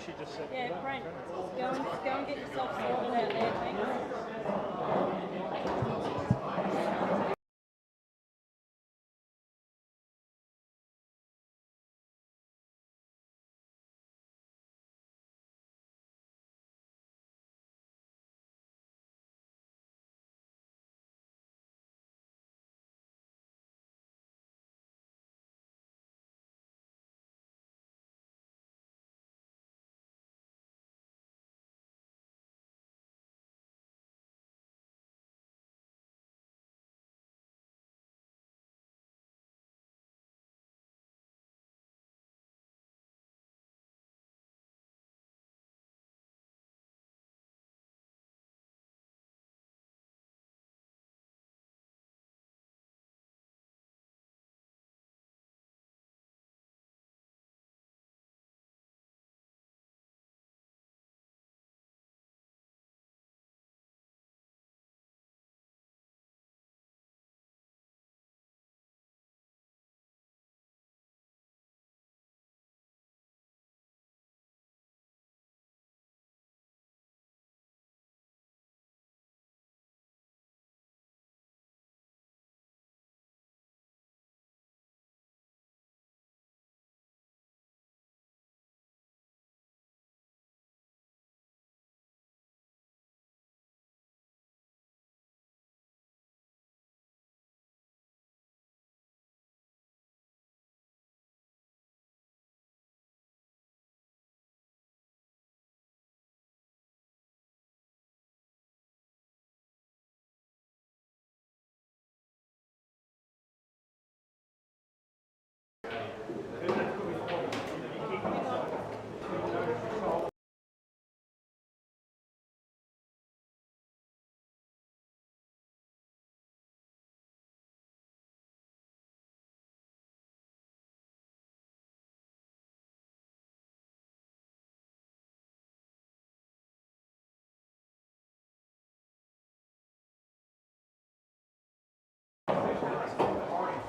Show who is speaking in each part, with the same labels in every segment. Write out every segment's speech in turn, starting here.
Speaker 1: she just said.
Speaker 2: Yeah, Brent, go and get yourself sorted out there, thanks.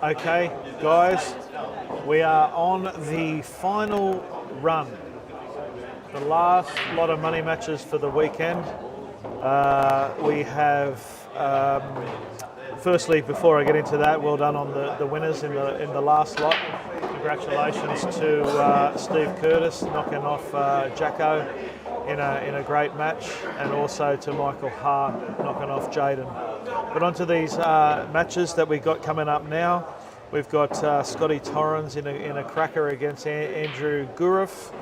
Speaker 1: Okay, guys, we are on the final run. The last lot of money matches for the weekend. We have, firstly, before I get into that, well done on the winners in the last lot. Congratulations to Steve Curtis knocking off Jacko in a great match, and also to Michael Ha knocking off Jaden. But onto these matches that we've got coming up now. We've got Scotty Torrens in a cracker against Andrew Grueff,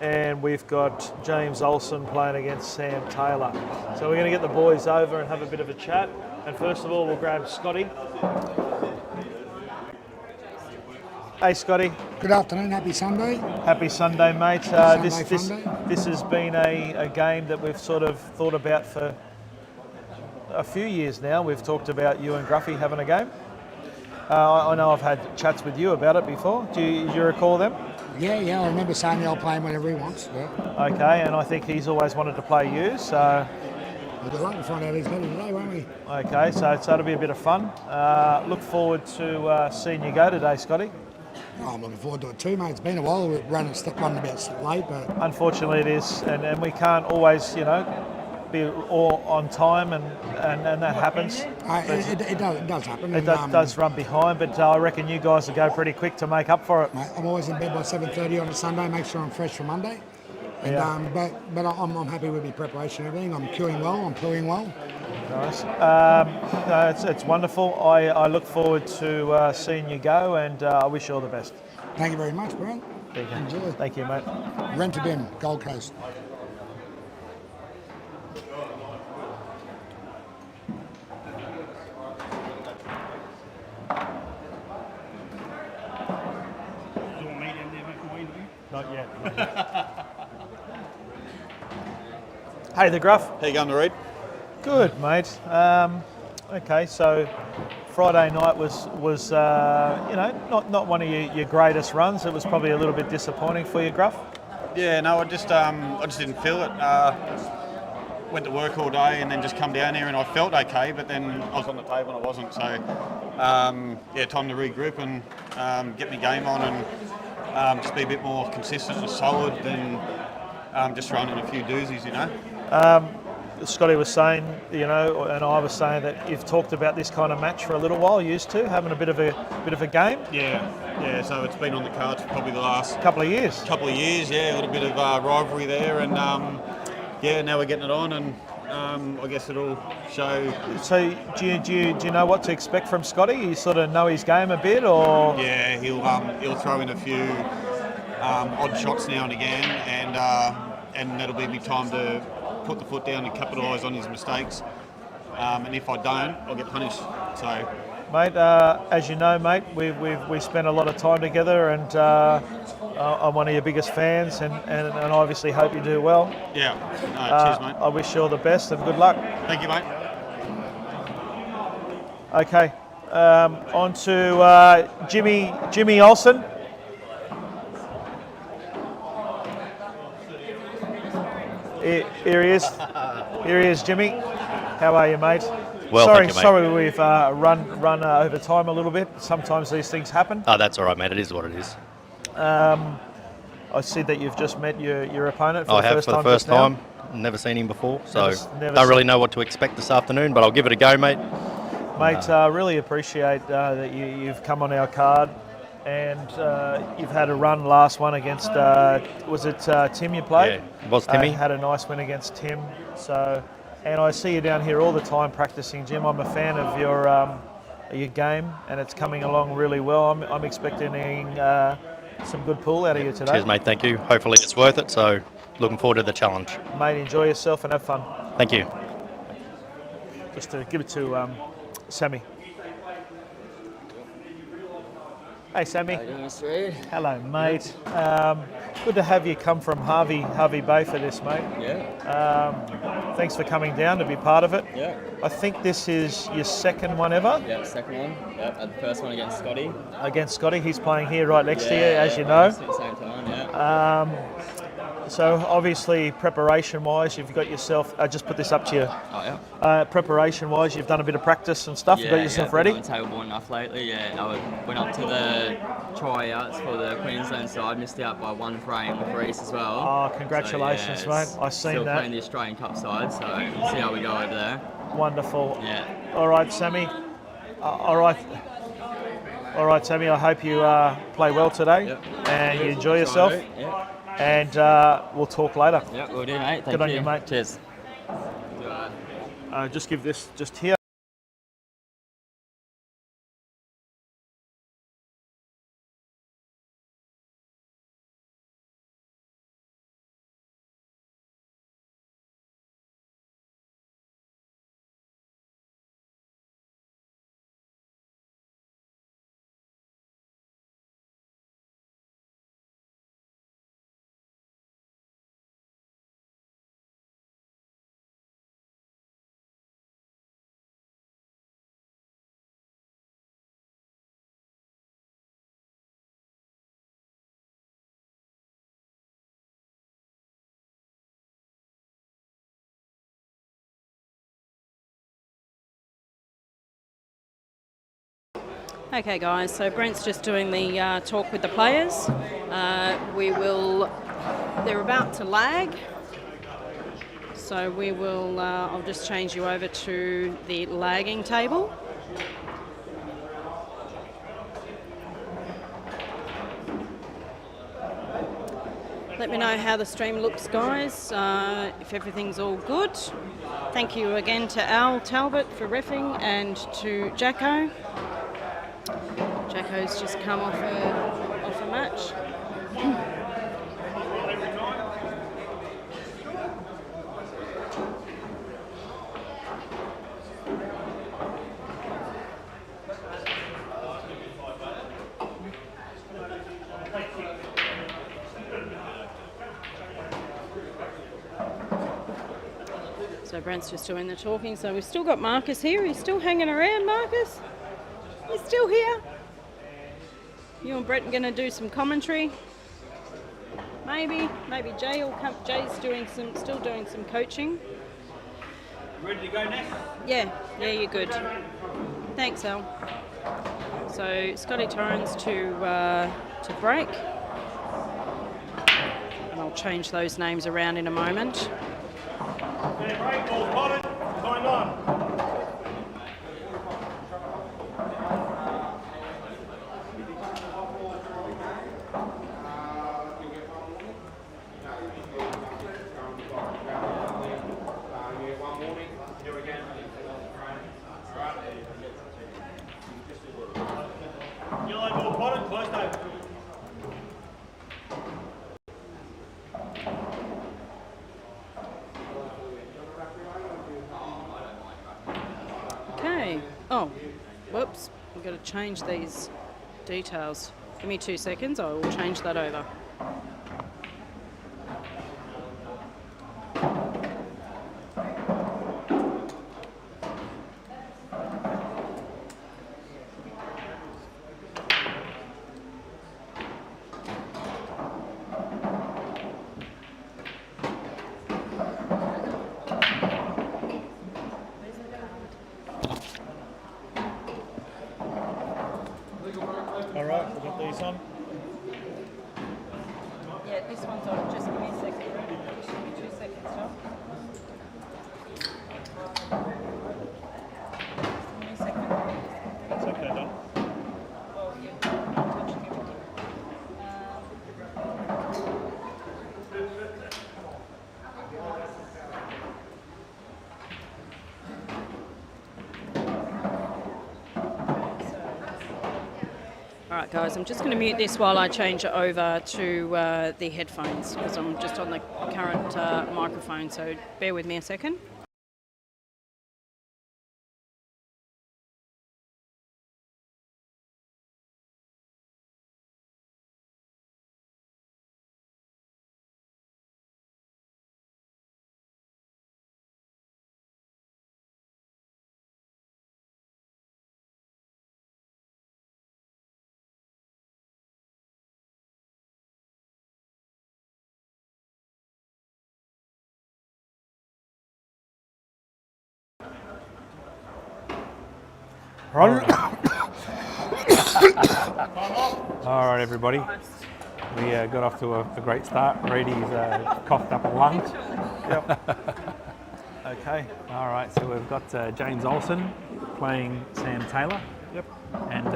Speaker 1: and we've got James Olsson playing against Sam Taylor. So we're going to get the boys over and have a bit of a chat. And first of all, we'll grab Scotty. Hey, Scotty.
Speaker 3: Good afternoon, happy Sunday.
Speaker 1: Happy Sunday, mate. This has been a game that we've sort of thought about for a few years now. We've talked about you and Gruffy having a game. I know I've had chats with you about it before. Do you recall them?
Speaker 3: Yeah, I remember saying I'll play him whenever he wants. Yeah.
Speaker 1: Okay, and I think he's always wanted to play you, so...
Speaker 3: We'd like to find out he's better today, won't we?
Speaker 1: Okay, so it'll be a bit of fun. Look forward to seeing you go today, Scotty.
Speaker 3: Oh, I'm looking forward to it too, mate. It's been a while. We've run a bit late, but...
Speaker 1: Unfortunately it is, and we can't always, be all on time, and that happens.
Speaker 3: It does happen.
Speaker 1: It does run behind, but I reckon you guys will go pretty quick to make up for it.
Speaker 3: Mate, I'm always in bed by 7:30 on a Sunday, make sure I'm fresh for Monday. And,
Speaker 1: Yeah.
Speaker 3: But I'm happy with my preparation and everything. I'm queuing well, I'm pulling well.
Speaker 1: Nice. No, it's wonderful. I look forward to seeing you go, and I wish you all the best.
Speaker 3: Thank you very much, Brian. Enjoy.
Speaker 1: Thank you, mate.
Speaker 3: Rent-a-bin, Gold Coast.
Speaker 1: Not yet. Hey, the Gruff.
Speaker 4: How you going, the Reed?
Speaker 1: Good, mate. Okay, so Friday night was not one of your greatest runs. It was probably a little bit disappointing for you, Gruff.
Speaker 4: Yeah, no, I just didn't feel it. Went to work all day and then just come down here and I felt okay, but then I was on the table and I wasn't. So time to regroup and get my game on and just be a bit more consistent and solid than just throwing in a few doozies, you know.
Speaker 1: Scotty was saying, you know, and I was saying that you've talked about this kind of match for a little while, used to having a bit of a game.
Speaker 4: Yeah. So it's been on the cards for probably the last
Speaker 1: Couple of years.
Speaker 4: Yeah, a little bit of rivalry there, and now we're getting it on, and I guess it'll show.
Speaker 1: So do you know what to expect from Scotty? You sort of know his game a bit, or?
Speaker 4: Yeah, he'll throw in a few odd shots now and again, and that'll be my time to put the foot down and capitalise on his mistakes. And if I don't, I'll get punished. So,
Speaker 1: mate, as you know, mate, we spent a lot of time together, and I'm one of your biggest fans, and obviously hope you do well.
Speaker 4: Yeah, cheers, mate.
Speaker 1: I wish you all the best and good luck.
Speaker 4: Thank you, mate.
Speaker 1: Okay, on to Jimmy Olsson. Here he is. Here he is, Jimmy. How are you, mate?
Speaker 5: Well,
Speaker 1: sorry,
Speaker 5: thank you, mate.
Speaker 1: sorry, we've run over time a little bit. Sometimes these things happen.
Speaker 5: Oh, that's all right, mate. It is what it is.
Speaker 1: I see that you've just met your opponent for
Speaker 5: I
Speaker 1: the
Speaker 5: have
Speaker 1: first
Speaker 5: for
Speaker 1: time.
Speaker 5: the first
Speaker 1: just now.
Speaker 5: time. Never seen him before, so
Speaker 1: Never
Speaker 5: don't really know what to expect this afternoon, but I'll give it a go, mate.
Speaker 1: Mate, really appreciate that you've come on our card, and you've had a run last one against, was it Tim you played?
Speaker 5: Yeah, it was Timmy.
Speaker 1: Had a nice win against Tim. So, and I see you down here all the time practicing, Jim. I'm a fan of your game, and it's coming along really well. I'm expecting some good pool out of you today.
Speaker 5: Cheers, mate. Thank you. Hopefully it's worth it, so looking forward to the challenge.
Speaker 1: Mate, enjoy yourself and have fun.
Speaker 5: Thank you.
Speaker 1: Just to give it to Sammy. Hey, Sammy.
Speaker 6: How you doing, Mr. Reid?
Speaker 1: Hello, mate. Good to have you come from Harvey Bay for this, mate.
Speaker 6: Yeah.
Speaker 1: Thanks for coming down to be part of it.
Speaker 6: Yeah.
Speaker 1: I think this is your second one ever
Speaker 6: Yeah, second one. Yeah, and the first one against Scotty.
Speaker 1: against Scotty. He's playing here right next to you, as you know.
Speaker 6: At the same time, yeah.
Speaker 1: So obviously, preparation-wise, you've got yourself. I just put this up to you.
Speaker 6: Oh, yeah.
Speaker 1: Preparation-wise, you've done a bit of practice and stuff. You've got yourself ready.
Speaker 6: I've been on table enough lately. Yeah, I went up to the tryouts for the Queensland side. Missed out by one frame with Reese as well.
Speaker 1: Oh, congratulations,
Speaker 6: so,
Speaker 1: mate. I've seen
Speaker 6: still
Speaker 1: that.
Speaker 6: playing the Australian Cup side, so we'll see how we go over there.
Speaker 1: Wonderful.
Speaker 6: Yeah.
Speaker 1: All right, Sammy. All right, Sammy. I hope you play well today
Speaker 6: Yep.
Speaker 1: and you enjoy yourself.
Speaker 6: Yeah.
Speaker 1: And we'll talk later.
Speaker 6: Yeah, we'll do, mate. Thank
Speaker 1: Good on
Speaker 6: you.
Speaker 1: you, mate.
Speaker 6: Cheers.
Speaker 1: Just give this just here.
Speaker 2: Okay, guys, so Brent's just doing the talk with the players. They're about to lag. So we will, I'll just change you over to the lagging table. Let me know how the stream looks, guys, if everything's all good. Thank you again to Al Talbot for reffing and to Jacko. Jacko's just come off a match. So Brent's just doing the talking. So we've still got Marcus here. He's still hanging around, Marcus. He's still here. You and Brent are going to do some commentary. Maybe Jay will come. Jay's still doing some coaching.
Speaker 7: Ready to go next?
Speaker 2: Yeah, you're good. Thanks, Al. So Scotty Torrens to break. And I'll I'll change those names around in a moment.
Speaker 7: Okay, break, ball spotted. Time on. Yellow ball spotted. Close though.
Speaker 2: Okay. Oh, whoops. I've got to change these details. Give me 2 seconds. I will change that over.
Speaker 1: All right, we've got these on.
Speaker 2: Yeah, this one's on. Just give me a second. Just give me 2 seconds, John. Just give me a second.
Speaker 1: It's okay, Don.
Speaker 2: Well, yeah, I'm touching everything. All right, guys, I'm just going to mute this while I change it over to the headphones because I'm just on the current microphone, so bear with me a second.
Speaker 8: All right, everybody. We got off to a great start. Reedy's coughed up a lung.
Speaker 1: Yep. Okay.
Speaker 8: All right, so we've got James Olsson playing Sam Taylor.
Speaker 1: Yep.
Speaker 8: And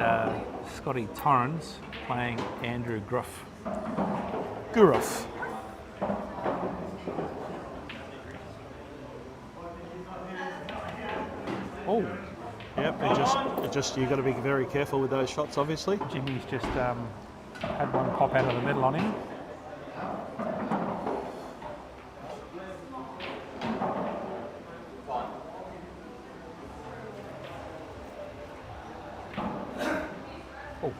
Speaker 8: Scotty Torrens playing Andrew Grueff.
Speaker 1: Grueff.
Speaker 8: Oh,
Speaker 1: Yep. It just you got to be very careful with those shots, obviously.
Speaker 8: Jimmy's just had one pop out of the middle on him. Oh.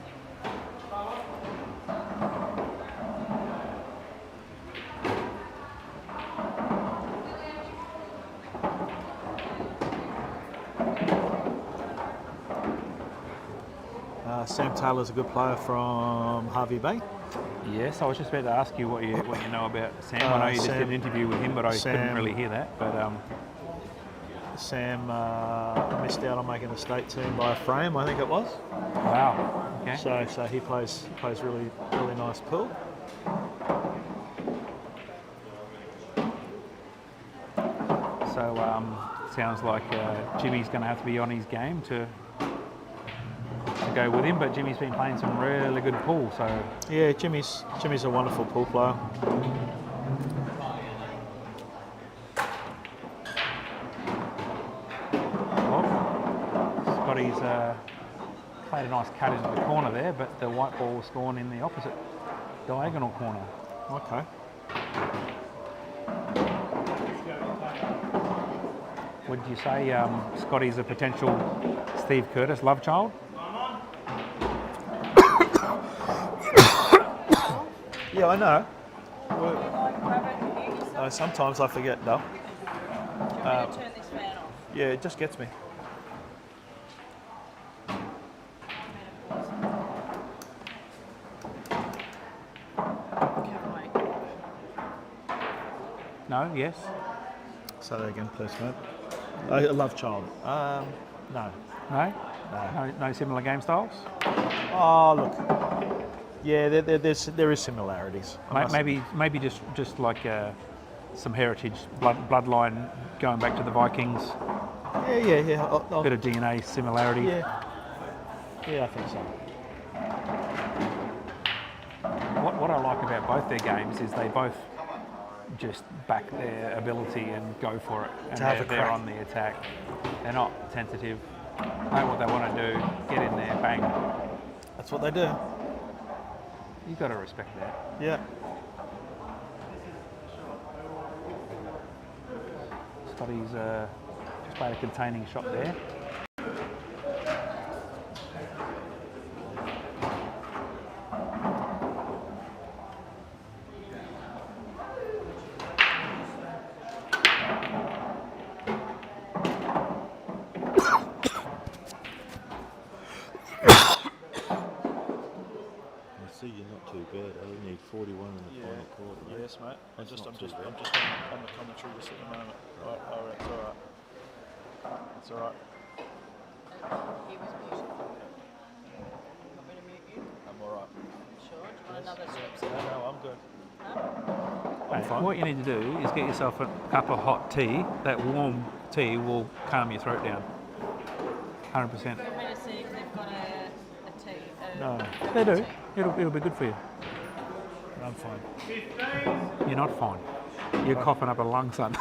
Speaker 1: Sam Taylor's a good player from Harvey Bay.
Speaker 8: Yes, I was just about to ask you what you know about Sam. I know you just did an interview with him, but I couldn't really hear that. But
Speaker 1: Sam missed out on making the state team by a frame, I think it was.
Speaker 8: wow. Okay.
Speaker 1: So he plays really nice pool.
Speaker 8: So sounds like Jimmy's going to have to be on his game to go with him, but Jimmy's been playing some really good pool. So
Speaker 1: Yeah, Jimmy's a wonderful pool player.
Speaker 8: well, Scotty's played a nice cut into the corner there, but the white ball was gone in the opposite diagonal corner.
Speaker 1: Okay.
Speaker 8: Would you say Scotty's a potential Steve Curtis love child?
Speaker 1: Yeah, I know. Sometimes I forget though.
Speaker 2: Turn this fan off.
Speaker 1: Yeah, it just gets me.
Speaker 8: No, yes.
Speaker 1: Say that again, please, mate. A love child. No.
Speaker 8: No? No similar game styles?
Speaker 1: Oh, look. Yeah, there is similarities.
Speaker 8: Maybe just like some heritage bloodline going back to the Vikings.
Speaker 1: Yeah.
Speaker 8: Bit of DNA similarity.
Speaker 1: Yeah, I think so.
Speaker 8: What I like about both their games is they both just back their ability and go for it. And
Speaker 1: To have a
Speaker 8: they're
Speaker 1: crack.
Speaker 8: on the attack. They're not tentative. Know what they want to do. Get in there, bang.
Speaker 1: That's what they do.
Speaker 8: You've got to respect that.
Speaker 1: Yeah.
Speaker 8: Scotty's just played a containing shot there.
Speaker 9: See, you're not too bad. I only need 41 in the final quarter. Mate.
Speaker 1: Yes, mate. I'm
Speaker 9: That's
Speaker 1: just
Speaker 9: not
Speaker 1: on
Speaker 9: too bad.
Speaker 1: the commentary just at the moment. Right, it's all right. It's all right.
Speaker 2: He was muted. Want me to mute you?
Speaker 1: I'm all right.
Speaker 2: Sure. Do you want another strip?
Speaker 1: No, I'm good.
Speaker 8: Mate, what you need to do is get yourself a cup of hot tea. That warm tea will calm your throat down. 100%.
Speaker 2: Do you want me to see if they've got a tea?
Speaker 8: No, they do. It'll be good for you.
Speaker 1: I'm fine.
Speaker 8: You're not fine. You're coughing up a lung, son.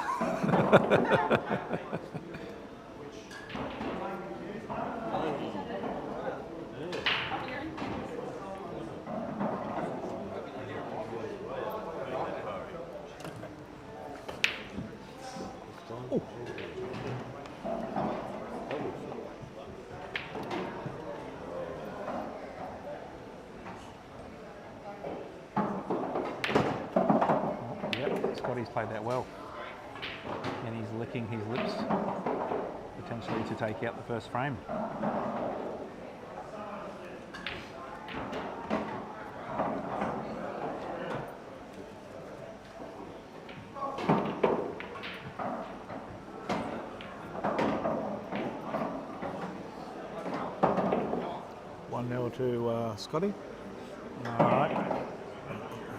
Speaker 8: Yep, Scotty's played that well. And he's licking his lips, potentially to take out the first frame.
Speaker 1: One 0 to Scotty.
Speaker 8: All right.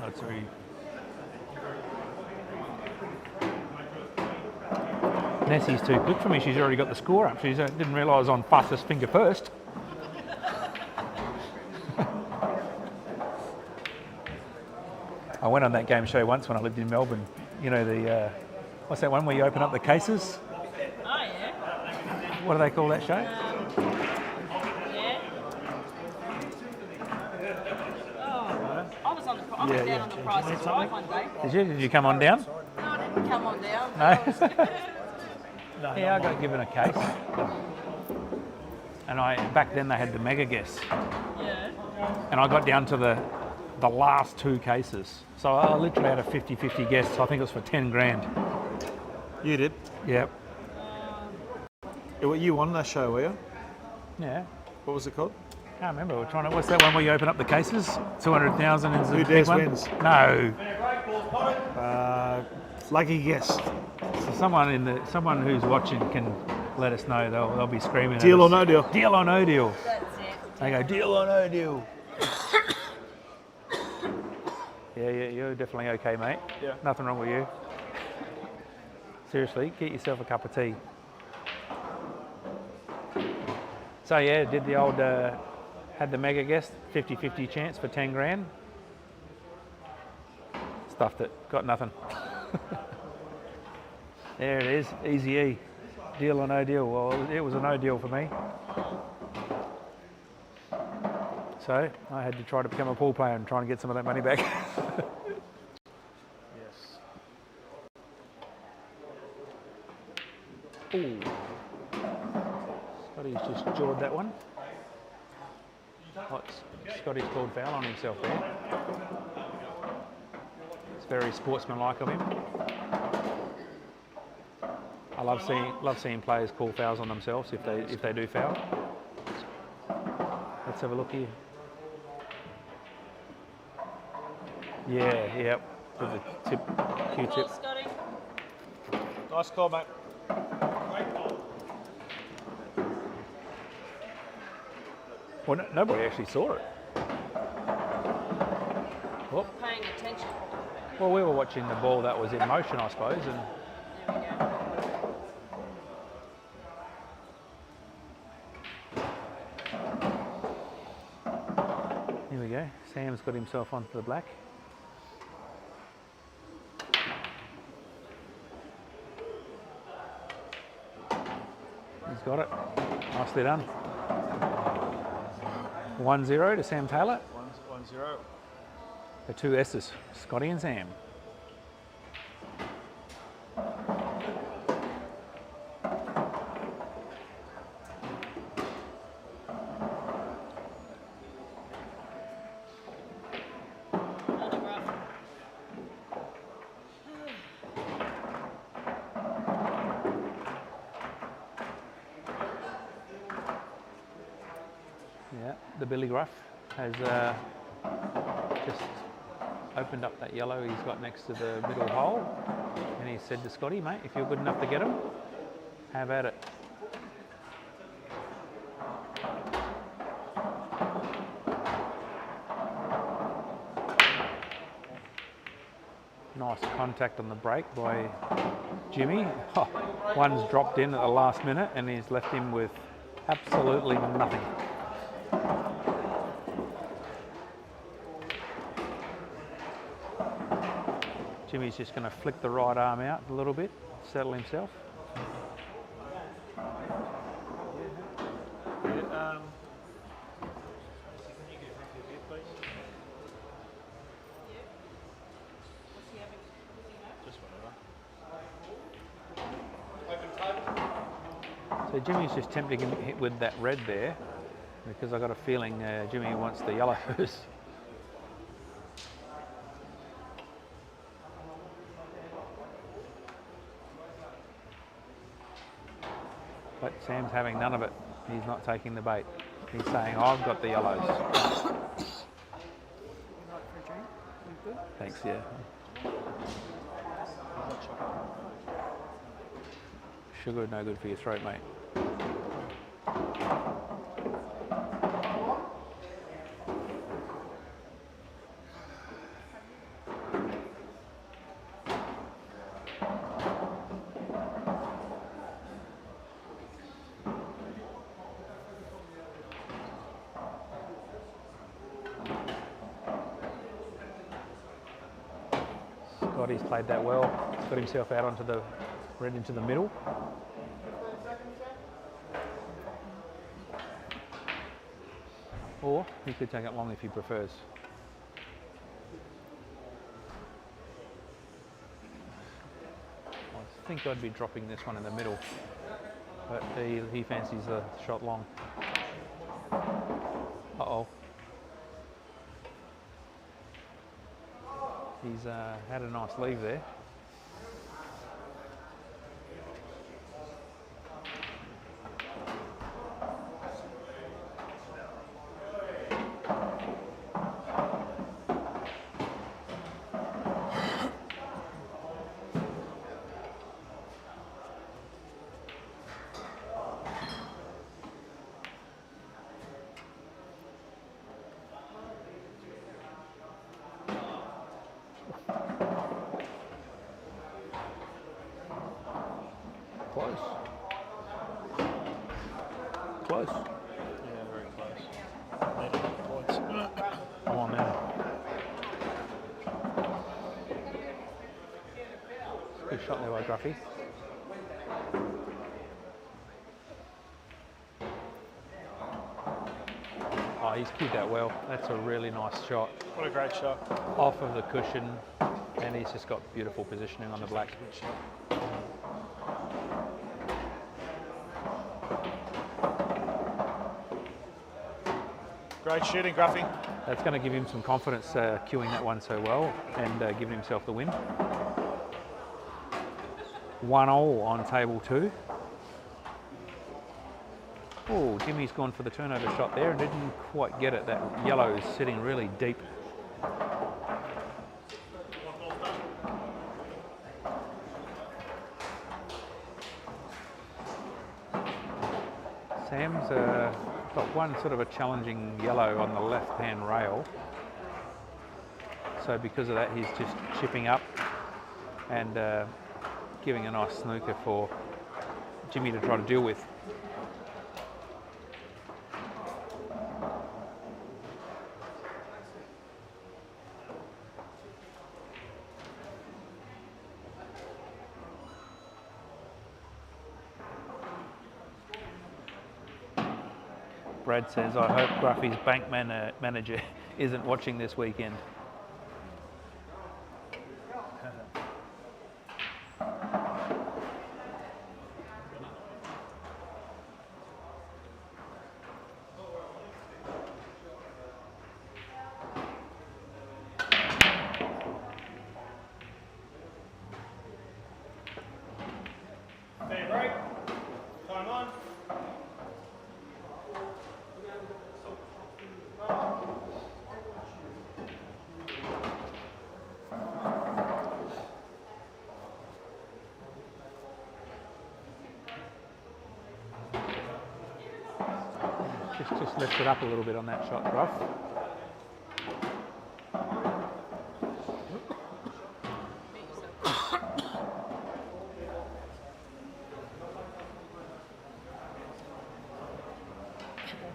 Speaker 8: That's very. Nessie's too quick for me. She's already got the score up. She didn't realise I was on fastest finger first. I went on that game show once when I lived in Melbourne. You know the what's that one where you open up the cases?
Speaker 2: Oh, yeah.
Speaker 8: What do they call that show?
Speaker 2: Yeah. Oh, I was on the. I went down on the Price is Right one day.
Speaker 8: Did you? Did you come on down?
Speaker 2: No, I didn't come on down.
Speaker 8: No. Yeah, I got given a case. And back then they had the mega guess.
Speaker 2: Yeah.
Speaker 8: And I got down to the last two cases. So I literally had a 50-50 guess. I think it was for 10 grand.
Speaker 1: You did.
Speaker 8: Yep.
Speaker 1: You won that show, were you?
Speaker 8: Yeah.
Speaker 1: What was it called?
Speaker 8: Can't remember. We're trying to. What's that one where you open up the cases? 200,000 is the
Speaker 1: Who
Speaker 8: big
Speaker 1: Dares
Speaker 8: one?
Speaker 1: Wins.
Speaker 8: No.
Speaker 1: Lucky guess.
Speaker 8: So someone who's watching can let us know. They'll be screaming.
Speaker 1: Deal
Speaker 8: at
Speaker 1: or
Speaker 8: us.
Speaker 1: no deal.
Speaker 8: Deal or no deal.
Speaker 2: That's it.
Speaker 8: They go deal or no deal. Yeah, you're definitely okay, mate.
Speaker 1: Yeah.
Speaker 8: Nothing wrong with you. Seriously, get yourself a cup of tea. So yeah, did the old, had the mega guest, 50-50 chance for 10 grand. Stuffed it, got nothing. There it is, easy E. Deal or no deal? Well, it was a no deal for me. So I had to try to become a pool player and try and get some of that money back.
Speaker 1: Yes.
Speaker 8: Ooh. Scotty's just jawed that one. Scotty's called foul on himself there. It's very sportsmanlike of him. I love seeing players call fouls on themselves if they do foul. Let's have a look here. Yeah, yep. With the Q-tip.
Speaker 2: Scotty.
Speaker 1: Nice call, mate.
Speaker 8: Well, nobody actually saw it.
Speaker 2: paying attention.
Speaker 8: Well, we were watching the ball that was in motion, I suppose, and
Speaker 2: There we go.
Speaker 8: here we go. Sam's got himself onto the black. He's got it. Nicely done. 1-0 to Sam Taylor.
Speaker 1: 1-0.
Speaker 8: The two S's, Scotty and Sam. Yeah, the Billy Grueff has just opened up that yellow he's got next to the middle hole, and he said to Scotty, mate, if you're good enough to get him, have at it. Nice contact on the break by Jimmy. Oh, one's dropped in at the last minute and he's left him with absolutely nothing. Jimmy's just going to flick the right arm out a little bit, settle himself. So Jimmy's just tempting him hit with that red there, because I got a feeling Jimmy wants the yellows. But Sam's having none of it. He's not taking the bait. He's saying, I've got the yellows. Thanks, yeah. Sugar no good for your throat, mate. Scotty's played that well. He's got himself out onto the red into the middle. Or he could take it long if he prefers. I think I'd be dropping this one in the middle, but he fancies the shot long. Uh-oh. He's had a nice leave there. Close. Close.
Speaker 1: Yeah, very close. Needed points.
Speaker 8: Come on now. Good shot there by Gruffy. Oh, he's cued that well. That's a really nice shot.
Speaker 1: What a great shot.
Speaker 8: Off of the cushion, and he's just got beautiful positioning on the black.
Speaker 1: Good shot. Great shooting, Gruffy.
Speaker 8: That's going to give him some confidence cueing that one so well and giving himself the win. 1-all on table 2. Oh, Jimmy's gone for the turnover shot there and didn't quite get it. That yellow is sitting really deep. Sam's got one sort of a challenging yellow on the left-hand rail. So because of that, he's just chipping up and giving a nice snooker for Jimmy to try to deal with. Brad says, I hope Gruffy's bank manager isn't watching this weekend.
Speaker 7: Fair break. Time on.
Speaker 8: Just lift it up a little bit on that shot, Grueff.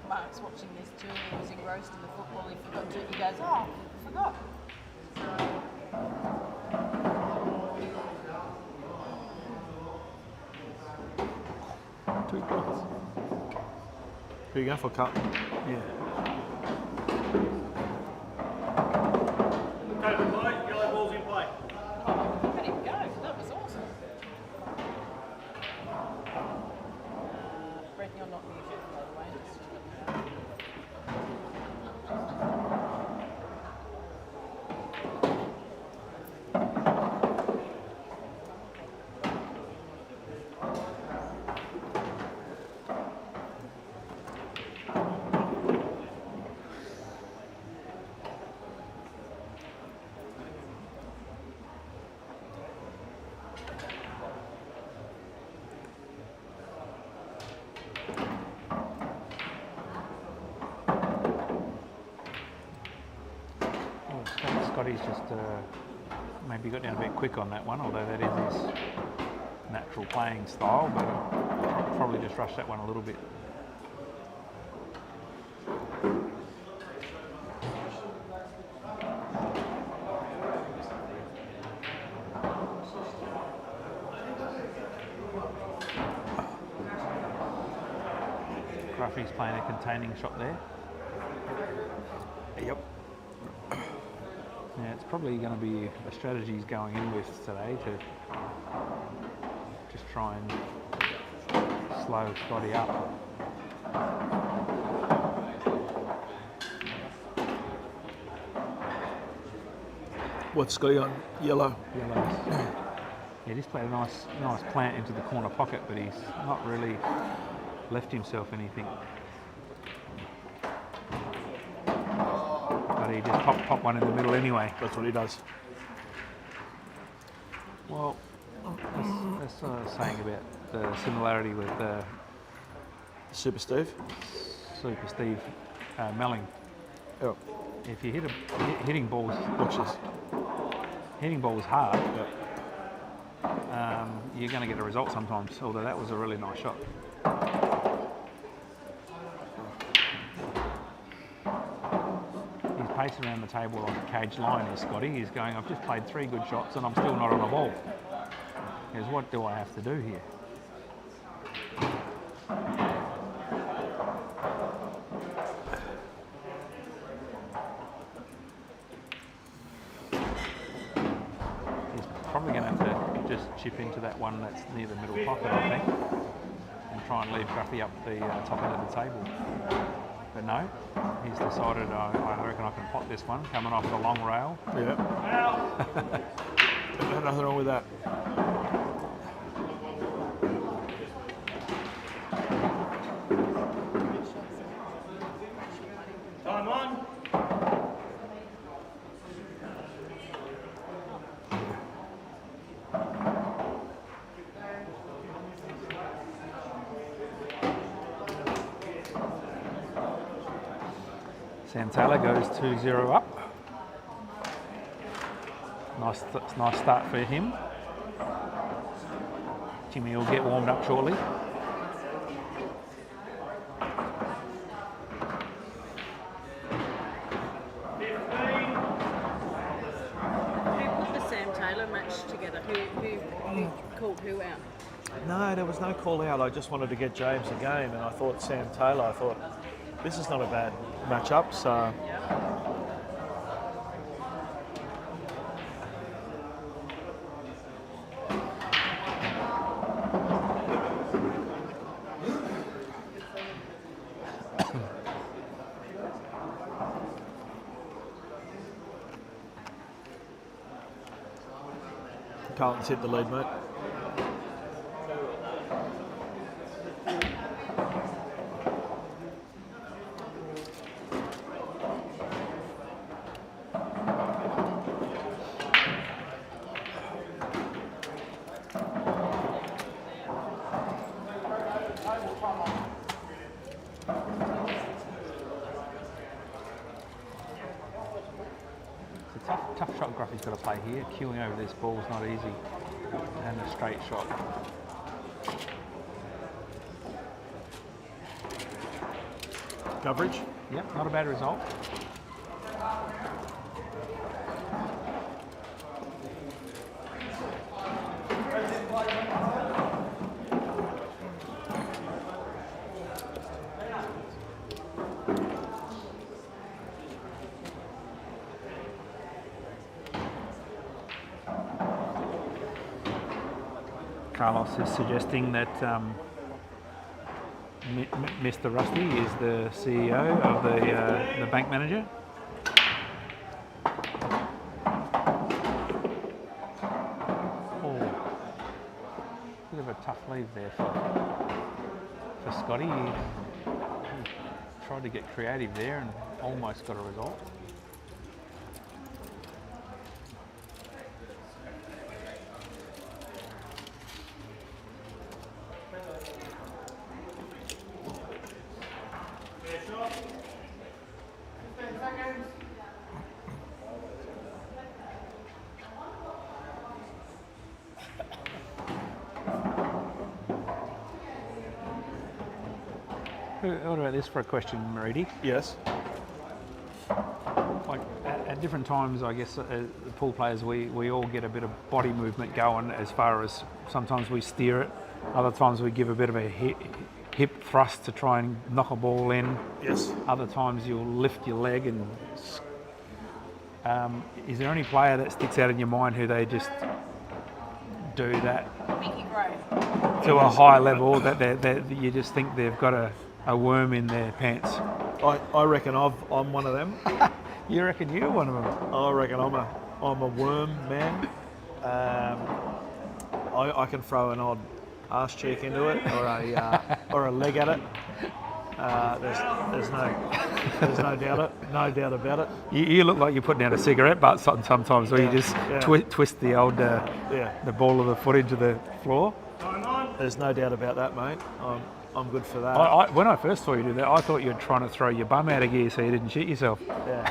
Speaker 2: Mark's watching this too. He was engrossed in the football. He forgot to. He goes, oh, I forgot.
Speaker 1: Two points. Who are you going for, cut?
Speaker 8: Yeah.
Speaker 7: Open play. Yellow ball's in play.
Speaker 2: Oh, let him go. That was awesome. Brett, you're not muted, by the way.
Speaker 8: Scotty's just maybe got down a bit quick on that one, although that is his natural playing style, but probably just rushed that one a little bit. Gruffy's playing a containing shot there.
Speaker 1: Yep.
Speaker 8: Yeah, it's probably going to be a strategy he's going in with today to just try and slow Scotty up.
Speaker 1: What's Scotty on? Yellow.
Speaker 8: Yellows. Yeah, just played a nice plant into the corner pocket, but he's not really left himself anything. But he just popped one in the middle anyway.
Speaker 1: That's what he does.
Speaker 8: Well, that's saying about the similarity with
Speaker 1: Super Steve.
Speaker 8: Super Steve Melling.
Speaker 1: Yep.
Speaker 8: If you hitting balls,
Speaker 1: Watch this.
Speaker 8: hitting balls hard,
Speaker 1: Yep.
Speaker 8: you're going to get a result sometimes. Although that was a really nice shot. He's pacing around the table like a cage lion, is Scotty. He's going, I've just played 3 good shots and I'm still not on the ball. He goes, what do I have to do here? He's probably going to have to just chip into that one that's near the middle pocket, I think, and try and lead Gruffy up the top end of the table. But no, he's decided, I reckon I can pot this one, coming off the long rail.
Speaker 1: Yeah. Nothing wrong with that.
Speaker 7: Time on.
Speaker 8: Santala goes 2-0 up. Nice start for him. Jimmy will get warmed up shortly.
Speaker 2: Who put the Sam Taylor match together? Who called who out?
Speaker 1: No, there was no call out. I just wanted to get James a game, and I thought Sam Taylor. I thought this is not a bad matchup. So Carlton's hit the lead, mate.
Speaker 8: It's a tough shot Gruffy's got to play here. Queuing over this ball is not easy. And a straight shot.
Speaker 1: Coverage.
Speaker 8: Yep, not a bad result. Carlos is suggesting that Mr. Rusty is the CEO of the bank manager. Oh, bit of a tough leave there for Scotty. He tried to get creative there and almost got a result. What about this for a question, Maridi?
Speaker 1: Yes.
Speaker 8: Like at different times, I guess the pool players, we all get a bit of body movement going as far as sometimes we steer it, other times we give a bit of a hip thrust to try and knock a ball in.
Speaker 1: Yes.
Speaker 8: Other times you'll lift your leg and... is there any player that sticks out in your mind who they just do that to a high level that you just think they've got a worm in their pants?
Speaker 1: I reckon I'm one of them.
Speaker 8: You reckon you're one of them?
Speaker 1: I reckon I'm a worm man. I can throw an odd arse cheek into it or a leg at it. There's no doubt about it.
Speaker 8: You look like you're putting out a cigarette butt sometimes, where you just twist the old the ball of the foot into the floor.
Speaker 1: There's no doubt about that, mate. I'm good for that.
Speaker 8: When I first saw you do that, I thought you were trying to throw your bum out of gear so you didn't shit yourself.
Speaker 1: Yeah,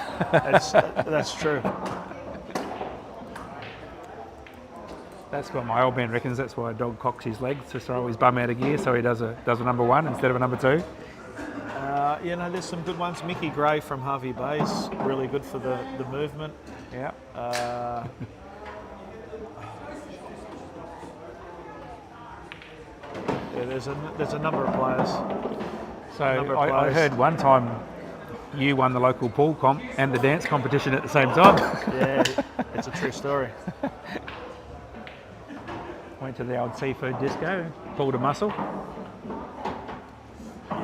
Speaker 1: that's true.
Speaker 8: That's what my old man reckons. That's why a dog cocks his legs to throw his bum out of gear, so he does a number one instead of a number two.
Speaker 1: There's some good ones. Mickey Gray from Harvey Bay's really good for the movement.
Speaker 8: Yeah.
Speaker 1: There's a number of players.
Speaker 8: So I heard one time you won the local pool comp and the dance competition at the same time.
Speaker 1: Yeah, it's a true story.
Speaker 8: Went to the old seafood disco, pulled a muscle.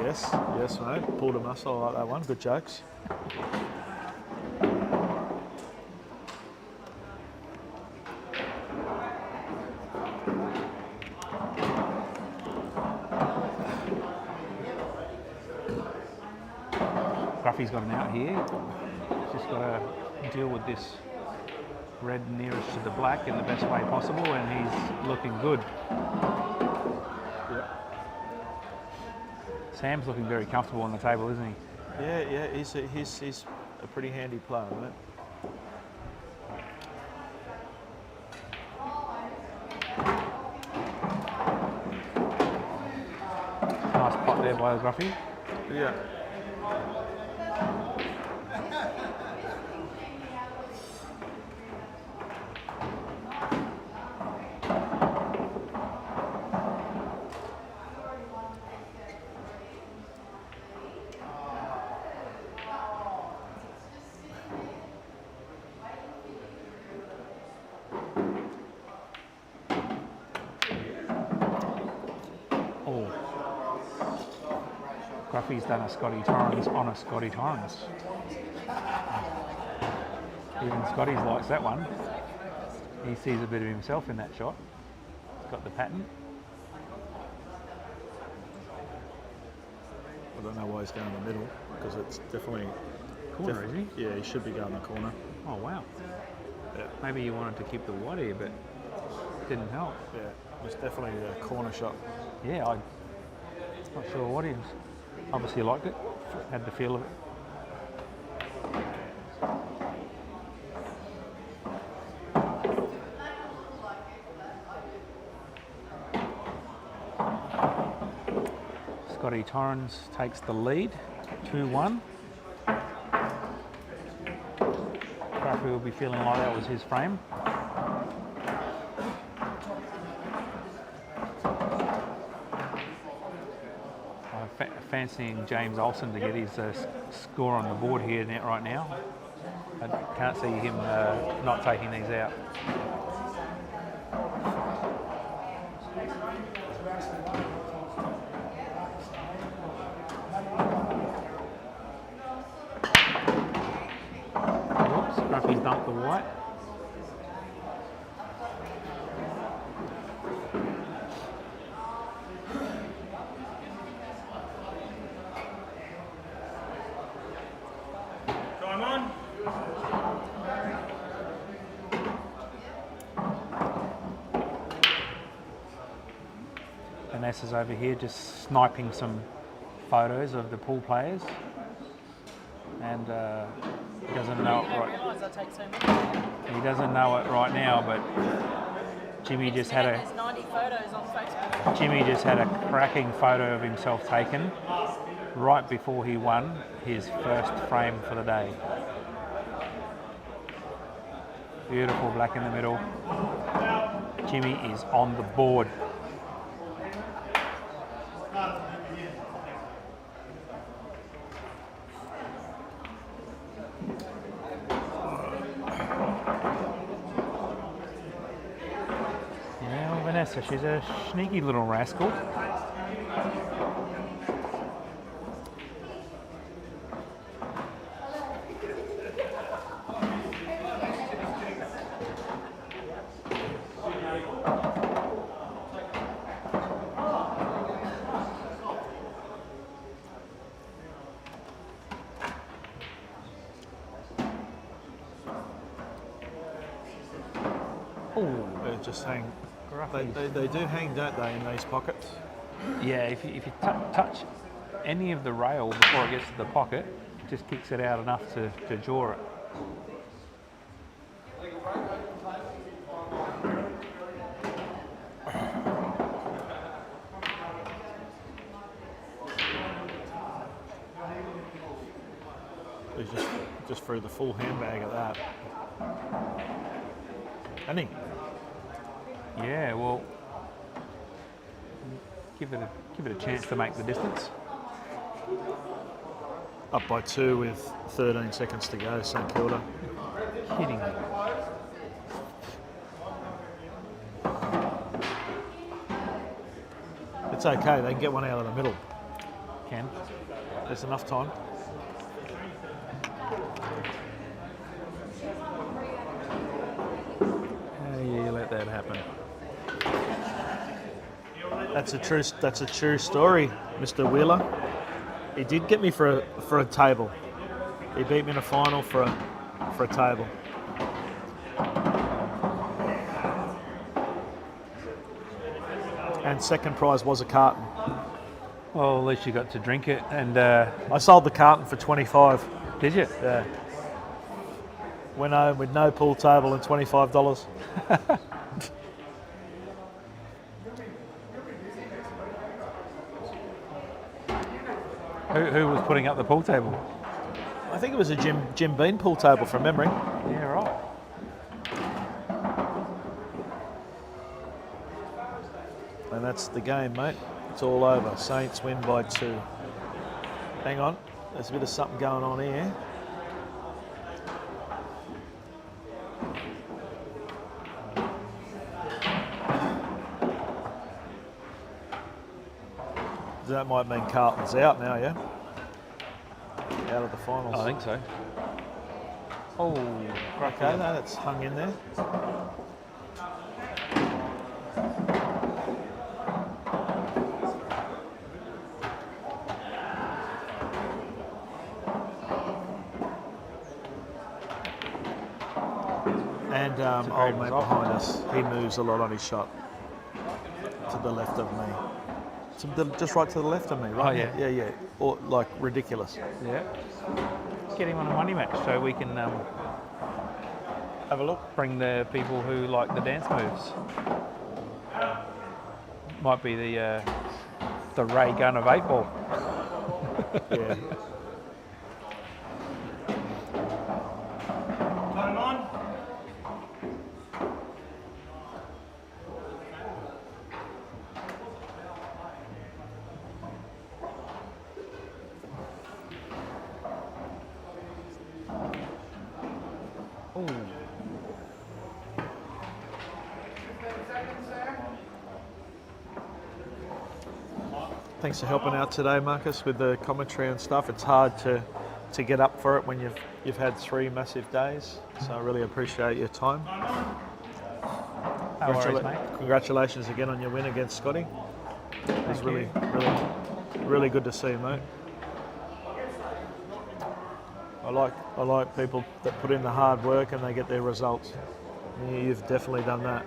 Speaker 1: Yes, mate. Pulled a muscle. I like that one. Good jokes.
Speaker 8: Gruffy's got an out here. Just got to deal with this red nearest to the black in the best way possible, and he's looking good.
Speaker 1: Yeah.
Speaker 8: Sam's looking very comfortable on the table, isn't he?
Speaker 1: Yeah. He's a pretty handy player, mate.
Speaker 8: there by the Gruffy.
Speaker 1: Yeah.
Speaker 8: Oh. Gruffy's done a Scotty Torrens on a Scotty Torrens. Even Scotty's likes that one. He sees a bit of himself in that shot. He's got the pattern.
Speaker 1: I don't know why he's going in the middle, because it's definitely...
Speaker 8: Corner, is he?
Speaker 1: Yeah, he should be going the corner.
Speaker 8: Oh, wow.
Speaker 1: Yeah.
Speaker 8: Maybe he wanted to keep the wide here, but didn't help.
Speaker 1: Yeah, it's definitely a corner shot.
Speaker 8: Yeah, I'm not sure what he was. Obviously liked it, had the feel of it. Scotty Torrens takes the lead, 2-1. Gruffy will be feeling like that was his frame. Fancying James Olsson to get his score on the board here right now. I can't see him not taking these out. Oops, Gruffy's dumped the white.
Speaker 7: Time on.
Speaker 8: Vanessa's over here just sniping some photos of the pool players, and he doesn't know it right. He doesn't know it right now, but Jimmy just had
Speaker 2: There's 90 photos on Facebook.
Speaker 8: Jimmy just had a cracking photo of himself taken right before he won his first frame for the day. Beautiful black in the middle. Jimmy is on the board. Yeah, Vanessa, she's a sneaky little rascal. Oh,
Speaker 1: They just hang. They do hang, don't they, in these pockets?
Speaker 8: yeah, if you touch any of the rail before it gets to the pocket, it just kicks it out enough to jaw it.
Speaker 1: He's just threw the full handbag at that. And he?
Speaker 8: Yeah, well, give it a chance to make the distance.
Speaker 1: Up by 2 with 13 seconds to go, St Kilda.
Speaker 8: Kidding me.
Speaker 1: It's okay, they can get one out of the middle.
Speaker 8: Ken.
Speaker 1: There's enough time.
Speaker 8: How do you let that happen?
Speaker 1: That's a true story, Mr. Wheeler. He did get me for a table. He beat me in a final for a table. And second prize was a carton.
Speaker 8: Well, at least you got to drink it, and
Speaker 1: I sold the carton for 25.
Speaker 8: did you?
Speaker 1: Yeah. Went home with no pool table and $25.
Speaker 8: Who was putting up the pool table?
Speaker 1: I think it was a Jim Bean pool table from memory.
Speaker 8: Yeah, right.
Speaker 1: And that's the game, mate. It's all over. Saints win by 2. Hang on, there's a bit of something going on here. That might mean Carlton's out now, yeah? Out of the finals.
Speaker 8: I think so. Oh,
Speaker 1: Okay, no, that's hung in there. And old mate behind us, he moves a lot on his shot. To the left of me. Just right to the left of me, right?
Speaker 8: Oh, yeah.
Speaker 1: Yeah, yeah. Or like ridiculous.
Speaker 8: yeah. Get him on a money match so we can
Speaker 1: Have a look.
Speaker 8: bring the people who like the dance moves. Might be the ray gun of 8 ball.
Speaker 1: Yeah.
Speaker 7: Time on.
Speaker 1: Thanks for helping out today, Marcus, with the commentary and stuff. It's hard to get up for it when you've had 3 massive days. So I really appreciate your time.
Speaker 8: No worries, mate.
Speaker 1: Congratulations again on your win against Scotty. It was really good to see, mate. I like people that put in the hard work and they get their results. You've definitely done that.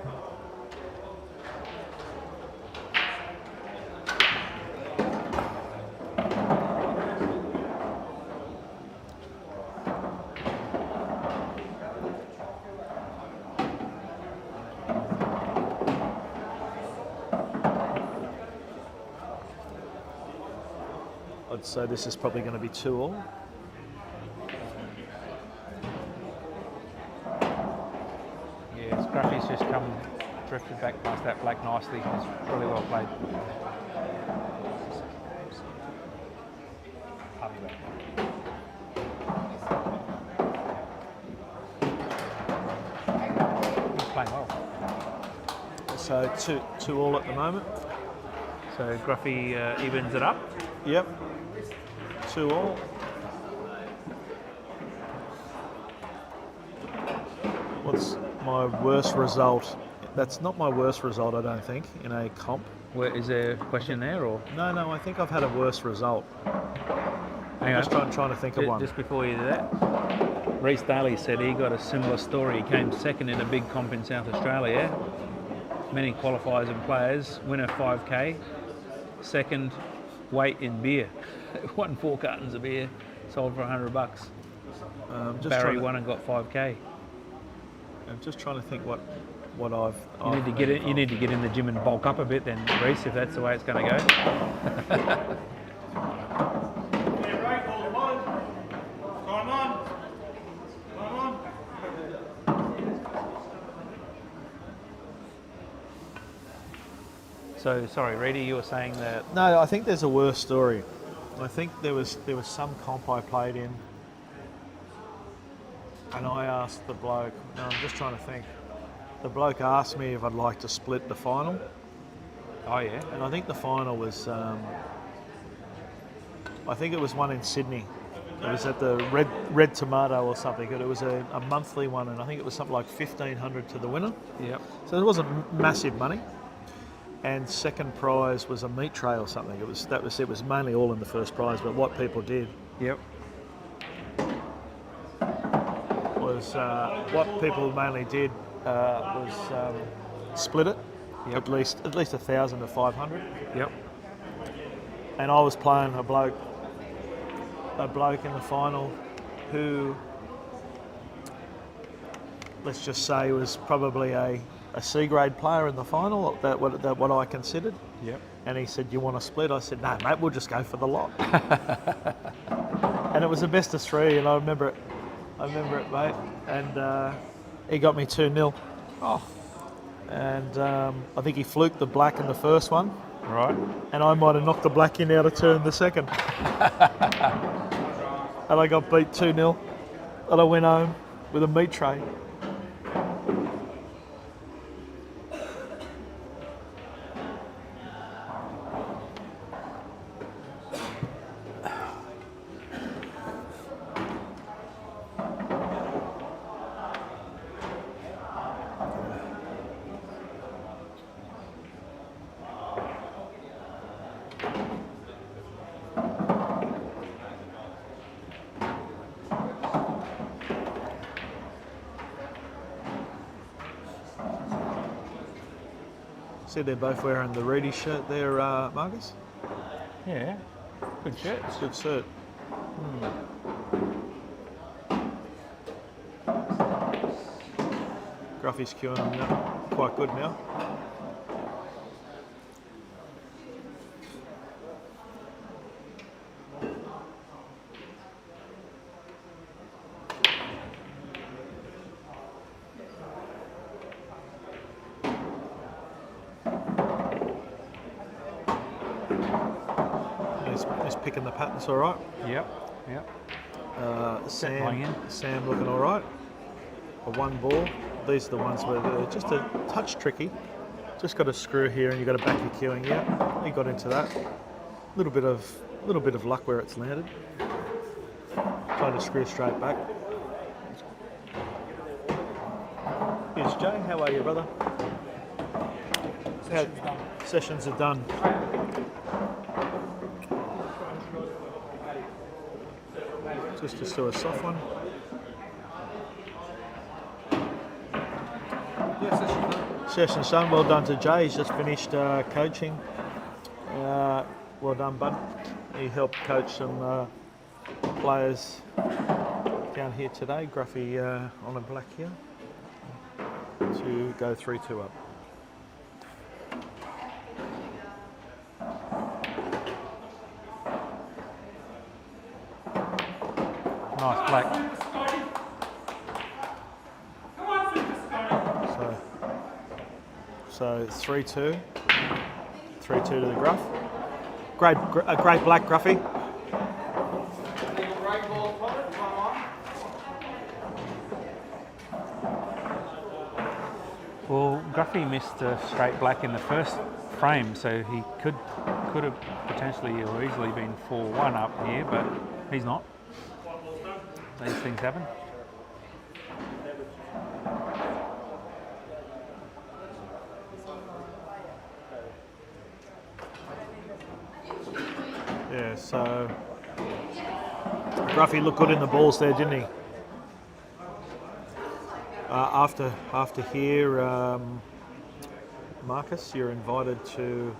Speaker 1: I'd say this is probably going to be 2-all.
Speaker 8: Yeah, Grueffy's just drifted back past that black nicely. It's really well played. He's playing well.
Speaker 1: So 2-all at the moment.
Speaker 8: So Grueffy evens it up.
Speaker 1: Yep. 2-all. What's my worst result? That's not my worst result, I don't think, in a comp.
Speaker 8: Is there a question there, or?
Speaker 1: No, I think I've had a worse result.
Speaker 8: Hang
Speaker 1: I'm just
Speaker 8: on.
Speaker 1: trying to think of one.
Speaker 8: Just before you do that, Reece Daly said he got a similar story. He came second in a big comp in South Australia. Many qualifiers and players. Winner 5K. Second, weight in beer. Won 4 cartons of beer. Sold for $100. Barry won and got 5K.
Speaker 1: I'm just trying to think what I've.
Speaker 8: You need to get it. You need to get in the gym and bulk up a bit, then, Reece, if that's the way it's going to go.
Speaker 7: Yeah, right, hold on. Time on. Time on.
Speaker 8: So, sorry, Reedy, you were saying that.
Speaker 1: No, I think there's a worse story. I think there was some comp I played in, and I asked the bloke. No, I'm just trying to think. The bloke asked me if I'd like to split the final.
Speaker 8: Oh yeah.
Speaker 1: And I think the final was, I think it was one in Sydney. It was at the Red Tomato or something. It was a monthly one, and I think it was something like $1,500 to the winner.
Speaker 8: Yep.
Speaker 1: So it wasn't massive money. And second prize was a meat tray or something. It was mainly all in the first prize, but what people did
Speaker 8: Yep.
Speaker 1: was what people mainly did was split it.
Speaker 8: Yep.
Speaker 1: At least 1,000 to 500.
Speaker 8: Yep.
Speaker 1: And I was playing a bloke in the final who, let's just say, was probably a C grade player in the final. That what I considered.
Speaker 8: Yep.
Speaker 1: And he said, "You want a split?" I said, "No, mate, we'll just go for the lot." And it was the best of 3, and I remember it, mate. And he got me 2-0.
Speaker 8: Oh,
Speaker 1: And I think he fluked the black in the first one,
Speaker 8: right.
Speaker 1: and I might have knocked the black in out of turn the second. And I got beat 2-0, and I went home with a meat tray. See, they're both wearing the Reedy shirt there, Marcus.
Speaker 8: Yeah, good shirt.
Speaker 1: It's a good shirt. Gruffy's queuing them now. Quite good now. He's picking the patterns all right.
Speaker 8: Yep.
Speaker 1: Sam,
Speaker 8: in.
Speaker 1: Sam looking all right. A 1 ball. These are the ones where they're just a touch tricky. Just got a screw here, and you've got to back your queuing. Yeah, he got into that. Little bit of luck where it's landed. Trying to screw straight back. Here's Jay. How are you, brother? Sessions are done. Just do a soft one. Session's done. Well done to Jay. He's just finished coaching. Well done, bud. He helped coach some players down here today. Gruffy on a black here to go 3-2 up.
Speaker 8: Nice black.
Speaker 1: So 3-2. 3-2 to the Gruff. A great black, Gruffy.
Speaker 8: Well, Gruffy missed a straight black in the first frame, so he could have potentially or easily been 4-1 up here, but he's not. These things happen.
Speaker 1: Yeah, so Gruffy looked good in the balls there, didn't he? After here, Marcus, you're invited to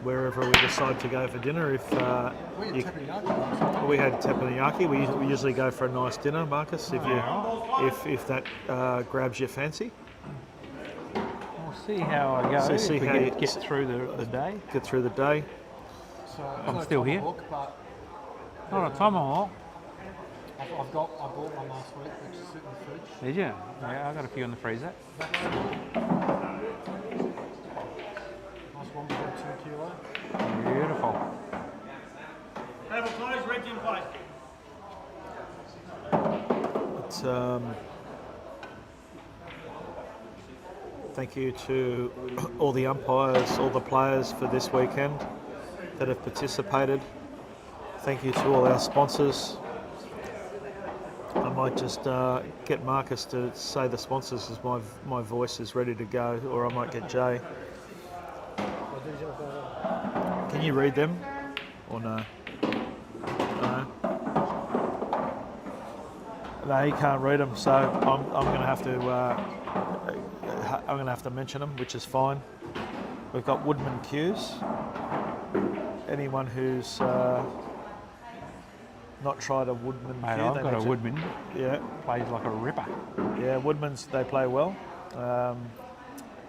Speaker 1: wherever we decide to go for dinner. If we had teppanyaki, we usually go for a nice dinner, Marcus. If that grabs your fancy.
Speaker 8: We'll see how I go.
Speaker 1: So see
Speaker 8: if we
Speaker 1: how you
Speaker 8: get through the day.
Speaker 1: Get through the day.
Speaker 8: I'm still here. Not a tomahawk.
Speaker 3: I bought one last week, which is sitting in the fridge.
Speaker 8: Did you? Yeah, I got a few in the freezer.
Speaker 3: Nice 1.2 kilo.
Speaker 8: Beautiful.
Speaker 7: Table closed, red in play.
Speaker 1: Thank you to all the umpires, all the players for this weekend that have participated. Thank you to all our sponsors. I might just get Marcus to say the sponsors as my voice is ready to go, or I might get Jay. Can you read them, or no? No. No, he can't read them, so I'm going to have to mention them, which is fine. We've got Woodman Cues. Anyone who's not tried a Woodman
Speaker 8: Mate,
Speaker 1: cue,
Speaker 8: I've got a Woodman.
Speaker 1: Yeah,
Speaker 8: Plays like a ripper.
Speaker 1: yeah. Woodmans, they play well.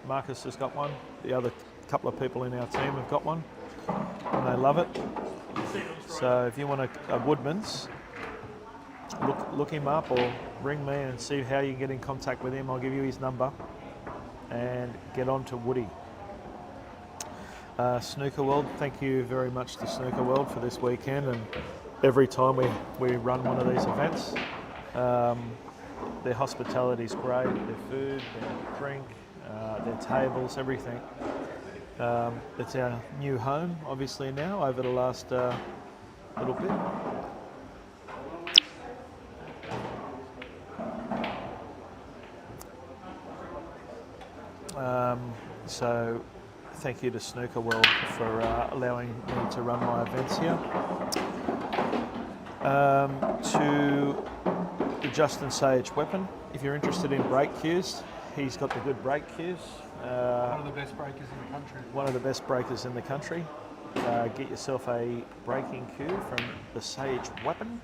Speaker 1: Marcus has got one. The other couple of people in our team have got one. and they love it. So if you want a Woodman's, look him up or ring me and see how you can get in contact with him. I'll give you his number and get on to Woody. Snooker World, thank you very much to Snooker World for this weekend and every time we run one of these events. Their hospitality is great, their food, their drink, their tables, everything. It's our new home, obviously now, over the last little bit. So thank you to Snooker World for allowing me to run my events here. To the Justin Sage weapon, if you're interested in brake cues, he's got the good brake cues.
Speaker 3: One of the best breakers in the country.
Speaker 1: One of the best breakers in the country. Get yourself a braking cue from the Sage weapon.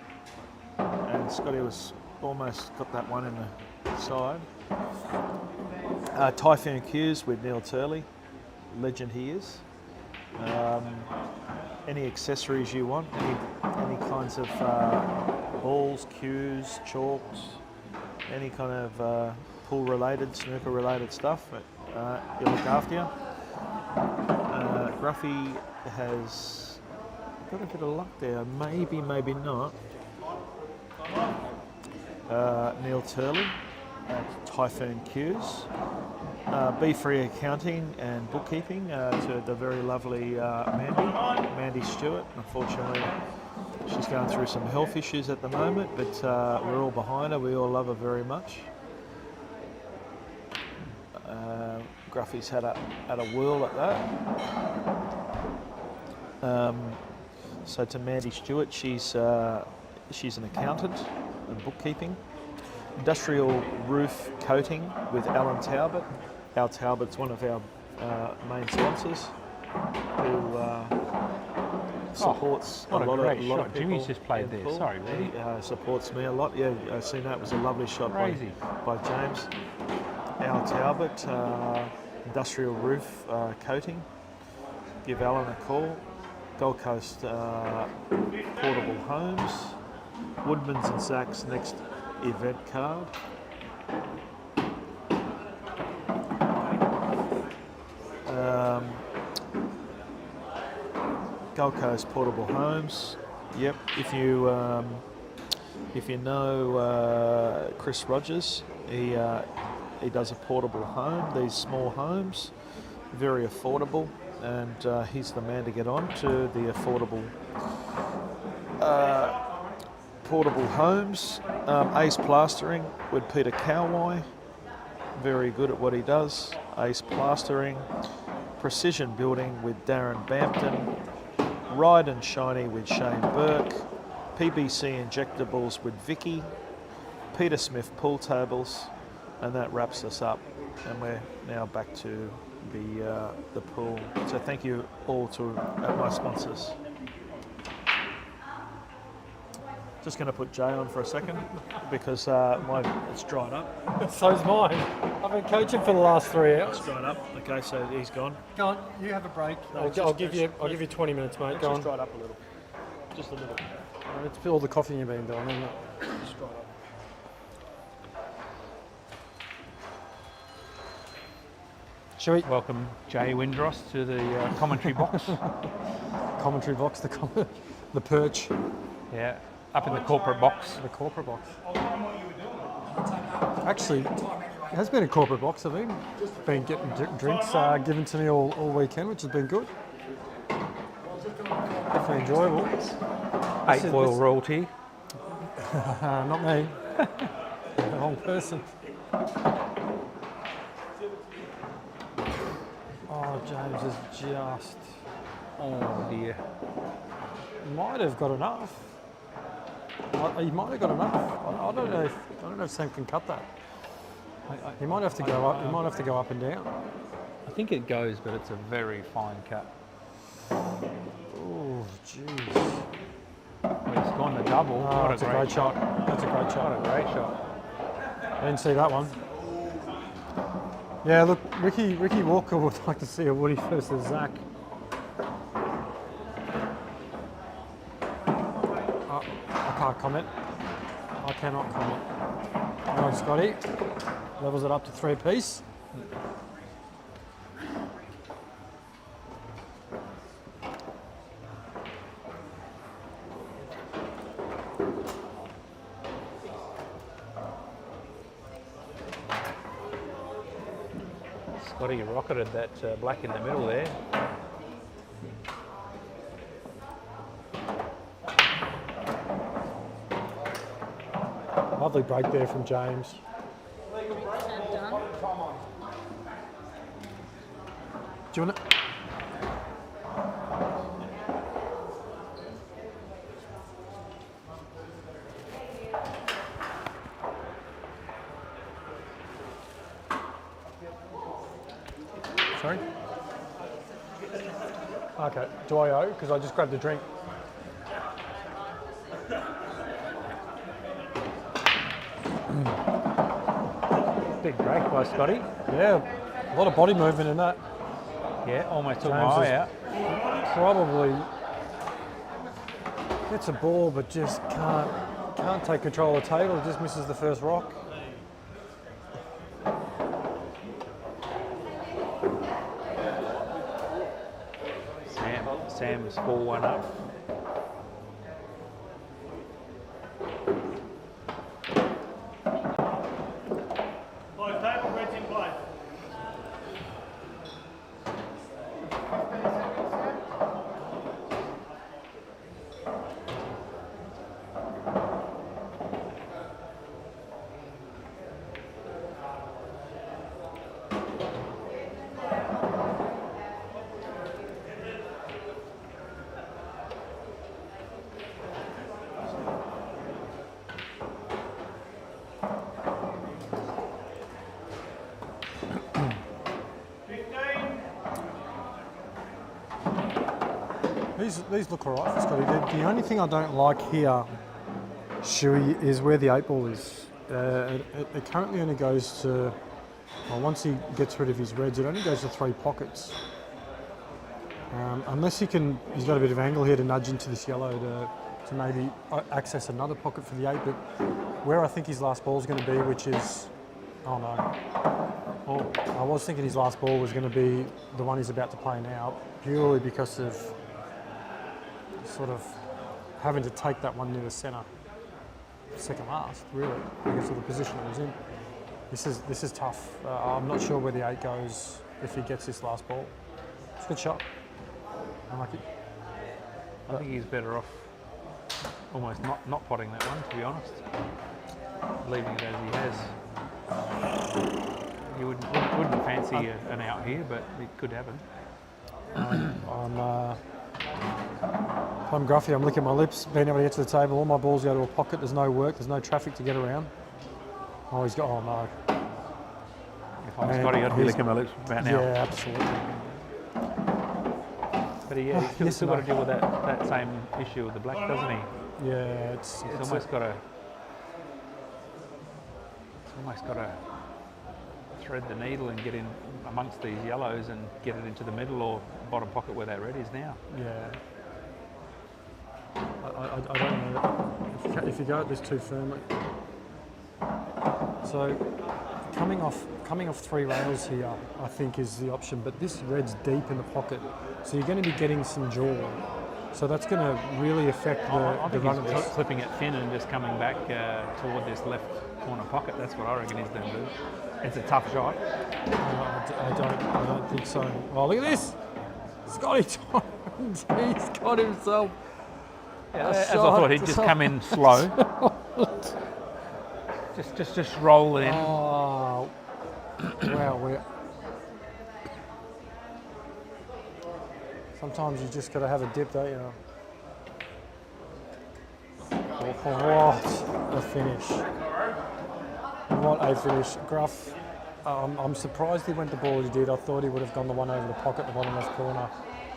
Speaker 1: And Scotty was almost got that one in the side. Typhoon cues with Neil Turley, legend he is. Any accessories you want, any kinds of balls, cues, chalks, any kind of pool related, snooker related stuff, he'll look after you. Gruffy has got a bit of luck there, maybe not. Neil Turley at Typhoon Cues. Be Free Accounting and Bookkeeping to the very lovely Mandy Stewart. Unfortunately, she's going through some health issues at the moment, but we're all behind her. We all love her very much. Gruffy's had a whirl at that. So to Mandy Stewart, she's an accountant and bookkeeping. Industrial roof coating with Alan Talbot. Al Talbot's one of our main sponsors who supports
Speaker 8: what
Speaker 1: a lot
Speaker 8: great
Speaker 1: of
Speaker 8: shot.
Speaker 1: people.
Speaker 8: Jimmy's just played there.
Speaker 1: Pool.
Speaker 8: Sorry,
Speaker 1: He supports me a lot. Yeah, I've seen that. It was a lovely shot by James. Al Talbot, industrial roof coating. Give Alan a call. Gold Coast Portable Homes. Woodman's and Sachs next event card. Gold Coast Portable Homes. Yep. If you know Chris Rogers, he does a portable home. These small homes, very affordable, and he's the man to get on to the affordable portable homes. Ace Plastering with Peter Cowway, very good at what he does. Ace Plastering. Precision Building with Darren Bampton. Ride and Shiny with Shane Burke. PBC Injectables with Vicky. Peter Smith Pool Tables, and that wraps us up. And we're now back to the pool. So thank you all to my sponsors. Just going to put Jay on for a second because it's dried up.
Speaker 10: So's mine. I've been coaching for the last 3 hours.
Speaker 1: It's dried up. Okay, so he's gone.
Speaker 10: Go on, you have a break.
Speaker 1: No,
Speaker 10: I'll give you 20 minutes, mate. Go on.
Speaker 1: Just dried up a little. Just a little.
Speaker 10: It's all the coughing you've been doing, isn't it?
Speaker 1: Just dried up.
Speaker 10: Shall we?
Speaker 8: Welcome Jay Windross to the commentary box.
Speaker 10: Commentary box, the perch.
Speaker 8: Yeah, up in the corporate box.
Speaker 10: The corporate box. Actually, it has been a corporate box. I've been getting drinks given to me all weekend, which has been good. Definitely enjoyable.
Speaker 8: 8 Foil royalty.
Speaker 10: Not me. The wrong person. Oh, James is just...
Speaker 8: Oh dear.
Speaker 10: Might have got enough. He might have got enough. I don't know if Sam can cut that. He might have to go up. He might have to go up and down.
Speaker 8: I think it goes, but it's a very fine cut.
Speaker 10: Oh, jeez.
Speaker 8: Well, he's gone the double.
Speaker 10: Oh,
Speaker 8: What a great shot.
Speaker 10: That's a great shot.
Speaker 8: What a great shot.
Speaker 10: I didn't see that one. Yeah, look, Ricky Walker would like to see a Woody versus Zach. can't comment. I cannot comment. All right, Scotty. Levels it up to 3 apiece.
Speaker 8: Scotty rocketed that black in the middle there.
Speaker 10: Lovely break there from James. Do you want to? Sorry? Okay, do I owe? Because I just grabbed a drink.
Speaker 8: Big break by Scotty.
Speaker 10: Yeah, a lot of body movement in that.
Speaker 8: Yeah, almost took
Speaker 10: James
Speaker 8: my
Speaker 10: is
Speaker 8: eye out.
Speaker 10: Probably gets a ball, but just can't take control of the table. Just misses the first rock.
Speaker 8: Sam's ball one up.
Speaker 7: Play table, red's in play.
Speaker 10: These look all right for Scotty. The only thing I don't like here, Shuey, is where the 8 ball is. It currently only goes to, well, once he gets rid of his reds, it only goes to 3 pockets. Unless he's got a bit of angle here to nudge into this yellow to maybe access another pocket for the 8, but where I think his last ball is going to be, which is, oh no. I was thinking his last ball was going to be the one he's about to play now, purely because of sort of having to take that one near the centre, second last, really, because of the position it was in. This is tough. I'm not sure where the 8 goes if he gets this last ball. It's a good shot. I like it.
Speaker 8: I think he's better off almost not potting that one, to be honest. Leaving it as he has. You wouldn't fancy an out here, but it could happen.
Speaker 10: I'm Gruffy, I'm licking my lips, being able to get to the table, all my balls go to a pocket, there's no work, there's no traffic to get around. Oh, he's got, oh no.
Speaker 8: If I'm Scotty, I'd be licking my lips about now.
Speaker 10: Yeah, absolutely.
Speaker 8: But he's still got to deal with that same issue with the black, doesn't he?
Speaker 10: Yeah,
Speaker 8: He's almost got to thread the needle and get in amongst these yellows and get it into the middle or bottom pocket where that red is now.
Speaker 10: Yeah. I don't know if you go at this too firmly. So coming off 3 rails here, I think is the option. But this red's deep in the pocket, so you're going to be getting some jaw. So that's going to really affect the run of this.
Speaker 8: Clipping it thin and just coming back toward this left corner pocket. That's what I reckon he's going to do. It's a tough shot.
Speaker 10: I don't think so. Oh, look at this! Scotty Torrens, he's got himself.
Speaker 8: Yeah, as I thought, he'd just come in slow. just roll it in.
Speaker 10: Oh, wow. Sometimes you just got to have a dip, don't you? What a finish. What a finish. Grueff, I'm surprised he went the ball he did. I thought he would have gone the one over the pocket, the bottom left corner,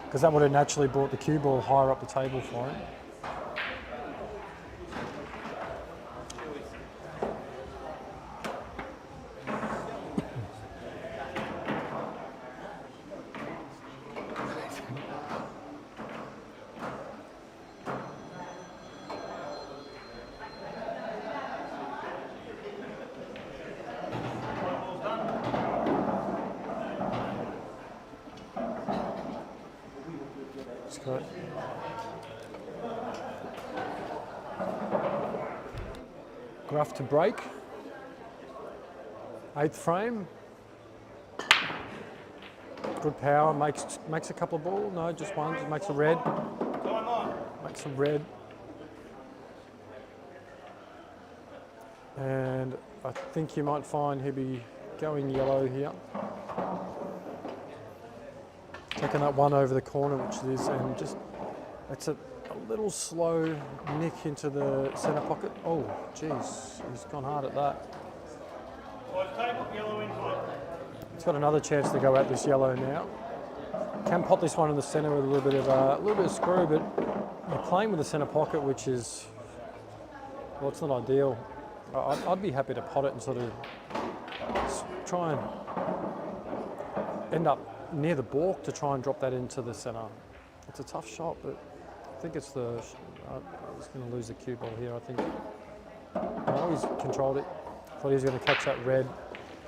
Speaker 10: because that would have naturally brought the cue ball higher up the table for him. But Grueff to break. 8th frame. Good power, makes a couple of balls. No, just one, just makes a red. Makes a red. And I think you might find he'll be going yellow here. Taking that one over the corner, which it is, and just, it's a little slow nick into the centre pocket. Oh, geez, he's gone hard at that. He's got another chance to go at this yellow now. Can pot this one in the centre with a little bit of screw, but you're playing with the centre pocket, which is, well, it's not ideal. I'd be happy to pot it and sort of try and end up near the balk to try and drop that into the centre. It's a tough shot, but I think it's the. He's going to lose the cue ball here, I think. No, he's controlled it. Thought he was going to catch that red,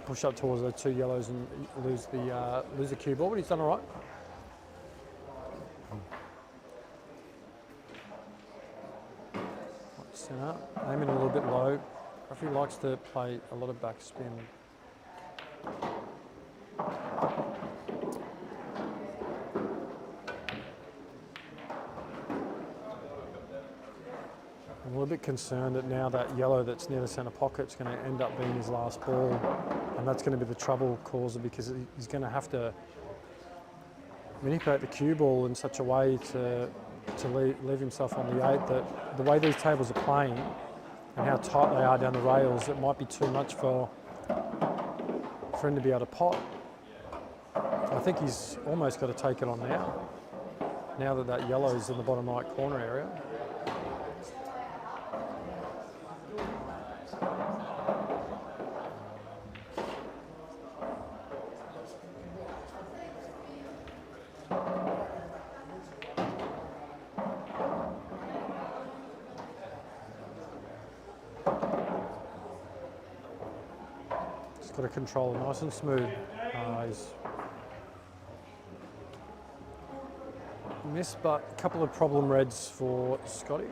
Speaker 10: push up towards the 2 yellows and lose the cue ball, but he's done all right. Centre, aiming a little bit low. Grueff likes to play a lot of backspin. I'm a little bit concerned that now that yellow that's near the centre pocket is going to end up being his last ball, and that's going to be the trouble causer because he's going to have to manipulate the cue ball in such a way to leave himself on the 8 that the way these tables are playing and how tight they are down the rails, it might be too much for him to be able to pot. I think he's almost got to take it on now that yellow's in the bottom right corner area. Got to control it nice and smooth. He's missed, but a couple of problem reds for Scotty.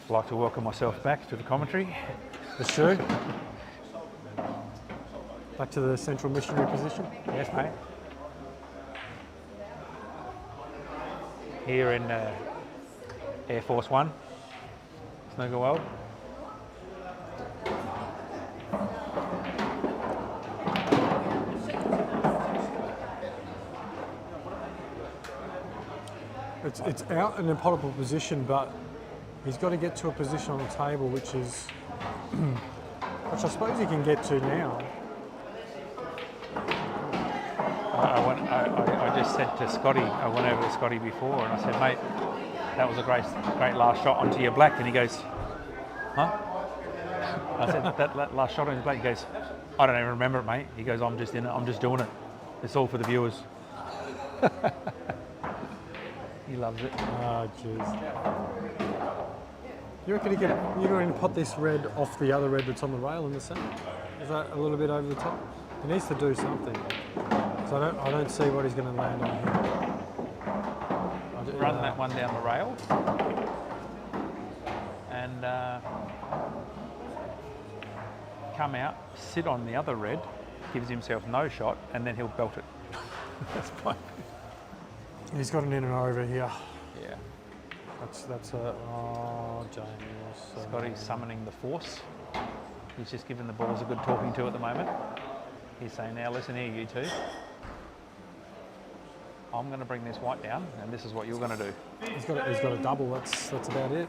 Speaker 8: I'd like to welcome myself back to the commentary.
Speaker 10: That's true. Back to the central missionary position.
Speaker 8: Yes, mate. Here in Air Force One, Snooker World.
Speaker 10: It's out in an impossible position, but he's got to get to a position on the table which is, which I suppose he can get to now.
Speaker 8: I just said to Scotty, I went over to Scotty before and I said, mate, that was a great last shot onto your black. And he goes, huh? I said, that last shot on his black. He goes, I don't even remember it, mate. He goes, I'm just in it, I'm just doing it. It's all for the viewers. He loves it.
Speaker 10: Oh, jeez. You reckon you're going to pot this red off the other red that's on the rail in the centre? Is that a little bit over the top? He needs to do something. So I don't see what he's going to land on here.
Speaker 8: Run that one down the rail. And come out, sit on the other red, gives himself no shot, and then he'll belt it. That's fine.
Speaker 10: He's got an in and over here.
Speaker 8: Yeah.
Speaker 10: That's a, oh, James.
Speaker 8: Scotty's summoning the force. He's just giving the balls a good talking to at the moment. He's saying, now listen here, you two. I'm going to bring this white down, and this is what you're going to do.
Speaker 10: He's got a double. That's about it.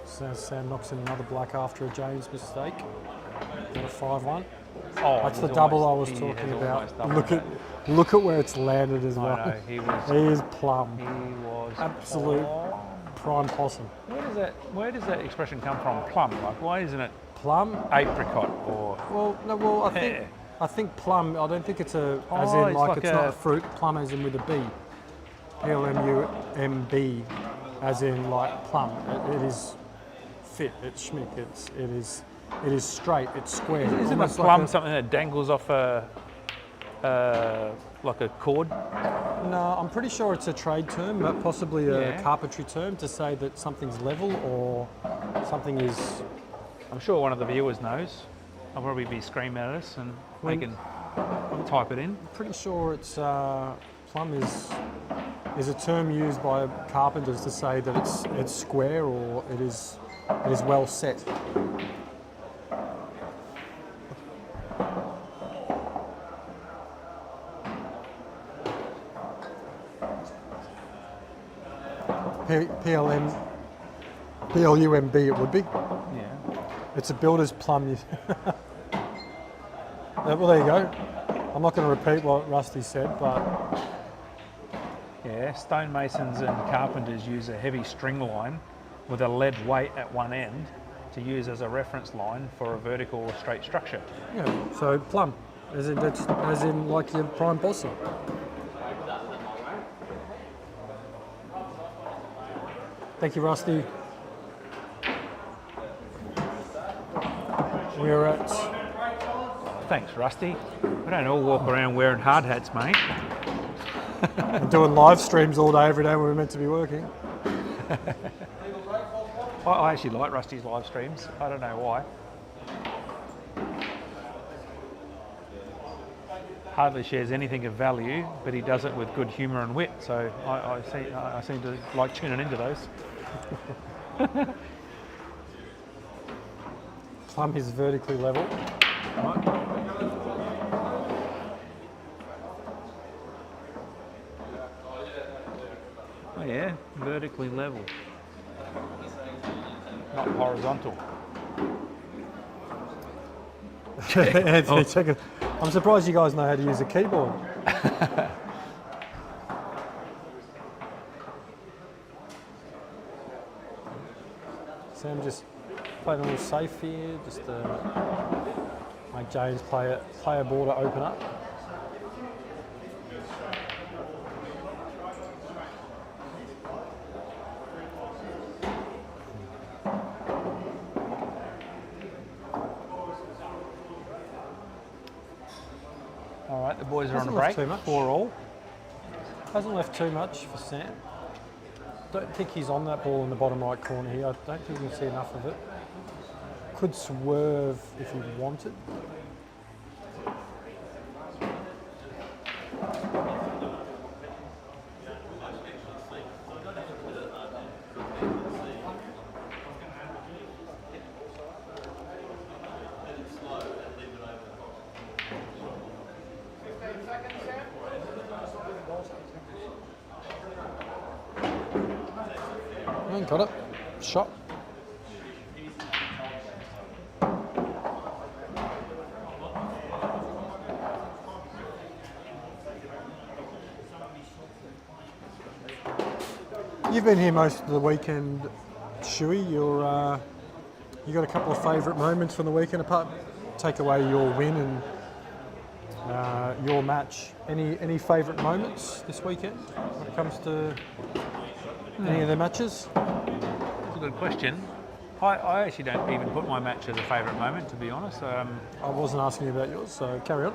Speaker 10: So Sam knocks in another black after a James mistake. Got a 5-1.
Speaker 8: Oh,
Speaker 10: that's the double I was talking about. Look at where it's landed as well.
Speaker 8: I know,
Speaker 10: he is plumb.
Speaker 8: He was
Speaker 10: absolute prime possum.
Speaker 8: Where does that expression come from? Plum. Like, why isn't it
Speaker 10: Plum?
Speaker 8: apricot or?
Speaker 10: Well,
Speaker 8: pear?
Speaker 10: I think plum. I don't think it's as
Speaker 8: Oh,
Speaker 10: in
Speaker 8: it's like
Speaker 10: it's not a fruit. Plum as in with a B. PLMUMB, as in like plum. It is fit. It's schmick. It is straight. It's square.
Speaker 8: Isn't a
Speaker 10: almost
Speaker 8: plum
Speaker 10: like
Speaker 8: something that dangles off like a cord?
Speaker 10: No, I'm pretty sure it's a trade term, but possibly a
Speaker 8: Yeah.
Speaker 10: carpentry term to say that something's level or something is.
Speaker 8: I'm sure one of the viewers knows. I'll probably be screaming at us and they can type it in.
Speaker 10: Pretty sure it's plumb is a term used by carpenters to say that it's square or it is well set. PLUMB it would be.
Speaker 8: Yeah.
Speaker 10: It's a builder's plum. Well, there you go. I'm not going to repeat what Rusty said, but
Speaker 8: Yeah, stonemasons and carpenters use a heavy string line with a lead weight at one end to use as a reference line for a vertical or straight structure.
Speaker 10: yeah. So plum, as in like your prime possum. Thank you, Rusty. We're at.
Speaker 8: Thanks, Rusty. We don't all walk around wearing hard hats, mate.
Speaker 10: and doing live streams all day, every day when we're meant to be working.
Speaker 8: I actually like Rusty's live streams. I don't know why. Hardly shares anything of value, but he does it with good humour and wit. So I seem to like tuning into those.
Speaker 10: Plum is vertically level. Right.
Speaker 8: Oh yeah, vertically level, not horizontal.
Speaker 10: Anthony, check it. I'm surprised you guys know how to use a keyboard. Sam just played a little safe here, just to make James play a ball to open up.
Speaker 8: All right, the boys are on a
Speaker 10: Hasn't
Speaker 8: break.
Speaker 10: left too much.
Speaker 8: 4-4.
Speaker 10: Hasn't left too much for Sam. Don't think he's on that ball in the bottom right corner here. I don't think you can see enough of it. Could swerve if he wanted. Got it. Shot. You've been here most of the weekend, Shuey. You got a couple of favourite moments from the weekend, apart take away your win and your match. Any favourite moments this weekend when it comes to any of the matches?
Speaker 8: That's a good question. I actually don't even put my match as a favourite moment, to be honest.
Speaker 10: I wasn't asking you about yours, so carry on.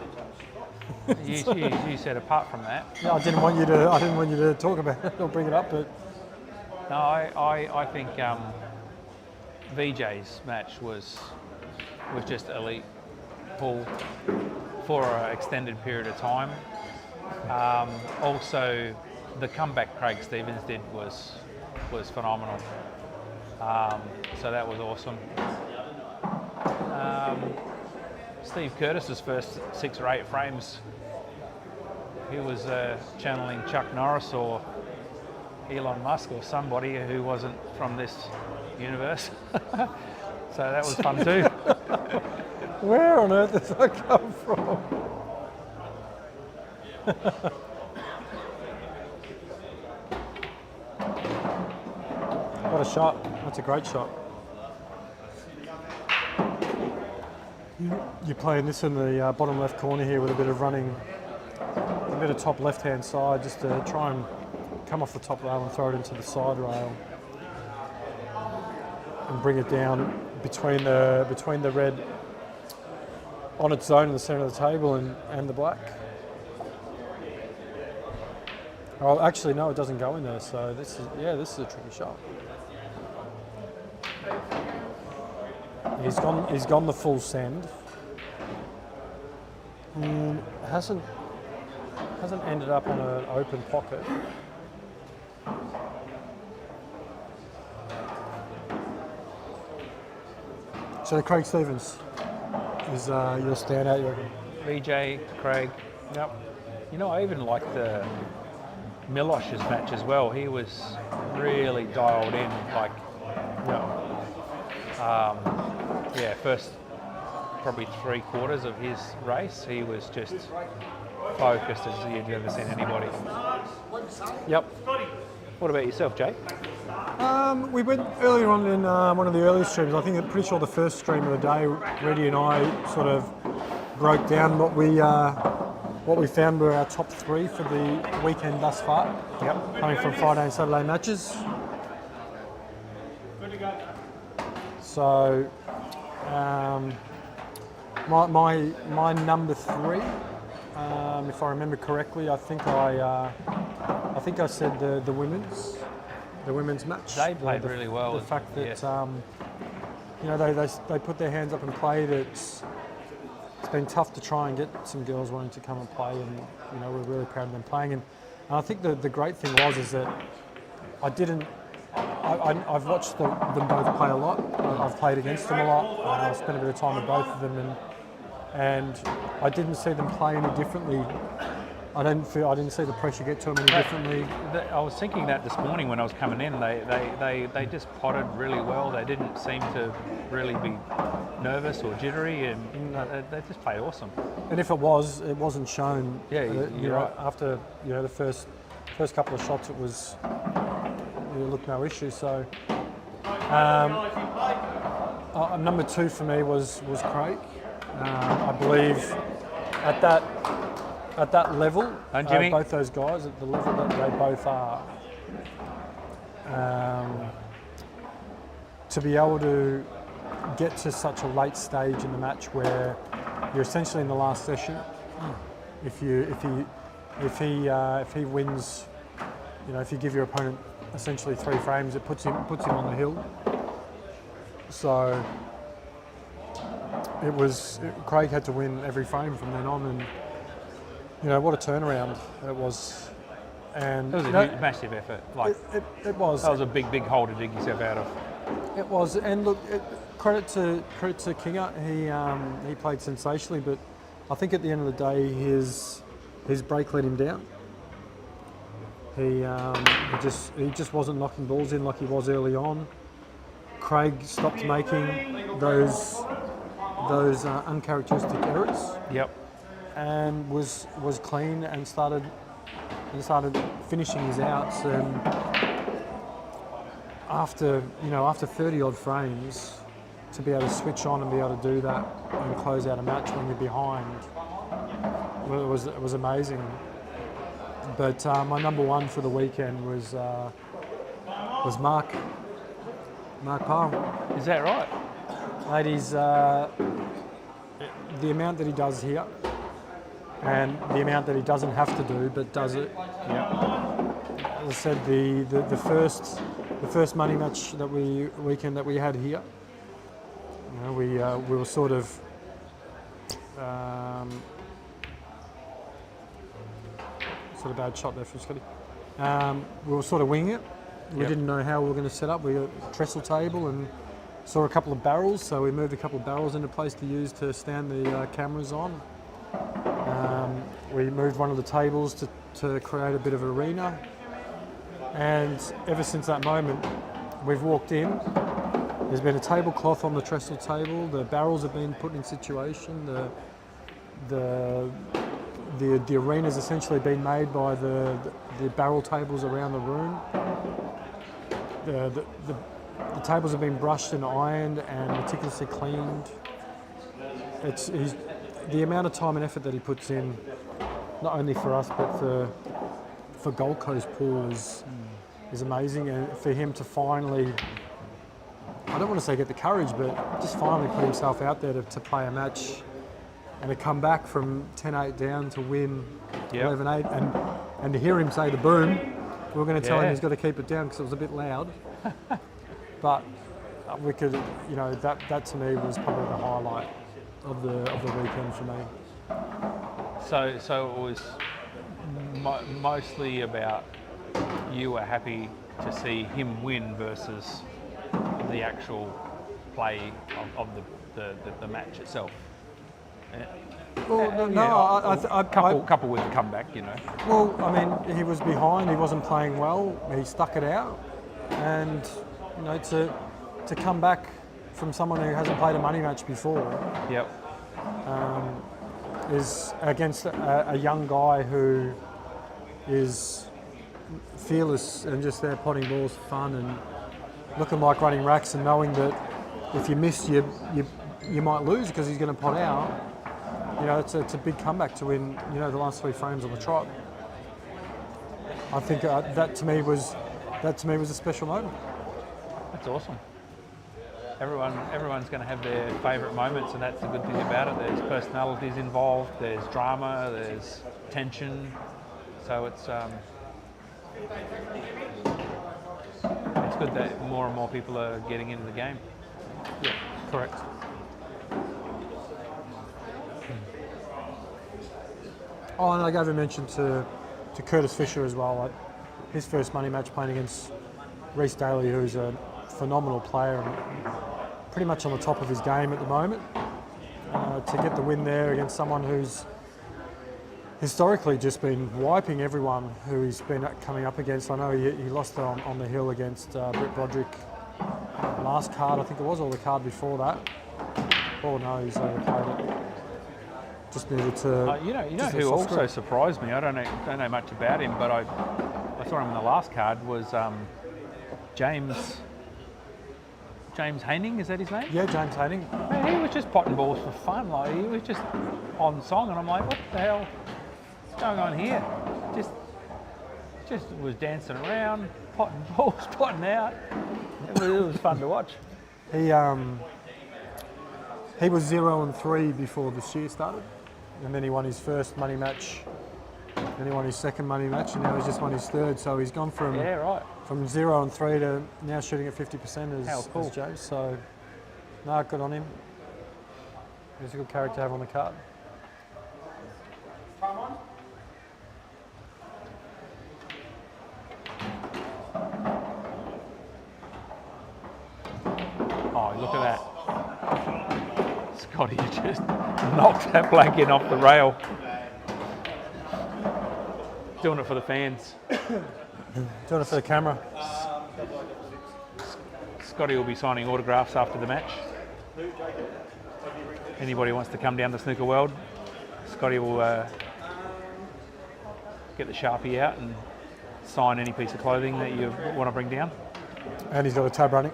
Speaker 8: You said apart from that.
Speaker 10: Yeah, I didn't want you to talk about it or bring it up, but
Speaker 8: No, I think VJ's match was just elite pull for an extended period of time. Also, the comeback Craig Stevens did was phenomenal. So that was awesome. Steve Curtis's first 6 or 8 frames, he was channeling Chuck Norris or Elon Musk or somebody who wasn't from this universe. So that was fun too.
Speaker 10: where on earth does that come from? What a shot. That's a great shot. You're playing this in the bottom left corner here with a bit of running, a bit of top left-hand side, just to try and come off the top rail and throw it into the side rail and bring it down between the red on its own in the centre of the table and the black. Oh, actually, no, it doesn't go in there. So this is a tricky shot. He's gone the full send. Hasn't ended up on an open pocket. So Craig Stevens is your standout, you reckon?
Speaker 8: BJ, Craig.
Speaker 10: Yep.
Speaker 8: You know, I even liked the Milosh's match as well. He was really dialed in, like, first probably 3/4 of his race, he was just focused as you'd ever seen anybody.
Speaker 10: Yep.
Speaker 8: What about yourself, Jake?
Speaker 10: We went earlier on in one of the earlier streams. I think I'm pretty sure the first stream of the day, Reddy and I sort of broke down what we found were our top 3 for the weekend thus far.
Speaker 8: Yep.
Speaker 10: Coming from Friday and Saturday matches. So, my number 3, if I remember correctly, I think I said the women's match.
Speaker 8: They played really well.
Speaker 10: The fact that
Speaker 8: yes.
Speaker 10: they put their hands up and played. It's been tough to try and get some girls wanting to come and play, and we're really proud of them playing. And I think the great thing is that I've watched them both play a lot. I've played against them a lot. I've spent a bit of time with both of them, and I didn't see them play any differently. I didn't see the pressure get to them any differently.
Speaker 8: I was thinking that this morning when I was coming in. They just potted really well. They didn't seem to really be nervous or jittery, and they just played awesome.
Speaker 10: And if it wasn't shown.
Speaker 8: Yeah, you're right.
Speaker 10: After the first couple of shots, it looked no issue. So number 2 for me was Craig. I believe at that level, both those guys at the level that they both are, to be able to get to such a late stage in the match where you're essentially in the last session. If he wins, if you give your opponent essentially 3 frames, it puts him on the hill. So Craig had to win every frame from then on, and what a turnaround it was. And
Speaker 8: it was a massive effort.
Speaker 10: It was.
Speaker 8: That was a big hole to dig yourself out of.
Speaker 10: It was, and look, credit to Kinger. He played sensationally, but I think at the end of the day, his break let him down. He just wasn't knocking balls in like he was early on. Craig stopped making those uncharacteristic errors.
Speaker 8: Yep.
Speaker 10: And was clean and started finishing his outs, and after 30 odd frames, to be able to switch on and be able to do that and close out a match when you're behind, it was amazing. But my number 1 for the weekend was Mark Parham.
Speaker 8: Is that right?
Speaker 10: Ladies, the amount that he does here, and the amount that he doesn't have to do but does it.
Speaker 8: Yeah.
Speaker 10: As I said, the first money match weekend that we had here, we were sort of bad shot there from Scotty. We were sort of winging it. We didn't know how we were going to set up. We got a trestle table and saw a couple of barrels, so we moved a couple of barrels into place to use to stand the cameras on. We moved one of the tables to create a bit of an arena, and ever since that moment, we've walked in. There's been a tablecloth on the trestle table. The barrels have been put in situation. The arena's essentially been made by the barrel tables around the room. the tables have been brushed and ironed and meticulously cleaned. The amount of time and effort that he puts in, not only for us but for Gold Coast pool is amazing, and for him to finally, I don't want to say get the courage, but just finally put himself out there to play a match and to come back from 10-8 down to win 11-8, and to hear him say the boom, we were going to tell him he's got to keep it down because it was a bit loud. But we could, that to me was probably the highlight of the weekend for me.
Speaker 8: So it was mostly about you were happy to see him win versus the actual play of the match itself.
Speaker 10: Well,
Speaker 8: couple with the comeback,
Speaker 10: Well, I mean, he was behind. He wasn't playing well. He stuck it out, and to come back from someone who hasn't played a money match before.
Speaker 8: Yep.
Speaker 10: Is against a young guy who is fearless and just there potting balls for fun and looking like running racks, and knowing that if you miss, you might lose because he's going to pot out. It's a big comeback to win. The last 3 frames on the trot. I think that to me was a special moment.
Speaker 8: That's awesome. Everyone's going to have their favourite moments, and that's the good thing about it. There's personalities involved, there's drama, there's tension. So it's good that more and more people are getting into the game.
Speaker 10: Yeah, correct. Oh, and I gave a mention to Curtis Fisher as well. His first money match playing against Rhys Daly, who's a phenomenal player and pretty much on the top of his game at the moment. To get the win there against someone who's historically just been wiping everyone who he's been coming up against. I know he lost on the hill against Britt Broderick last card, I think it was, or the card before that. Oh no, he's overplayed it. Just needed to.
Speaker 8: You know who also surprised me. I don't know much about him, but I saw him in the last card was James Haining, is that his name?
Speaker 10: Yeah, James Haining.
Speaker 8: Man, he was just potting balls for fun. Like, he was just on song, and I'm like, what the hell is going on here? Just was dancing around, potting balls, potting out. It was fun to watch.
Speaker 10: He was 0-3 before this year started, and then he won his first money match. Then he won his second money match, and now he's just won his third. So he's gone from 0-3 to now shooting at 50% as James. So, no, good on him. He's a good character to have on the card.
Speaker 8: Oh, look at that. Scotty just knocked that blanket off the rail. Doing it for the fans.
Speaker 10: Doing it for the camera.
Speaker 8: Scotty will be signing autographs after the match. Anybody wants to come down to Snooker World, Scotty will get the Sharpie out and sign any piece of clothing that you want to bring down.
Speaker 10: And he's got a tab running.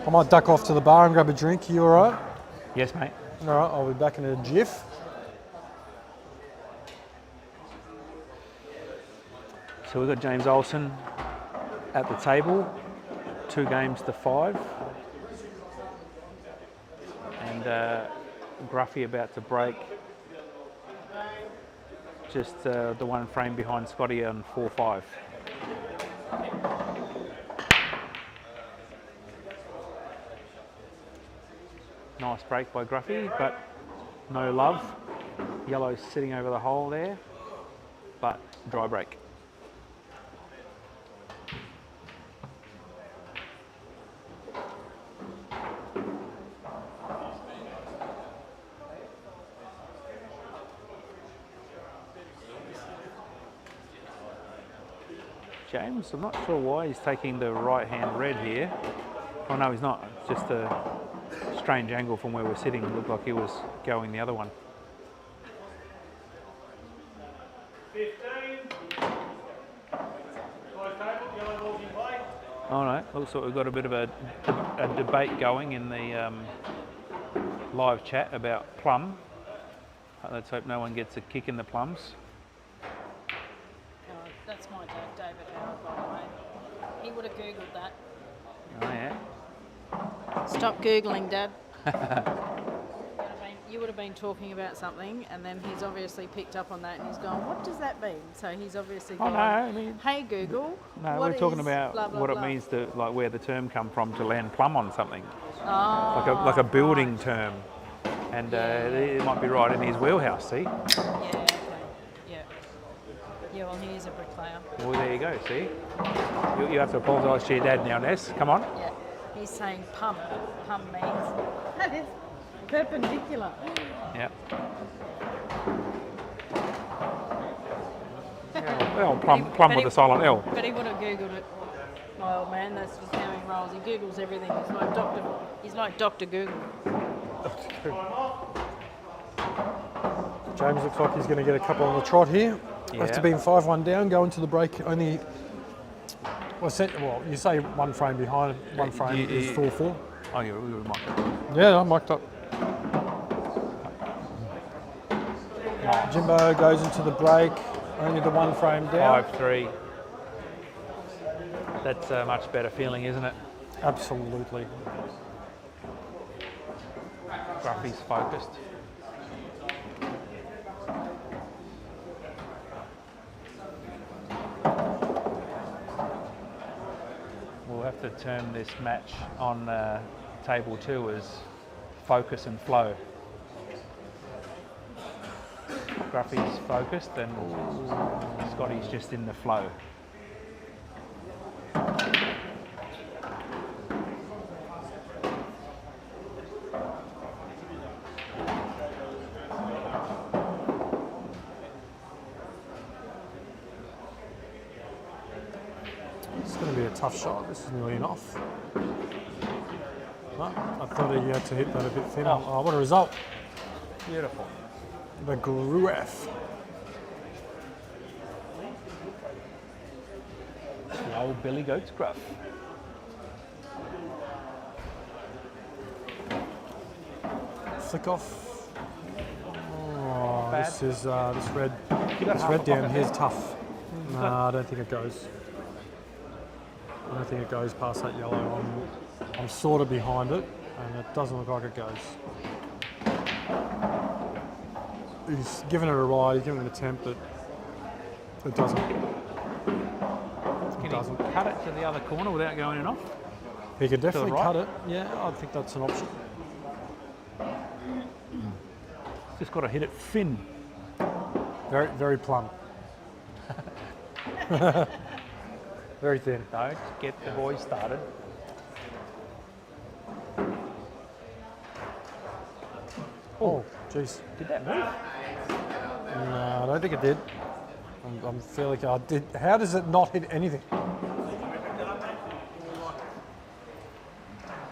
Speaker 10: I might duck off to the bar and grab a drink. You all right?
Speaker 8: Yes, mate.
Speaker 10: All right, I'll be back in a jiff.
Speaker 8: So we've got James Olsson at the table, 2 games to 5. And Gruffy about to break. Just the 1 frame behind Scotty on 4-5. Nice break by Gruffy, but no love. Yellow's sitting over the hole there, but dry break. James, I'm not sure why he's taking the right hand red here. Oh no, he's not. It's just a strange angle from where we're sitting. It looked like he was going the other one.
Speaker 7: 15. Close table, yellow balls in play.
Speaker 8: All right, looks like we've got a bit of a debate going in the live chat about plum. Let's hope no one gets a kick in the plums.
Speaker 2: Oh, that's my dad, David Howard, by the way. He would have Googled that.
Speaker 8: Oh yeah.
Speaker 2: Stop Googling, Dad. You would have been talking about something, and then he's obviously picked up on that, and he's gone, what does that mean? So he's obviously gone,
Speaker 8: no, I mean,
Speaker 2: hey Google,
Speaker 8: no,
Speaker 2: what
Speaker 8: we're talking
Speaker 2: is
Speaker 8: about
Speaker 2: blah, blah,
Speaker 8: what
Speaker 2: blah.
Speaker 8: it means to, like, where the term come from to land plum on something,
Speaker 2: Oh,
Speaker 8: like a building
Speaker 2: right.
Speaker 8: term, and
Speaker 2: Yeah.
Speaker 8: it might be right in his wheelhouse. See?
Speaker 2: Yeah, okay. Yeah. Yeah, well, he is a bricklayer.
Speaker 8: Well, there you go. See? You have to apologise to your dad now, Ness. Come on.
Speaker 2: Yeah. He's saying pump. Pump means that is perpendicular.
Speaker 8: Yeah. Well, plum
Speaker 2: But
Speaker 8: with a silent L.
Speaker 2: But he would have Googled it. My old man, that's just how he rolls. He Googles everything. He's like Dr. Google.
Speaker 10: James looks like he's going to get a couple on the trot here.
Speaker 8: Yeah.
Speaker 10: After being 5-1 down, going to the break only. Well, you say one frame behind, one frame is 4-4.
Speaker 8: Oh, you might.
Speaker 10: Yeah, I'm mic'd up. Jimbo goes into the break, only the one frame down.
Speaker 8: 5-3. That's a much better feeling, isn't it?
Speaker 10: Absolutely.
Speaker 8: Gruffy's focused. We'll have to term this match on table 2 as focus and flow. Gruffy's focused and Scotty's just in the flow.
Speaker 10: It's going to be a tough shot. This is nearly an off. No, I thought he had to hit that a bit thinner. Oh, what a result.
Speaker 8: Beautiful.
Speaker 10: The Grueff.
Speaker 8: The old Billy Goat's Gruff.
Speaker 10: Flick off. Oh,
Speaker 8: Bad.
Speaker 10: this is this red
Speaker 8: half a
Speaker 10: down
Speaker 8: pocket
Speaker 10: here's
Speaker 8: there.
Speaker 10: tough. No, I don't think it goes. I don't think it goes past that yellow. I'm sort of behind it, and it doesn't look like it goes. He's given it a ride, he's given it an attempt, but it doesn't.
Speaker 8: Can
Speaker 10: doesn't.
Speaker 8: he cut it to the other corner without going in off?
Speaker 10: He could definitely
Speaker 8: right?
Speaker 10: cut it. Yeah, I think that's an option.
Speaker 8: Just got to hit it thin.
Speaker 10: Very, very plumb. Very thin.
Speaker 8: Don't get the boys started.
Speaker 10: Oh, jeez.
Speaker 8: Did that move?
Speaker 10: No, I don't think it did. I'm fairly. I did. How does it not hit anything?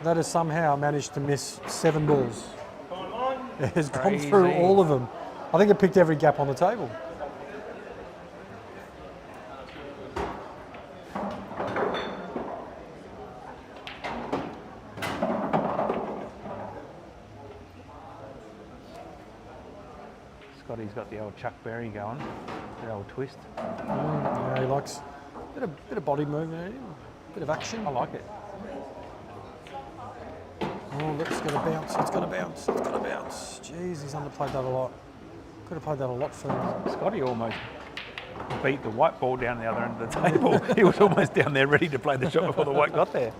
Speaker 10: That has somehow managed to miss 7 balls. It has gone through
Speaker 8: Crazy.
Speaker 10: all of them. I think it picked every gap on the table.
Speaker 8: Scotty's got the old Chuck Berry going, the old twist.
Speaker 10: Yeah, he likes a bit of body movement, a bit of action.
Speaker 8: I like it.
Speaker 10: Oh, look, it's going to bounce. It's going to bounce. It's going to bounce. Jeez, he's underplayed that a lot. Could have played that a lot further.
Speaker 8: Scotty almost beat the white ball down the other end of the table. He was almost down there ready to play the shot before the white got there.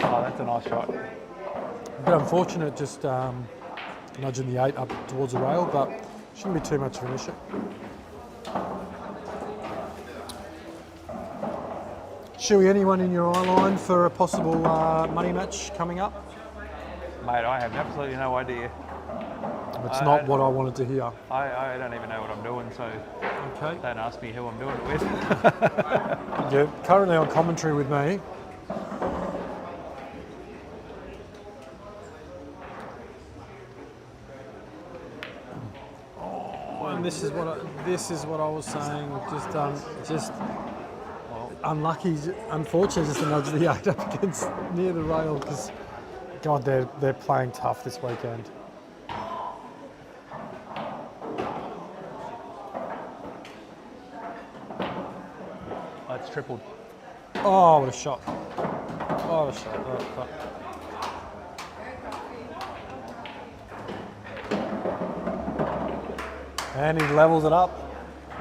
Speaker 8: Oh, that's a nice shot.
Speaker 10: A bit unfortunate just nudging the 8 up towards the rail, but shouldn't be too much of an issue. Chewy, anyone in your eye line for a possible money match coming up?
Speaker 8: Mate, I have absolutely no idea.
Speaker 10: It's not what I wanted to hear.
Speaker 8: I don't even know what I'm doing, so
Speaker 10: Okay.
Speaker 8: don't ask me who I'm doing it with.
Speaker 10: You're currently on commentary with me. And this is what I was saying. Just unlucky, unfortunate, just to nudge the 8 up against near the rail because, God, they're playing tough this weekend.
Speaker 8: Oh, it's tripled.
Speaker 10: Oh, what a shot! Oh, what a shot! Oh. And he levels it up.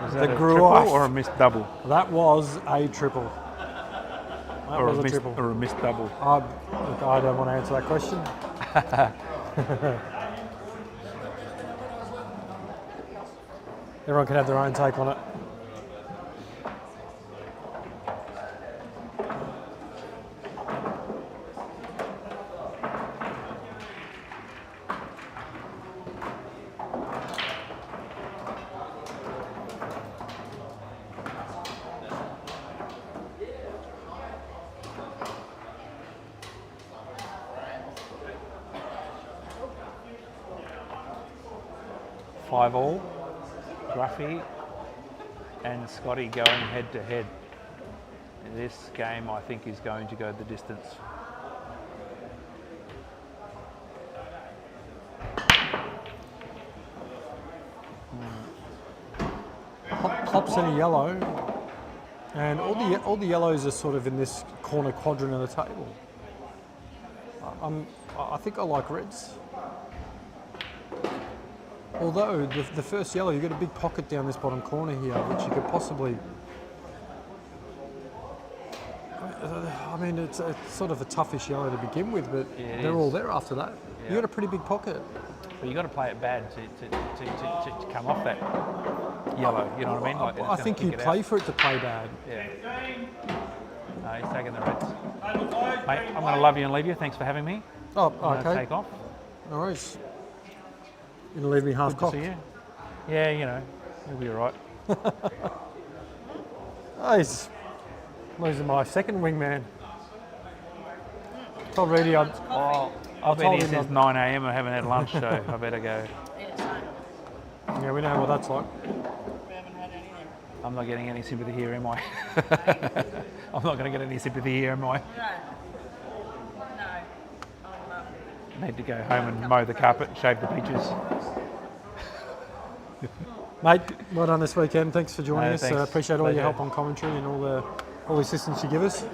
Speaker 8: Was
Speaker 10: The
Speaker 8: that a
Speaker 10: Grueff.
Speaker 8: triple or a missed double?
Speaker 10: That was a triple. That
Speaker 8: Or
Speaker 10: was
Speaker 8: a
Speaker 10: a
Speaker 8: missed,
Speaker 10: triple.
Speaker 8: or a missed double?
Speaker 10: Look, I don't want to answer that question. Everyone can have their own take on it.
Speaker 8: Five all. Gruffy and Scotty going head to head. This game, I think, is going to go the distance.
Speaker 10: Pops in a yellow, and all the yellows are sort of in this corner quadrant of the table. I think I like reds. Although the first yellow, you've got a big pocket down this bottom corner here, which you could possibly. I mean, it's sort of a toughish yellow to begin with, but
Speaker 8: Yeah,
Speaker 10: they're all there after that.
Speaker 8: Yeah.
Speaker 10: You got a pretty big pocket.
Speaker 8: But you got to play it bad to come off that yellow. You know what I mean? Like, it's
Speaker 10: I
Speaker 8: gonna
Speaker 10: think
Speaker 8: kick
Speaker 10: you
Speaker 8: it
Speaker 10: play
Speaker 8: out.
Speaker 10: for it to play bad.
Speaker 8: Yeah. No, he's taking the reds. Mate, I'm going to love you and leave you. Thanks for having me.
Speaker 10: Oh,
Speaker 8: I'm gonna
Speaker 10: okay.
Speaker 8: take off.
Speaker 10: No worries. You're gonna leave me half
Speaker 8: Good to
Speaker 10: cocked.
Speaker 8: see you. Yeah, you know, you'll be all right.
Speaker 10: Oh, he's losing my second wingman. Told Reedy I've
Speaker 8: I've been
Speaker 10: told
Speaker 8: here
Speaker 10: him
Speaker 8: since 9 a.m. I haven't had lunch, so I better go.
Speaker 10: Yeah, we know what that's like.
Speaker 8: I'm not getting any sympathy here, am I? I'm not going to get any sympathy here, am I? Need to go home and mow the carpet and shave the peaches.
Speaker 10: Mate, well done this weekend. Thanks for joining us.
Speaker 8: Thanks.
Speaker 10: Appreciate all your
Speaker 8: Pleasure.
Speaker 10: help on commentary and all the assistance you give us.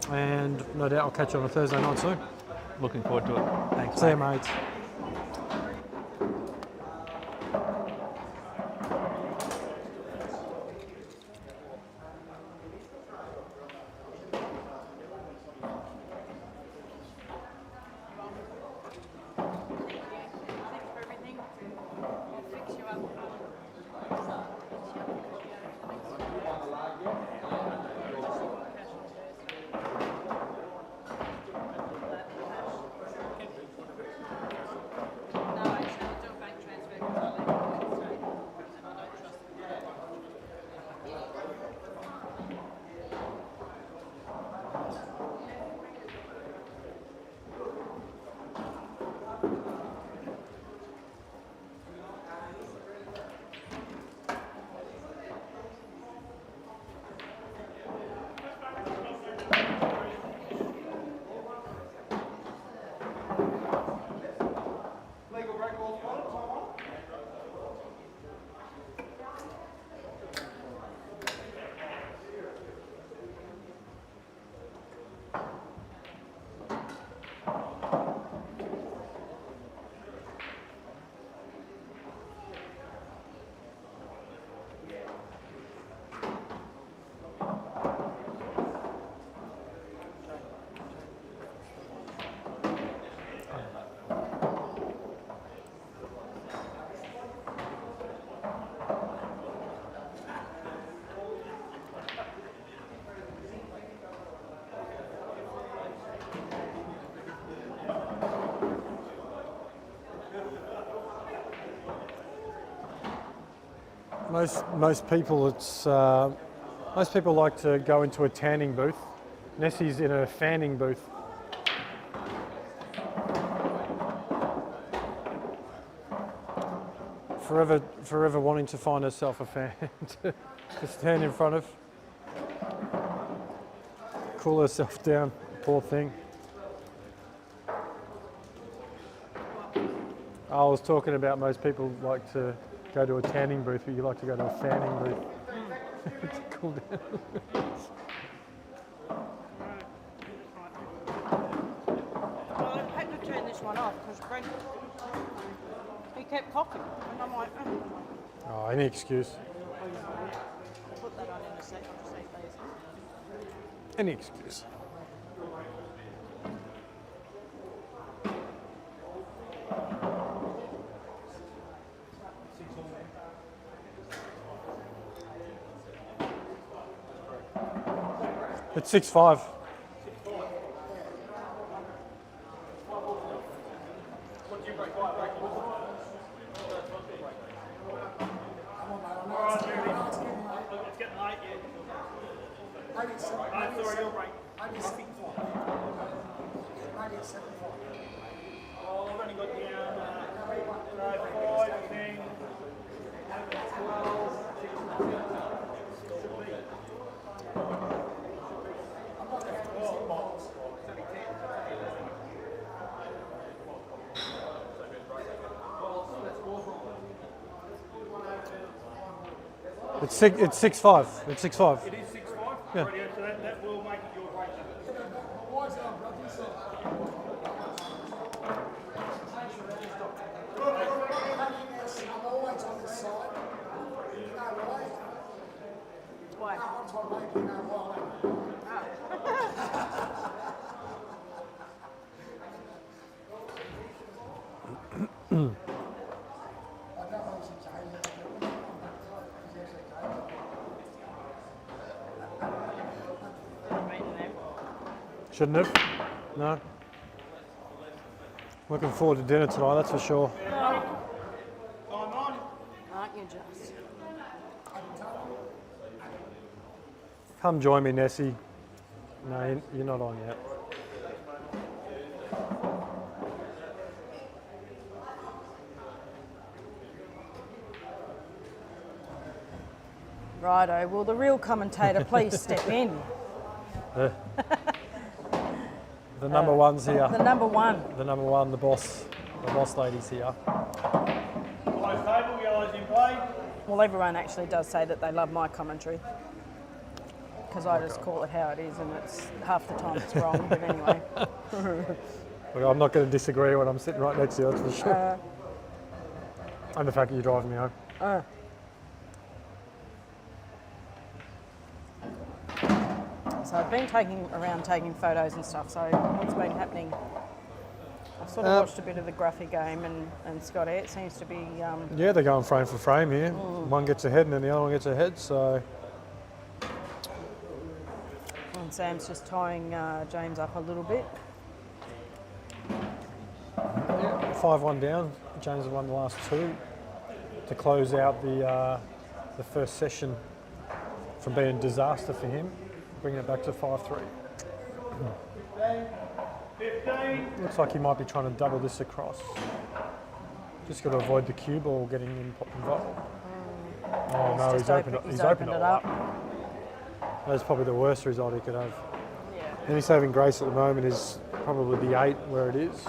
Speaker 10: And no doubt I'll catch you on a Thursday night soon.
Speaker 8: Looking forward to it. Thanks,
Speaker 10: See you,
Speaker 8: mate.
Speaker 10: mate. Most people, most people like to go into a tanning booth. Nessie's in a fanning booth. Forever wanting to find herself a fan to stand in front of. Cool herself down, poor thing. I was talking about most people like to go to a tanning booth, but you like to go to a fanning booth to cool down.
Speaker 2: Well, I had to turn this one off because Brent, he kept coughing. And I'm like,
Speaker 10: Oh, any excuse.
Speaker 2: I'll put that on in a sec. I'll just say please.
Speaker 10: Any excuse. It's 6-5.
Speaker 7: It's getting late, yeah. Sorry, your break. Oh, I've only got down 5, 10, 12.
Speaker 10: It's 6-5. It's 6-5.
Speaker 7: It is 6-5?
Speaker 10: Yeah.
Speaker 7: Right, so that will make it your break.
Speaker 10: Shouldn't have. No. Looking forward to dinner tonight, that's for sure.
Speaker 2: Aren't you just?
Speaker 10: Come join me, Nessie. No, you're not on yet.
Speaker 2: Righto. Will the real commentator please step in?
Speaker 10: The number one's here.
Speaker 2: The number one.
Speaker 10: The number one, the boss lady's here.
Speaker 7: Close table, yellows in play.
Speaker 2: Well, everyone actually does say that they love my commentary because I just call it how it is, and it's half the time it's wrong. But anyway.
Speaker 10: Look, I'm not going to disagree when I'm sitting right next to you, that's for sure. And the fact that you're driving me home.
Speaker 2: So I've been taking photos and stuff. So what's been happening? I've sort of watched a bit of the Gruffy game and Scot. It seems to be.
Speaker 10: Yeah, they're going frame for frame here. One gets ahead and then the other one gets ahead. So.
Speaker 2: And Sam's just tying James up a little bit.
Speaker 10: 5-1 down. James have won the last two to close out the first session from being a disaster for him, bringing it back to 5-3.
Speaker 7: 15.
Speaker 10: Looks like he might be trying to double this across. Just got to avoid the cue ball getting involved. Oh no, he's opened it up. That's probably the worst result he could have.
Speaker 2: Yeah.
Speaker 10: Any saving grace at the moment is probably the 8 where it is.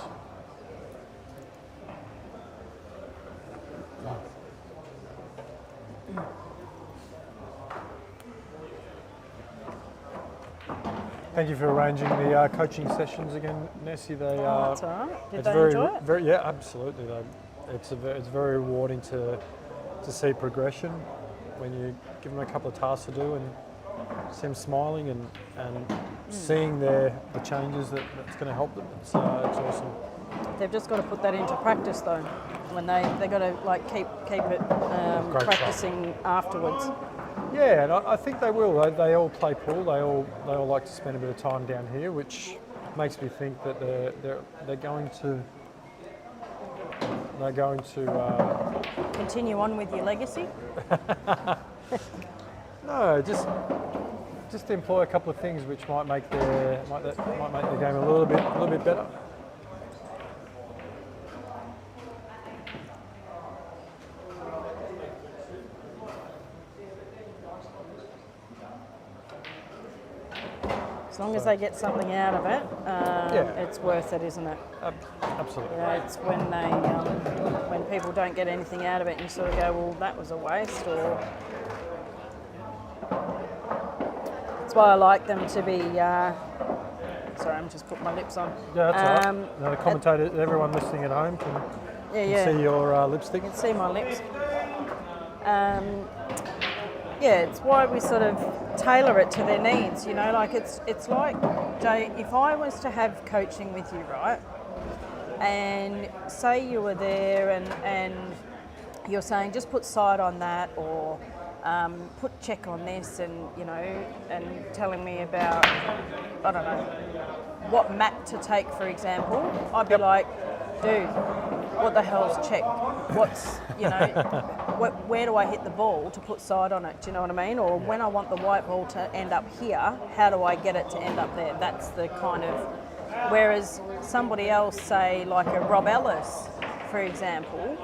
Speaker 10: Thank you for arranging the coaching sessions again, Nessie. They
Speaker 2: That's all right. Did
Speaker 10: it's
Speaker 2: they
Speaker 10: very,
Speaker 2: enjoy it?
Speaker 10: very, yeah, absolutely. It's very rewarding to see progression when you give them a couple of tasks to do and see them smiling and seeing the changes that's going to help them. It's awesome.
Speaker 2: They've just got to put that into practice though. When they got to like keep it practicing afterwards.
Speaker 10: Yeah, and I think they will. They all play pool. They all like to spend a bit of time down here, which makes me think that they're going to they're going to.
Speaker 2: Continue on with your legacy.
Speaker 10: No, just employ a couple of things which might make their game a little bit better.
Speaker 2: As long as they get something out of it, it's worth it, isn't it?
Speaker 10: Absolutely.
Speaker 2: You know, it's when they, when people don't get anything out of it, and you sort of go, well, that was a waste, or. That's why I like them to be. Sorry, I'm just putting my lips on.
Speaker 10: Yeah, that's all right. Now the commentators, everyone listening at home can see your lipstick.
Speaker 2: You can see my lips. Yeah, it's why we sort of tailor it to their needs. You know, like it's like, Jay, if I was to have coaching with you, right, and say you were there and you're saying just put side on that, or put check on this, and you know, and telling me about, I don't know, what map to take, for example, I'd be like, dude, what the hell's check? What's, you know, where do I hit the ball to put side on it? Do you know what I mean? Or when I want the white ball to end up here, how do I get it to end up there? That's the kind of, whereas somebody else, say like a Rob Ellis, for example,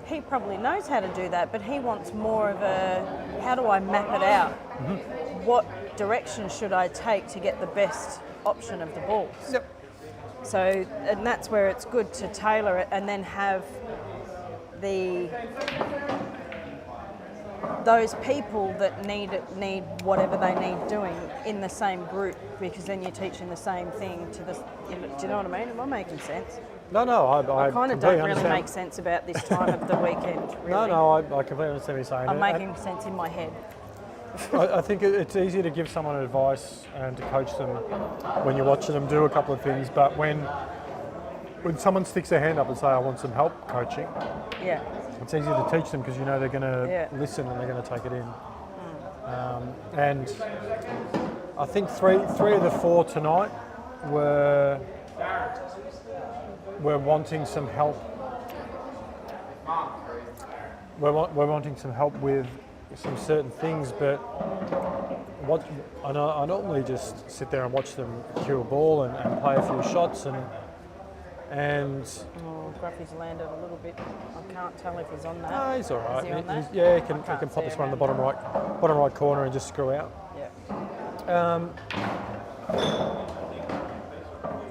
Speaker 2: he probably knows how to do that, but he wants more of a, how do I map it out? Mm-hmm. What direction should I take to get the best option of the balls?
Speaker 10: Yep.
Speaker 2: So, and that's where it's good to tailor it, and then have those people that need whatever they need doing in the same group, because then you're teaching the same thing to the. Do you know what I mean? Am I making sense?
Speaker 10: No,
Speaker 2: I kind of don't really
Speaker 10: understand.
Speaker 2: make sense about this time of the weekend. Really.
Speaker 10: No, I completely understand what you're saying.
Speaker 2: I'm making sense in my head.
Speaker 10: I think it's easier to give someone advice and to coach them when you're watching them do a couple of things, but when someone sticks their hand up and say, I want some help coaching,
Speaker 2: yeah,
Speaker 10: it's easier to teach them because you know they're going to listen and they're going to take it in. And I think three of the four tonight were wanting some help. We're wanting some help with some certain things, but I normally just sit there and watch them cue a ball and play a few shots and
Speaker 2: Grueffy's landed a little bit. I can't tell if he's on that.
Speaker 10: No, he's all right.
Speaker 2: Is he on that?
Speaker 10: He can pop this one in the bottom right corner and just screw out.
Speaker 2: Yeah.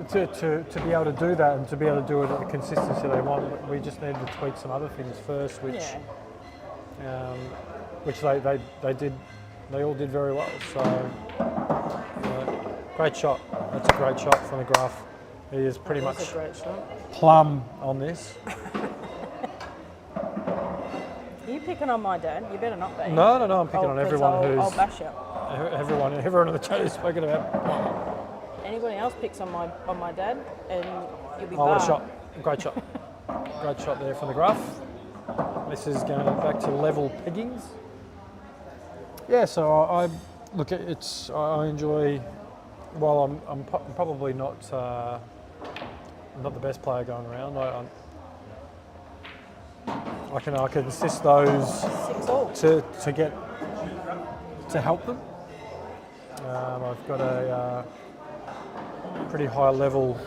Speaker 10: To be able to do that and to be able to do it at the consistency they want, we just need to tweak some other things first, which they did. They all did very well. So great shot. That's a great shot from the Grueff. He is pretty much
Speaker 2: a great shot.
Speaker 10: Plum on this.
Speaker 2: Are you picking on my dad? You better not be.
Speaker 10: No, I'm picking on everyone
Speaker 2: I'll bash you.
Speaker 10: Everyone in the chat is spoken about.
Speaker 2: Anybody else picks on my dad, and you'll be.
Speaker 10: Oh, what a shot! Great shot! Great shot there from the Grueff. This is going back to level piggings. Yeah, so I look at it's. I enjoy. While I'm probably not the best player going around. I can assist those to help them. I've got a pretty high level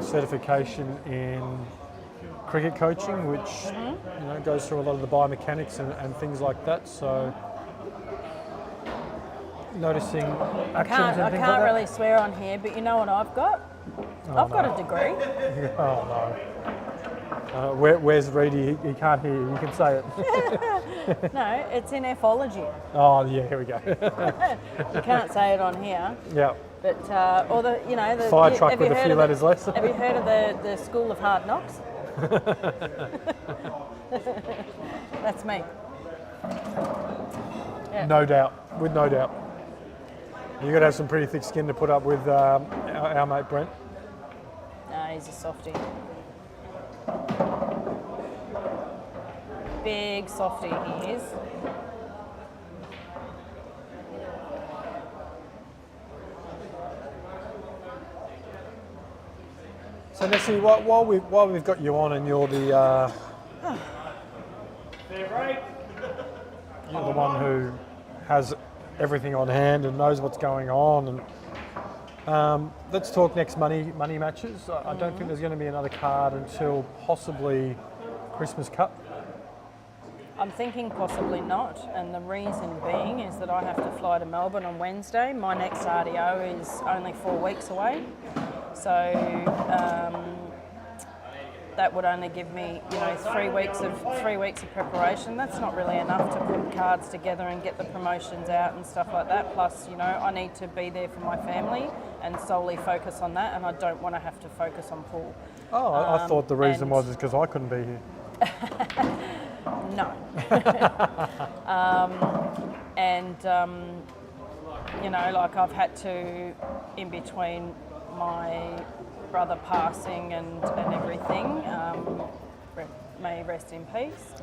Speaker 10: certification in cricket coaching, which goes through a lot of the biomechanics and things like that. So noticing actions and things like that.
Speaker 2: I can't really swear on here, but you know what I've got? I've got a degree.
Speaker 10: Oh no. Where's Reedy? He can't hear you. You can say it.
Speaker 2: No, it's in ethology.
Speaker 10: Oh yeah, here we go.
Speaker 2: You can't say it on here.
Speaker 10: Yeah.
Speaker 2: But or the
Speaker 10: fire truck with a few letters less.
Speaker 2: Have you heard of the School of Hard Knocks? That's me. Yeah.
Speaker 10: No doubt, with no doubt. You've got to have some pretty thick skin to put up with our mate Brent.
Speaker 2: No, he's a softie. Big softie he is.
Speaker 10: So So Nessie, while we've got you on, and you're the one who has everything on hand and knows what's going on, and let's talk next money matches. I don't think there's going to be another card until possibly Christmas Cup.
Speaker 2: I'm thinking possibly not, and the reason being is that I have to fly to Melbourne on Wednesday. My next RDO is only 4 weeks away, so that would only give me, 3 weeks of preparation. That's not really enough to put cards together and get the promotions out and stuff like that. Plus, I need to be there for my family and solely focus on that, and I don't want to have to focus on pool.
Speaker 10: Oh, I thought the reason was because I couldn't be here.
Speaker 2: No. I've had to, in between my brother passing and everything, may he rest in peace,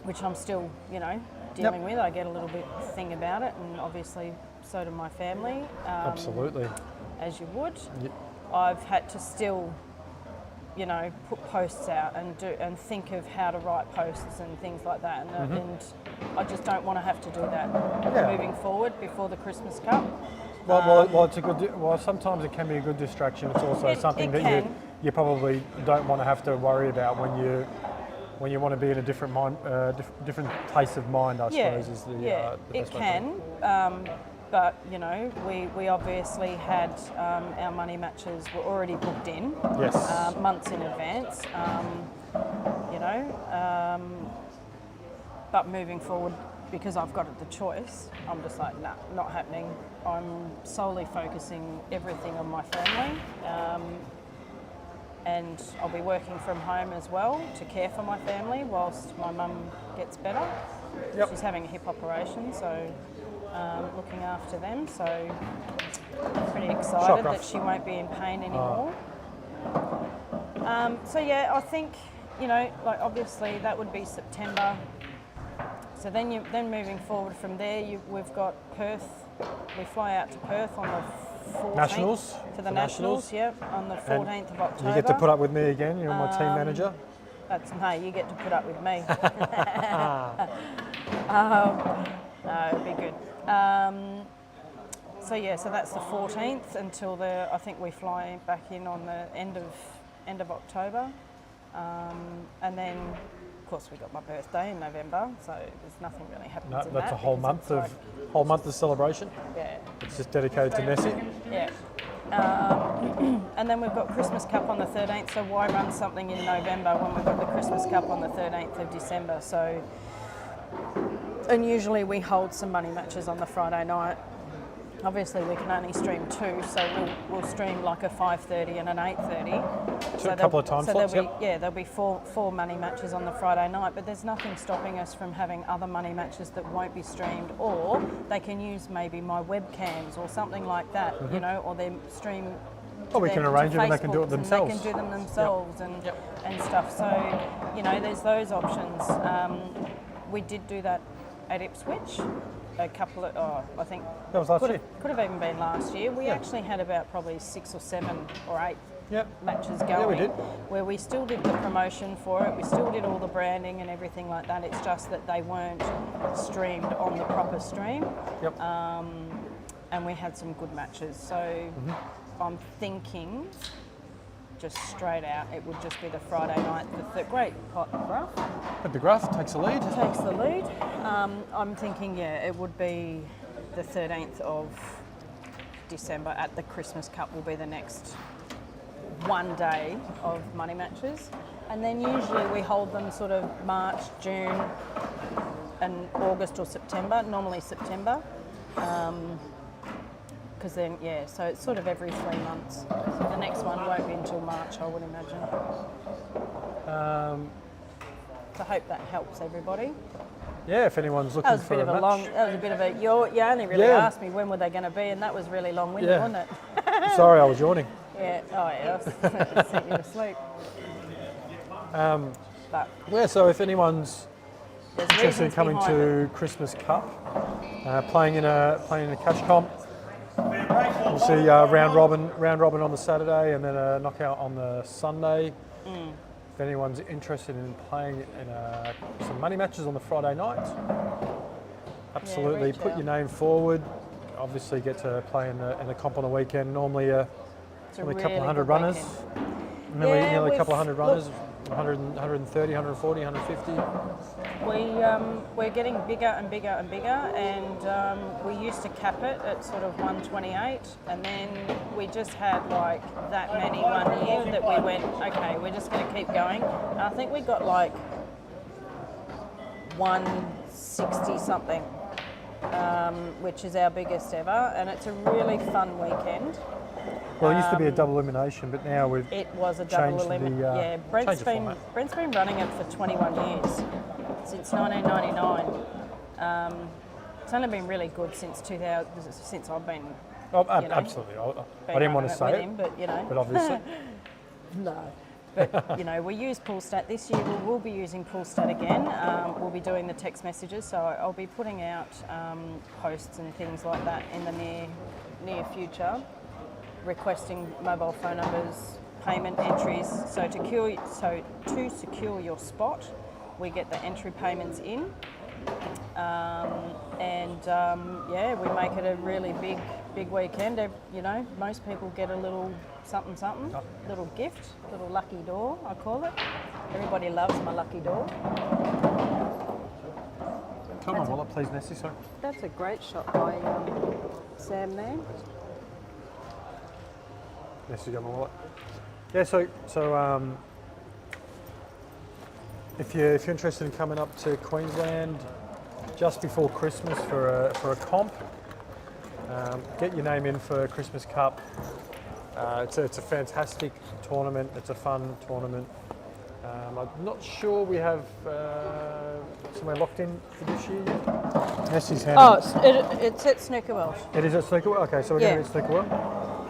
Speaker 2: which I'm still, dealing with. I get a little bit thing about it, and obviously so do my family.
Speaker 10: Absolutely.
Speaker 2: As you would.
Speaker 10: Yep.
Speaker 2: I've had to still put posts out and think of how to write posts and things like that, and I just don't want to have to do that moving forward before the Christmas Cup.
Speaker 10: Well, it's a good. Well, sometimes it can be a good distraction. It's also something that you probably don't want to have to worry about when you want to be in a different different place of mind. I suppose is the best
Speaker 2: it can. But we obviously had our money matches were already booked in.
Speaker 10: Yes.
Speaker 2: Months in advance. But moving forward, because I've got the choice, I'm just like, nah, not happening. I'm solely focusing everything on my family. And I'll be working from home as well to care for my family whilst my mum gets better.
Speaker 10: Yep.
Speaker 2: She's having a hip operation, so looking after them. So I'm pretty excited that she won't be in pain anymore. I think, obviously that would be September. So then moving forward from there, we've got Perth. We fly out to Perth on the 14th.
Speaker 10: Nationals?
Speaker 2: For the Nationals, on the 14th of October.
Speaker 10: You get to put up with me again, you're my team manager.
Speaker 2: You get to put up with me. No, it'd be good. So that's the 14th until I think we fly back in on the end of October. And then, of course, we got my birthday in November, so there's nothing really happens in that.
Speaker 10: That's a whole month of celebration.
Speaker 2: Yeah.
Speaker 10: It's just dedicated to Nessie.
Speaker 2: Yeah. And then we've got Christmas Cup on the 13th, so why run something in November when we've got the Christmas Cup on the 13th of December? So, and usually we hold some money matches on the Friday night. Obviously we can only stream 2, so we'll stream like a 5:30 and an 8:30.
Speaker 10: So a couple of time slots,
Speaker 2: there'll be four money matches on the Friday night, but there's nothing stopping us from having other money matches that won't be streamed, or they can use maybe my webcams or something like that, or they stream.
Speaker 10: Or we can arrange it and they can do it themselves.
Speaker 2: They can do them themselves and stuff. So, there's those options. We did do that at Ipswich. A couple of, I think
Speaker 10: that was last year.
Speaker 2: Could have even been last year. We actually had about probably 6 or 7 or 8 matches going.
Speaker 10: Yeah, we did.
Speaker 2: Where we still did the promotion for it. We still did all the branding and everything like that. It's just that they weren't streamed on the proper stream.
Speaker 10: Yep.
Speaker 2: And we had some good matches. So I'm thinking, just straight out, it would just be the Friday night. The great Grueff.
Speaker 10: The Grueff takes the lead.
Speaker 2: Takes the lead. I'm thinking, it would be the 13th of December at the Christmas Cup will be the next one day of money matches. And then usually we hold them sort of March, June and August or September, normally September. Because then, so it's sort of every 3 months. So the next one won't be until March, I would imagine. So I hope that helps everybody.
Speaker 10: Yeah, if anyone's looking for a match.
Speaker 2: That was a bit of a, you only really asked me when were they going to be, and that was really long-winded, wasn't it?
Speaker 10: Sorry, I was yawning.
Speaker 2: Yeah, I was sent you to sleep.
Speaker 10: So if anyone's interested in coming to Christmas Cup, playing in a cash comp, We'll see round robin on the Saturday, and then a knockout on the Sunday. If anyone's interested in playing in some money matches on the Friday night, absolutely
Speaker 2: reach
Speaker 10: put
Speaker 2: out.
Speaker 10: your name forward. Obviously, get to play in the comp on the weekend. Normally,
Speaker 2: It's
Speaker 10: only a
Speaker 2: really
Speaker 10: couple of hundred
Speaker 2: good
Speaker 10: runners.
Speaker 2: weekend.
Speaker 10: Nearly a
Speaker 2: we've-
Speaker 10: couple of hundred
Speaker 2: look,
Speaker 10: runners. 100, 130, 140, 150.
Speaker 2: We're getting bigger and bigger and bigger, and we used to cap it at sort of 128, and then we just had like that many one year that we went, okay, we're just going to keep going. And I think we got like 160 something, which is our biggest ever, and it's a really fun weekend.
Speaker 10: Well, it used to be a double elimination, but now we've
Speaker 2: It was a double
Speaker 10: changed
Speaker 2: elimination.
Speaker 10: the
Speaker 2: Yeah, Brent's
Speaker 10: changed the format.
Speaker 2: been running it for 21 years, since 1999. It's only been really good since 2000, since I've been.
Speaker 10: Oh,
Speaker 2: you know,
Speaker 10: absolutely. I
Speaker 2: been
Speaker 10: didn't want
Speaker 2: running
Speaker 10: to
Speaker 2: it
Speaker 10: say
Speaker 2: with
Speaker 10: it,
Speaker 2: him, but you know.
Speaker 10: but obviously.
Speaker 2: No. But, you know, we use Poolstat this year. We will be using Poolstat again. We'll be doing the text messages, so I'll be putting out posts and things like that in the near future, requesting mobile phone numbers, payment entries. So to secure your spot, we get the entry payments in, yeah, we make it a really big weekend. You know, most people get a little something, little gift, little lucky door, I call it. Everybody loves my lucky door.
Speaker 10: Come on, wallet, please, Nessie. Sorry.
Speaker 2: That's a great shot by Sam there.
Speaker 10: Nessie, got my wallet. Yeah. So if you're interested in coming up to Queensland just before Christmas for a comp, get your name in for Christmas Cup. It's a fantastic tournament. It's a fun tournament. I'm not sure we have somewhere locked in for this year yet. Nessie's hand.
Speaker 2: Oh, it's at Snooker Welsh.
Speaker 10: It is at Snooker World? Okay, so we're going to be at Snooker World?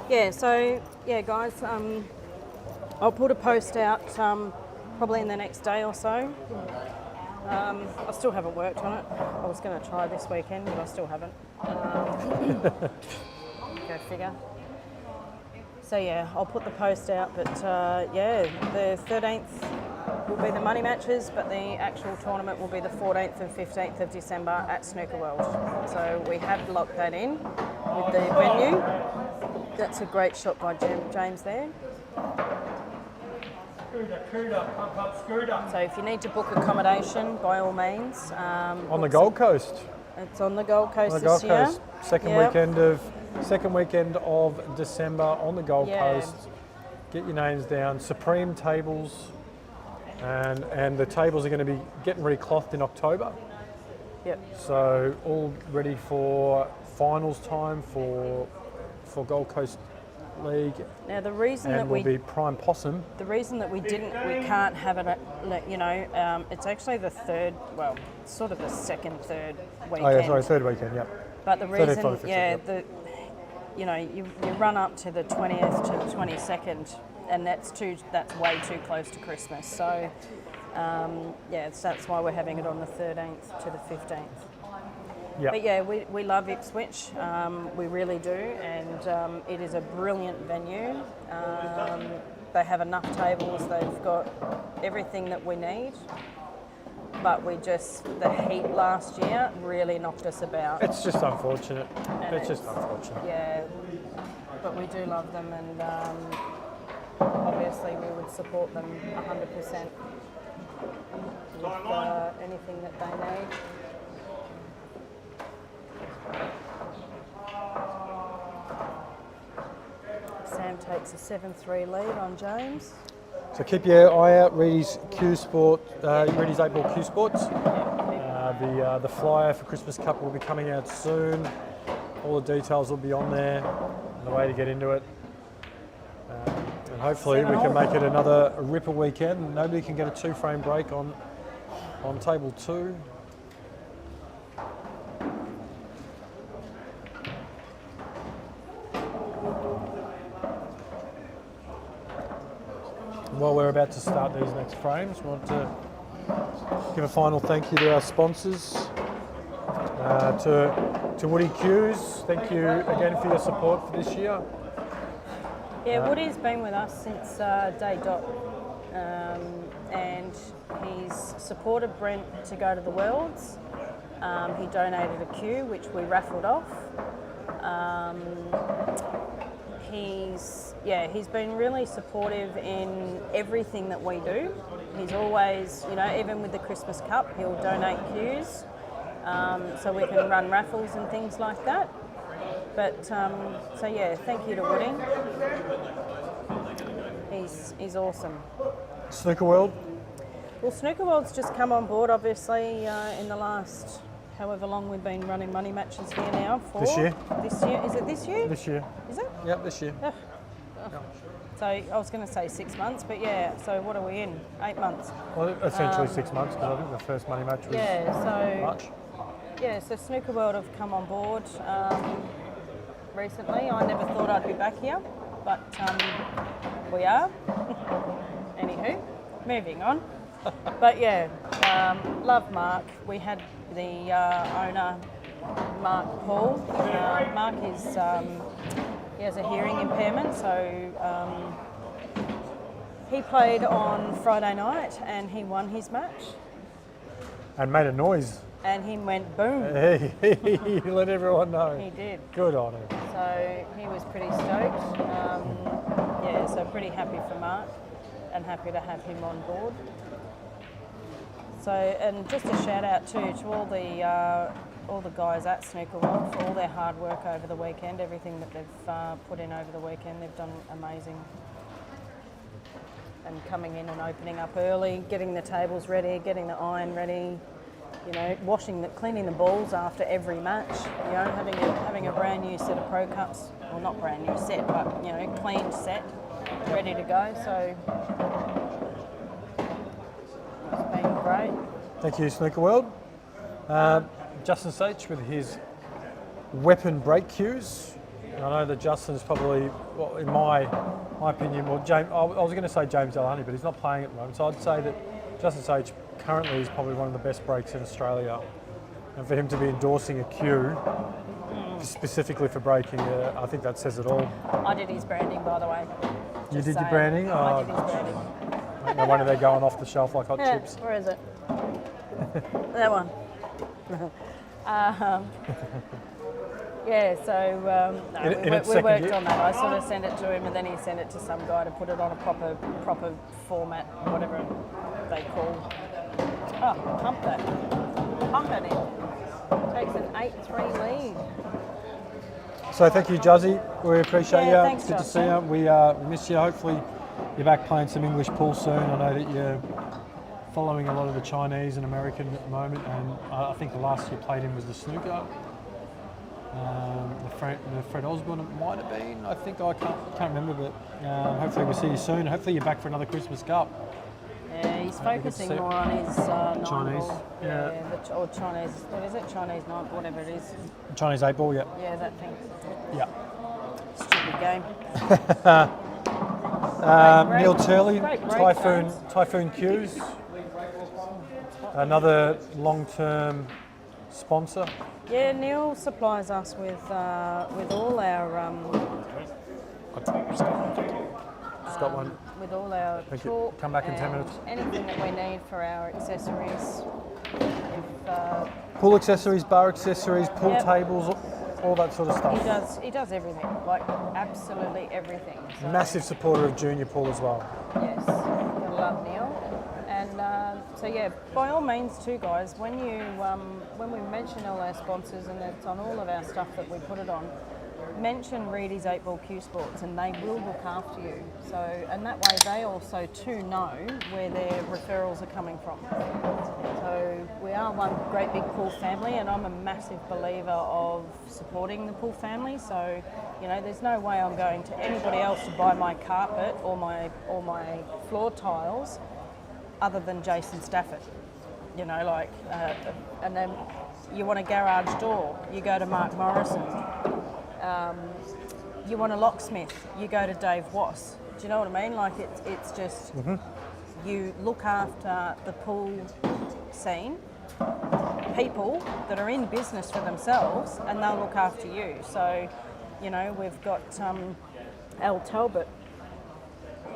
Speaker 2: Yeah, so, yeah, guys, I'll put a post out probably in the next day or so. I still haven't worked on it. I was going to try this weekend, but I still haven't. Go figure. So yeah, I'll put the post out, but yeah, the 13th will be the money matches, but the actual tournament will be the 14th and 15th of December at Snooker World. So we have locked that in with the venue. That's a great shot by James there. So if you need to book accommodation, by all means.
Speaker 10: On the Gold Coast.
Speaker 2: It's on the Gold Coast
Speaker 10: On the Gold
Speaker 2: this year.
Speaker 10: Coast. Second weekend of December on the Gold Coast. Get your names down. Supreme tables, and the tables are going to be getting reclothed in October.
Speaker 2: Yep.
Speaker 10: So all ready for finals time for Gold Coast League.
Speaker 2: Now the reason
Speaker 10: and
Speaker 2: that
Speaker 10: will be prime possum.
Speaker 2: The reason that we can't have it, you know, it's actually the third, well, sort of the second, third weekend.
Speaker 10: Oh yeah, sorry, third weekend, yep.
Speaker 2: But the reason,
Speaker 10: 15th,
Speaker 2: yeah,
Speaker 10: yep.
Speaker 2: you know, you run up to the 20th to the 22nd, and that's way too close to Christmas. So, yeah, that's why we're having it on the 13th to the 15th.
Speaker 10: Yep.
Speaker 2: But yeah, we love Ipswich, we really do, and it is a brilliant venue. They have enough tables, they've got everything that we need, but the heat last year really knocked us about.
Speaker 10: It's just unfortunate. It's just unfortunate.
Speaker 2: Yeah, but we do love them, and obviously we would support them 100% with anything that they need. Sam takes a 7-3 lead on James.
Speaker 10: So keep your eye out, Reedy's Q Sport, Reedy's 8-ball Q Sports. The flyer for Christmas Cup will be coming out soon. All the details will be on there and the way to get into it. And hopefully we can make it another ripper weekend. Nobody can get a 2-frame break on table 2. While we're about to start these next frames, we want to give a final thank you to our sponsors. To Woody Hughes, thank you again for your support for this year.
Speaker 2: Yeah, Woody's been with us since day dot, and he's supported Brent to go to the Worlds. He donated a cue, which we raffled off. He's been really supportive in everything that we do. He's always, even with the Christmas Cup, he'll donate cues so we can run raffles and things like that. But thank you to Woody. He's awesome.
Speaker 10: Snooker World?
Speaker 2: Well, Snooker World's just come on board, obviously, in the last however long we've been running money matches here now for.
Speaker 10: This year?
Speaker 2: This year. Is it this year?
Speaker 10: This year.
Speaker 2: Is it?
Speaker 10: Yep, this year.
Speaker 2: Ugh. So I was going to say 6 months, but yeah, so what are we in? 8 months?
Speaker 10: Well, essentially 6 months, because I think the first money match was March.
Speaker 2: Yeah, so Snooker World have come on board recently. I never thought I'd be back here, but we are. Anywho, moving on. But yeah, love Mark. We had the owner, Mark Paul. Mark is, he has a hearing impairment, so he played on Friday night and he won his match.
Speaker 10: And made a noise.
Speaker 2: And he went boom.
Speaker 10: He let everyone know.
Speaker 2: He did.
Speaker 10: Good on him.
Speaker 2: So he was pretty stoked. So pretty happy for Mark and happy to have him on board. So, and just a shout out too to all the guys at Snooker World for all their hard work over the weekend, everything that they've put in over the weekend. They've done amazing. And coming in and opening up early, getting the tables ready, getting the iron ready, cleaning the balls after every match, having a brand new set of Pro Cups, well not brand new set, but cleaned set, ready to go. So it's been great.
Speaker 10: Thank you, Snooker World. Justin Sage with his weapon break cues. I know that Justin's probably, well, in my opinion, James. I was going to say James Delhoney, but he's not playing at the moment. So I'd say that Justin Sage currently is probably one of the best breaks in Australia, and for him to be endorsing a cue specifically for breaking, I think that says it all.
Speaker 2: I did his branding, by the way.
Speaker 10: You did your branding?
Speaker 2: I did his branding.
Speaker 10: No wonder they're going off the shelf like hot chips.
Speaker 2: Where is it? That one. We worked on that. I sort of sent it to him, and then he sent it to some guy to put it on a proper format, whatever they call. Oh, pump that. Pump it in. Takes an 8-3 lead.
Speaker 10: So thank you, Juzzy. We appreciate you.
Speaker 2: Thanks,
Speaker 10: Good
Speaker 2: Justin.
Speaker 10: to see you. We miss you. Hopefully you're back playing some English pool soon. I know that you're following a lot of the Chinese and American at the moment, and I think the last you played in was the snooker. The Fred Osborne it might have been. I think I can't remember, but hopefully we'll see you soon. Hopefully you're back for another Christmas Cup.
Speaker 2: Yeah, he's focusing more on his
Speaker 10: Chinese.
Speaker 2: or Chinese. What is it? Chinese 9, whatever it is.
Speaker 10: Chinese 8 ball, yeah.
Speaker 2: Yeah, that thing.
Speaker 10: Yeah.
Speaker 2: Stupid game.
Speaker 10: Neil Turley,
Speaker 2: great
Speaker 10: Typhoon Q's. Another long-term sponsor.
Speaker 2: Yeah, Neil supplies us with all our
Speaker 10: Scot one.
Speaker 2: with all our
Speaker 10: Thank you.
Speaker 2: chalk.
Speaker 10: Come back in 10
Speaker 2: and
Speaker 10: minutes.
Speaker 2: Anything that we need for our accessories.
Speaker 10: Pool accessories, bar accessories, pool
Speaker 2: Yep.
Speaker 10: tables, all that sort of stuff.
Speaker 2: He does everything, like absolutely everything. So,
Speaker 10: Massive supporter of junior pool as well.
Speaker 2: yes, I love Neil. And by all means too, guys, when we mention all our sponsors, and it's on all of our stuff that we put it on, mention Reedy's 8 Ball Q Sports and they will look after you. So, and that way they also too know where their referrals are coming from. So we are one great big pool family, and I'm a massive believer of supporting the pool family. So, there's no way I'm going to anybody else to buy my carpet or my floor tiles other than Jason Stafford. And then you want a garage door, you go to Mark Morrison. You want a locksmith, you go to Dave Wass. Do you know what I mean? Like it's just you look after the pool scene people that are in business for themselves, and they'll look after you. So, you know, we've got Al Talbot.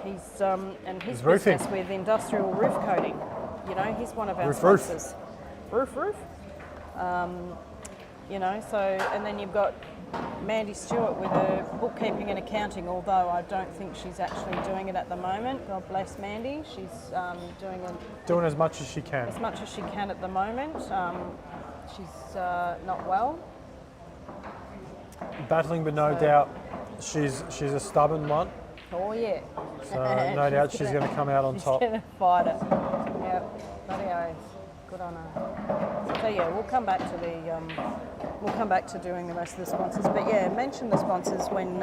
Speaker 2: He's and his
Speaker 10: roofing.
Speaker 2: business with industrial roof coating. You know, he's one of our
Speaker 10: Roof.
Speaker 2: sponsors. Roof. You know, so, and then you've got Mandy Stewart with her bookkeeping and accounting, although I don't think she's actually doing it at the moment. God bless Mandy. She's
Speaker 10: Doing as much as she can.
Speaker 2: as much as she can at the moment. She's not well.
Speaker 10: Battling, but no doubt she's a stubborn one.
Speaker 2: Oh yeah.
Speaker 10: So no doubt she's going to come out on top.
Speaker 2: She's going to fight it. Yep. Bloody oath. Good on her. So yeah, we'll come back to doing the rest of the sponsors. But yeah, mention the sponsors when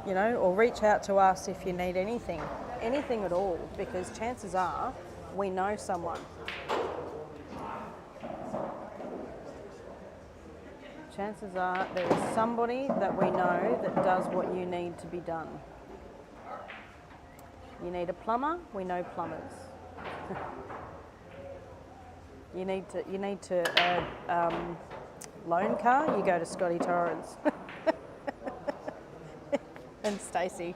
Speaker 2: you know, or reach out to us if you need anything at all, because chances are we know someone. Chances are there is somebody that we know that does what you need to be done. You need a plumber, we know plumbers. You need to loan car, you go to Scotty Torrens. And Stacey.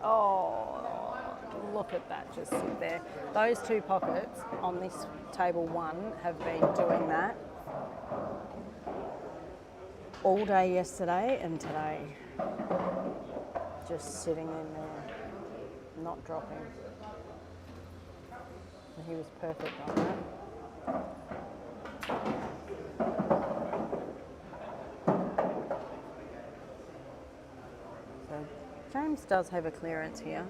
Speaker 2: Oh, look at that, just sit there. Those two pockets on this table one have been doing that all day yesterday and today. Just sitting in there, not dropping. And he was perfect on that. So James does have a clearance here.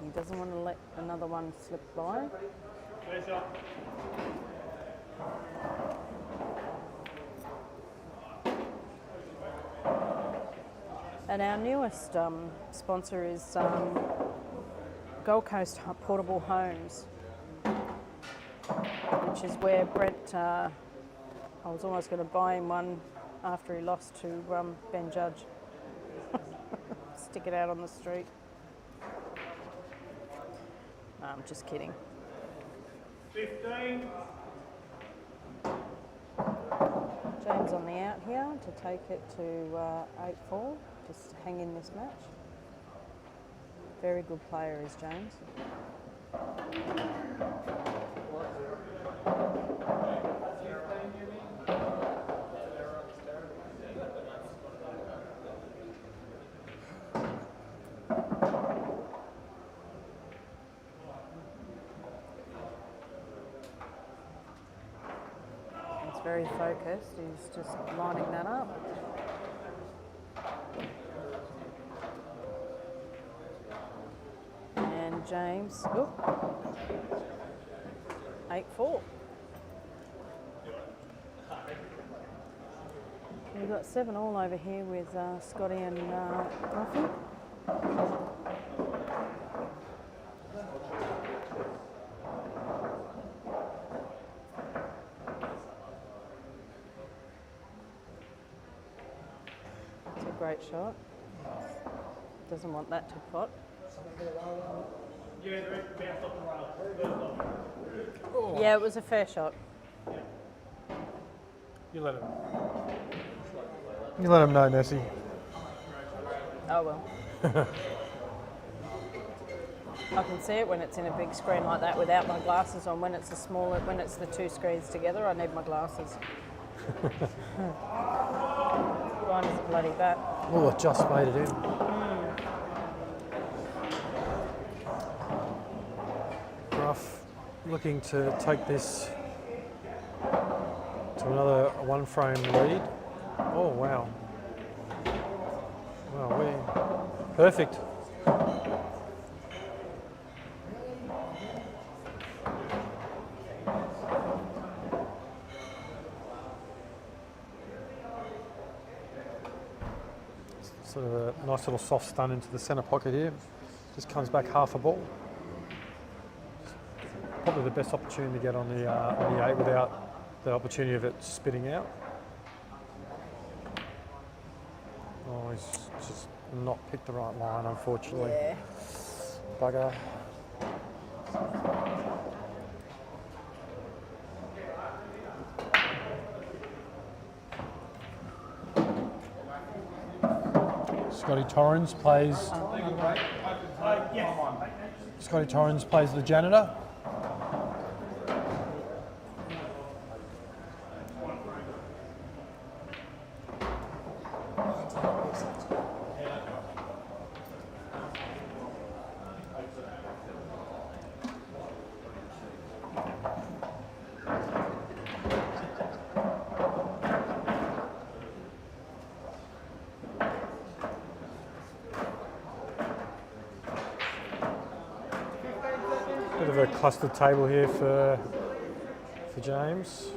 Speaker 2: He doesn't want to let another one slip by. And our newest sponsor is Gold Coast Portable Homes, which is where Brett, I was almost going to buy him one after he lost to Ben Judge. Stick it out on the street. No, I'm just kidding.
Speaker 7: 15.
Speaker 2: James on the out here to take it to 8-4, just to hang in this match. Very good player is James. He's very focused, he's just lining that up. And James, 8-4. We've got 7 all over here with Scotty and Grueffy. It's a great shot. Doesn't want that to pot. Yeah, it was a fair shot.
Speaker 10: You let him know, Nessie.
Speaker 2: Oh well. I can see it when it's in a big screen like that without my glasses on. When it's when it's the 2 screens together, I need my glasses. Blind as a bloody bat.
Speaker 10: Oh, it just faded in. Grueff looking to take this to another 1-frame lead. Oh, wow. Wow, perfect. Sort of a nice little soft stun into the centre pocket here. Just comes back half a ball. Probably the best opportunity to get on the 8 without the opportunity of it spitting out. Oh, he's just not picked the right line, unfortunately.
Speaker 2: Yeah.
Speaker 10: Bugger. Scotty Torrens plays. Scotty Torrens plays the janitor. Bit of a clustered table here for James.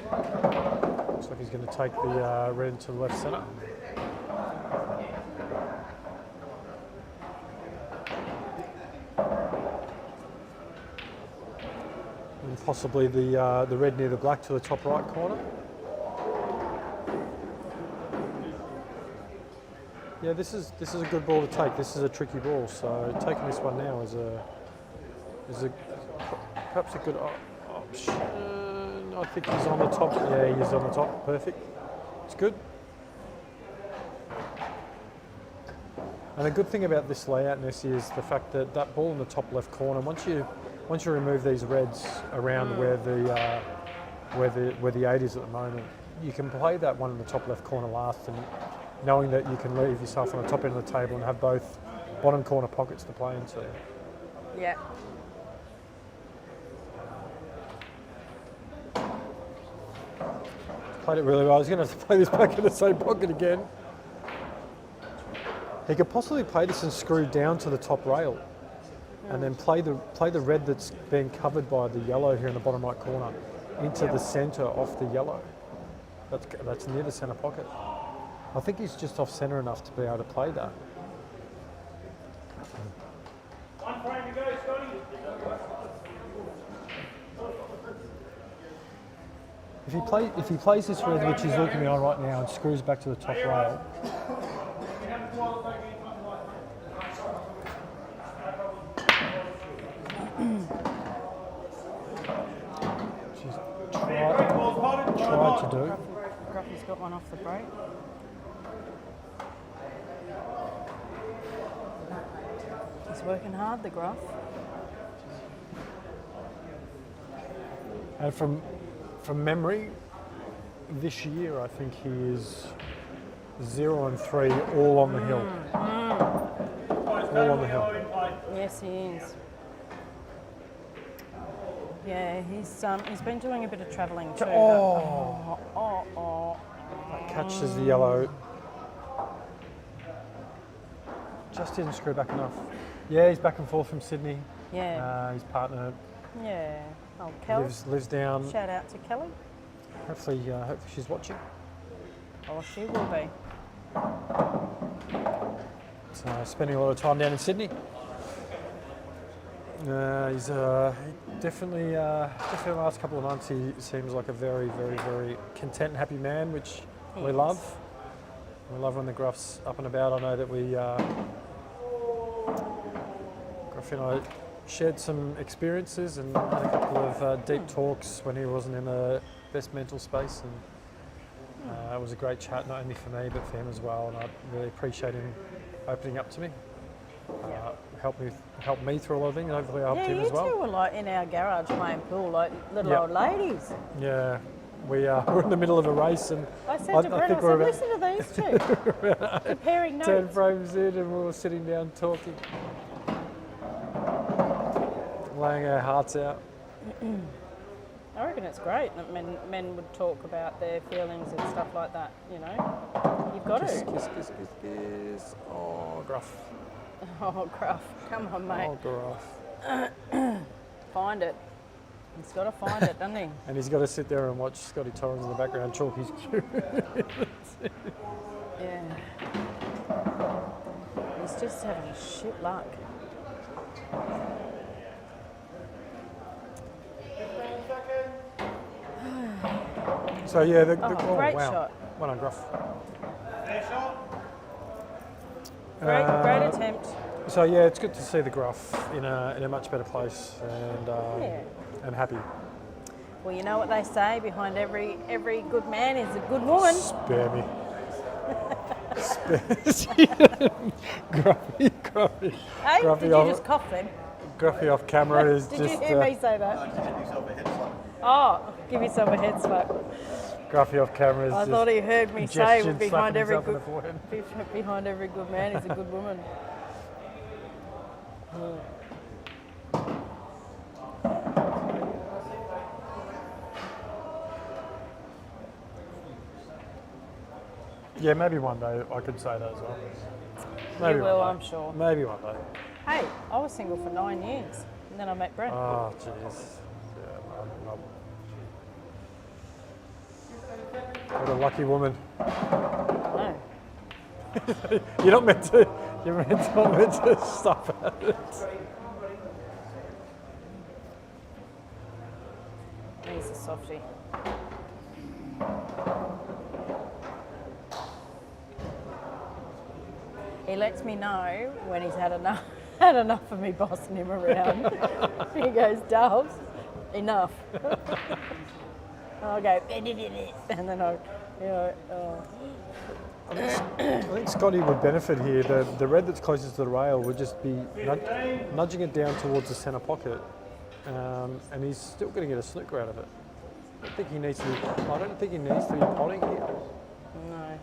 Speaker 10: Looks like he's going to take the red into the left centre. And possibly the red near the black to the top right corner. Yeah, this is a good ball to take. This is a tricky ball, so taking this one now is perhaps a good option. I think he's on the top. Yeah, he's on the top. Perfect. It's good. And the good thing about this layout, Nessie, is the fact that that ball in the top left corner. Once you remove these reds around where the 8 is at the moment, you can play that one in the top left corner last, and knowing that you can leave yourself on the top end of the table and have both bottom corner pockets to play into.
Speaker 2: Yeah.
Speaker 10: Played it really well. I was going to have to play this back in the same pocket again. He could possibly play this and screw down to the top rail, and then play the red that's being covered by the yellow here in the bottom right corner into the centre off the yellow. That's near the centre pocket. I think he's just off centre enough to be able to play that.
Speaker 7: One frame to go, Scotty.
Speaker 10: If he plays this red, which he's looking on right now, and screws back to the top rail, she's tried to do.
Speaker 2: Gruffy's got one off the break. He's working hard, the Gruff.
Speaker 10: And from memory, this year I think he is 0 and 3, all on the hill. All on the hill.
Speaker 2: Yes, he is. Yeah, he's been doing a bit of travelling too.
Speaker 10: That catches the yellow. Just didn't screw back enough. Yeah, he's back and forth from Sydney.
Speaker 2: Yeah.
Speaker 10: His partner
Speaker 2: Yeah. Oh, Kel.
Speaker 10: lives down.
Speaker 2: Shout out to Kelly.
Speaker 10: Hopefully she's watching.
Speaker 2: Oh, she will be.
Speaker 10: So spending a lot of time down in Sydney. He's definitely the last couple of months he seems like a very, very, very content and happy man, which we love. We love when the Gruff's up and about. I know that Gruff and I shared some experiences and had a couple of deep talks when he wasn't in the best mental space, and it was a great chat, not only for me but for him as well, and I really appreciate him opening up to me. Helped me through a lot of things, and hopefully I helped him as well.
Speaker 2: Yeah, you two were like in our garage playing pool like little old ladies.
Speaker 10: Yeah, we're in the middle of a race, and
Speaker 2: I said to Brett, listen to these two, comparing notes.
Speaker 10: 10 frames in, and we were sitting down talking, laying our hearts out.
Speaker 2: I reckon it's great that men would talk about their feelings and stuff like that, you know. You've got to.
Speaker 10: Kiss. Oh, Gruff.
Speaker 2: Oh, Gruff. Come on, mate.
Speaker 10: Oh, Gruff.
Speaker 2: Find it. He's got to find it, doesn't he?
Speaker 10: And he's got to sit there and watch Scotty Torrens in the background chalk his cue.
Speaker 2: Yeah. He's just having shit luck.
Speaker 10: So yeah, the
Speaker 2: great
Speaker 10: wow.
Speaker 2: shot.
Speaker 10: Well done, Gruff.
Speaker 2: Great attempt.
Speaker 10: So yeah, it's good to see the Gruff in a much better place and happy.
Speaker 2: Well, you know what they say, behind every good man is a good woman.
Speaker 10: Spare me. Gruffy.
Speaker 2: Hey,
Speaker 10: Gruffy
Speaker 2: did you
Speaker 10: off,
Speaker 2: just cough then?
Speaker 10: Gruffy off camera is
Speaker 2: Did
Speaker 10: just.
Speaker 2: you hear me say that? Oh, give yourself a head slap.
Speaker 10: Gruffy off camera is
Speaker 2: I
Speaker 10: just.
Speaker 2: thought he heard me say
Speaker 10: gestured,
Speaker 2: behind
Speaker 10: slapping
Speaker 2: every
Speaker 10: himself in
Speaker 2: good
Speaker 10: the forehead.
Speaker 2: behind every good man is a good woman.
Speaker 10: Yeah, maybe one day I could say that as well.
Speaker 2: You will,
Speaker 10: one
Speaker 2: I'm
Speaker 10: day.
Speaker 2: sure.
Speaker 10: Maybe one day.
Speaker 2: Hey, I was single for 9 years, and then I met Brent.
Speaker 10: Oh, jeez. Yeah, what a lucky woman.
Speaker 2: No.
Speaker 10: You're not meant to. You're not meant to stop at it.
Speaker 2: He's a softie. He lets me know when he's had enough of me bossing him around. He goes, Dubs, enough. I'll go, and then I'll,
Speaker 10: I think Scotty would benefit here. The red that's closest to the rail would just be nudging it down towards the centre pocket, and he's still going to get a snooker out of it. I don't think he needs to be potting here.
Speaker 2: No.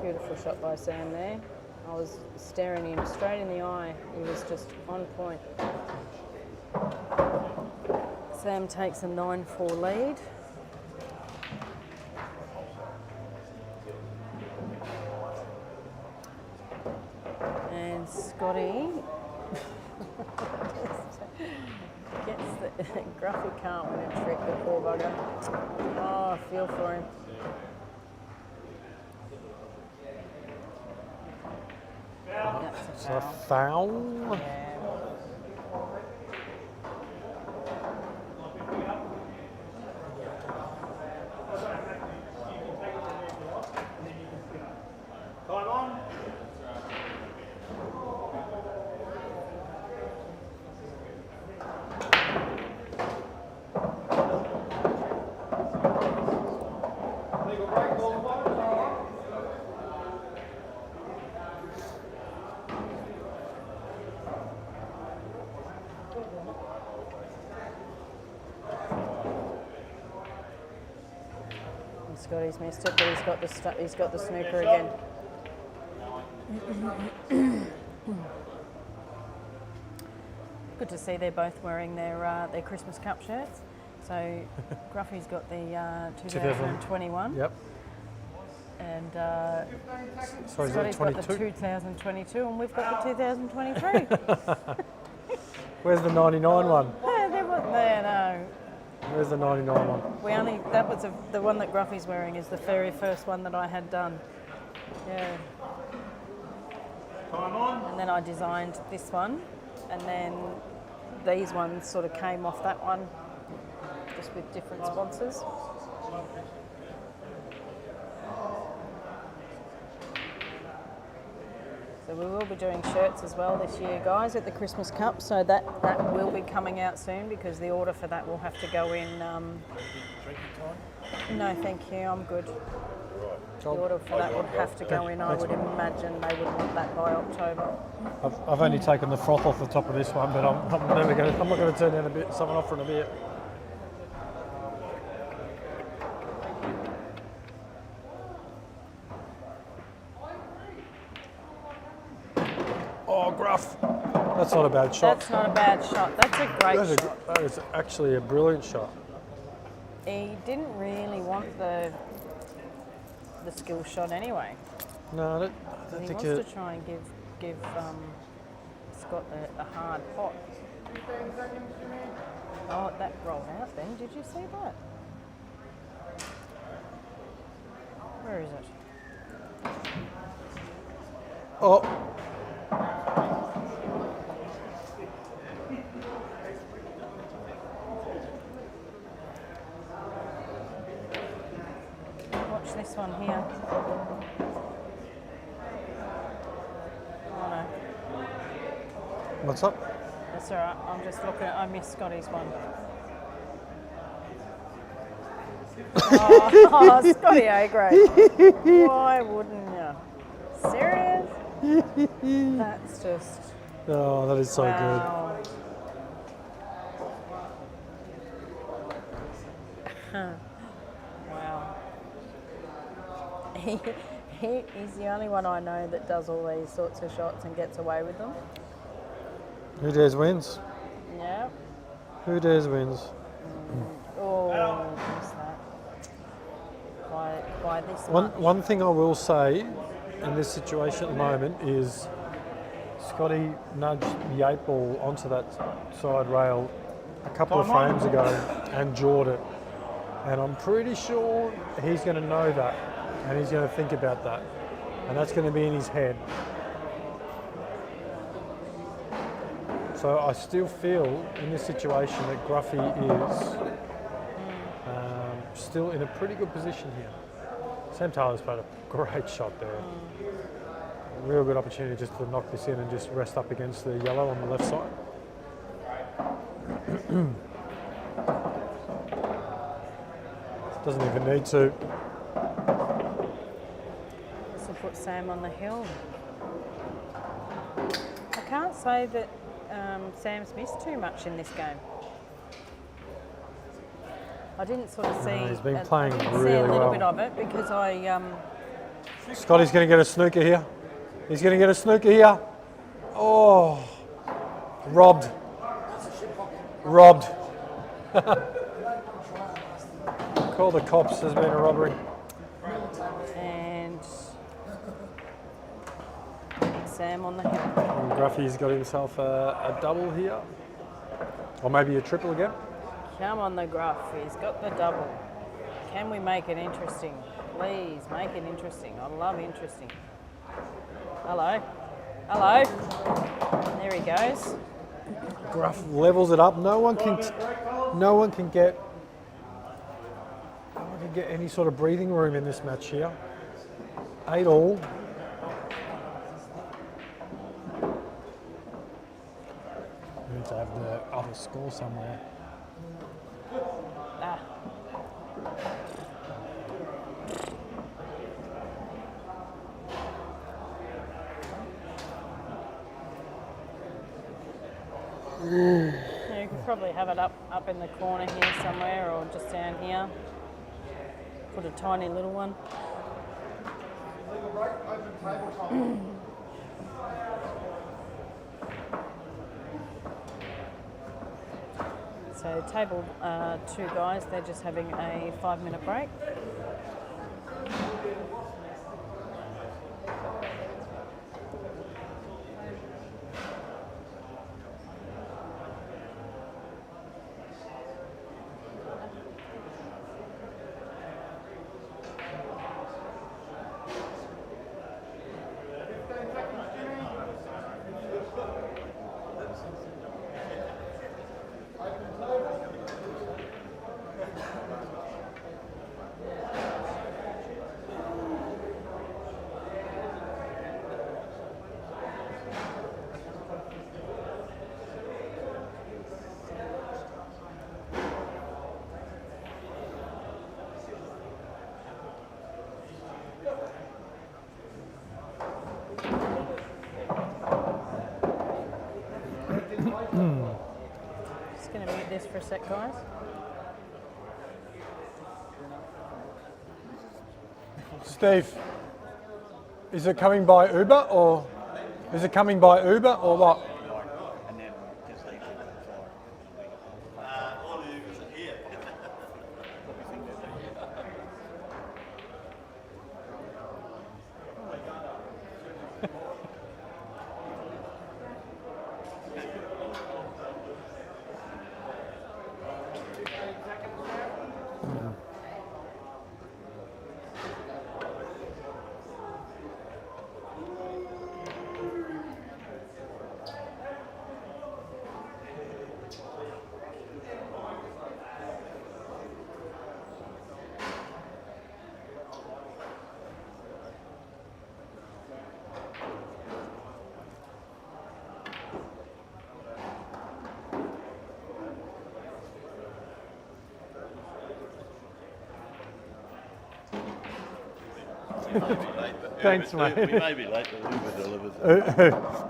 Speaker 2: Beautiful shot by Sam there. I was staring him straight in the eye. He was just on point. Sam takes a 9-4 lead. And Scotty gets the Gruffy can't win a trick, the poor bugger. Oh, I feel for him.
Speaker 10: It's a foul.
Speaker 2: Yeah.
Speaker 7: Time on. Legal break, ball one.
Speaker 2: Scotty's missed it, but he's got the snooker again. Good to see they're both wearing their Christmas Cup shirts. So Gruffy's got the 2021.
Speaker 10: Yep.
Speaker 2: And
Speaker 10: Sorry,
Speaker 2: Scotty's got the 2022, and we've got the 2023.
Speaker 10: Where's the 99 one?
Speaker 2: Yeah, there was there. No,
Speaker 10: Where's the 99 one?
Speaker 2: that was the one that Gruffy's wearing is the very first one that I had done. Yeah.
Speaker 7: Time on.
Speaker 2: And then I designed this one, and then these ones sort of came off that one, just with different sponsors. So we will be doing shirts as well this year, guys, at the Christmas Cup. So that will be coming out soon because the order for that will have to go in. No, thank you. I'm good. The order for that would have to go in. I would imagine they would want that by October.
Speaker 10: I've only taken the froth off the top of this one, but I'm not going to turn down someone off for a bit. Oh, Grueff. That's not a bad shot.
Speaker 2: That's not a bad shot. That's a great shot.
Speaker 10: That is actually a brilliant shot.
Speaker 2: He didn't really want the skill shot anyway.
Speaker 10: No, I don't
Speaker 2: He
Speaker 10: think
Speaker 2: wants to try and give Scott a hard pot. Oh, that rolled out then. Did you see that? Where is it?
Speaker 10: Oh.
Speaker 2: one here. Oh no,
Speaker 10: What's up?
Speaker 2: that's all right. I'm just looking. I missed Scotty's one. Oh, Scotty A grade. Why wouldn't you? Serious? That's just.
Speaker 10: Oh, that is so
Speaker 2: Wow. Wow. He's the only one I know that does all these sorts of shots and gets away with them.
Speaker 10: Who dares wins?
Speaker 2: Yeah.
Speaker 10: Who dares wins?
Speaker 2: Oh, what's that? By this much.
Speaker 10: One thing I will say in this situation at the moment is Scotty nudged the 8 ball onto that side rail a couple of frames ago and jawed it. And I'm pretty sure he's going to know that and he's going to think about that. And that's going to be in his head. So I still feel in this situation that Gruffy is still in a pretty good position here. Sam Taylor's played a great shot there. Real good opportunity just to knock this in and just rest up against the yellow on the left side. Doesn't even need to.
Speaker 2: This will put Sam on the hill. I can't say that Sam's missed too much in this game. I didn't sort of see.
Speaker 10: He's been playing
Speaker 2: I didn't
Speaker 10: really
Speaker 2: see a little
Speaker 10: well.
Speaker 2: bit of it because I.
Speaker 10: Scotty's going to get a snooker here. He's going to get a snooker here. Oh, robbed. Robbed. Call the cops, there's been a robbery.
Speaker 2: And Sam on the hill.
Speaker 10: And Gruffy's got himself a double here. Or maybe a triple again.
Speaker 2: Come on, the Grueff. He's got the double. Can we make it interesting? Please make it interesting. I love interesting. Hello. Hello. There he goes.
Speaker 10: Grueff levels it up. No one can get any sort of breathing room in this match here. 8 all. We need to have the other score somewhere.
Speaker 2: Ah. Yeah, you could probably have it up in the corner here somewhere or just down here. Put a tiny little one. So table 2 guys, they're just having a 5-minute break. Just going to mute this for a sec, guys.
Speaker 10: Steve, is it coming by Uber or what?
Speaker 8: Thanks, mate.
Speaker 9: We may be late, but Uber delivers.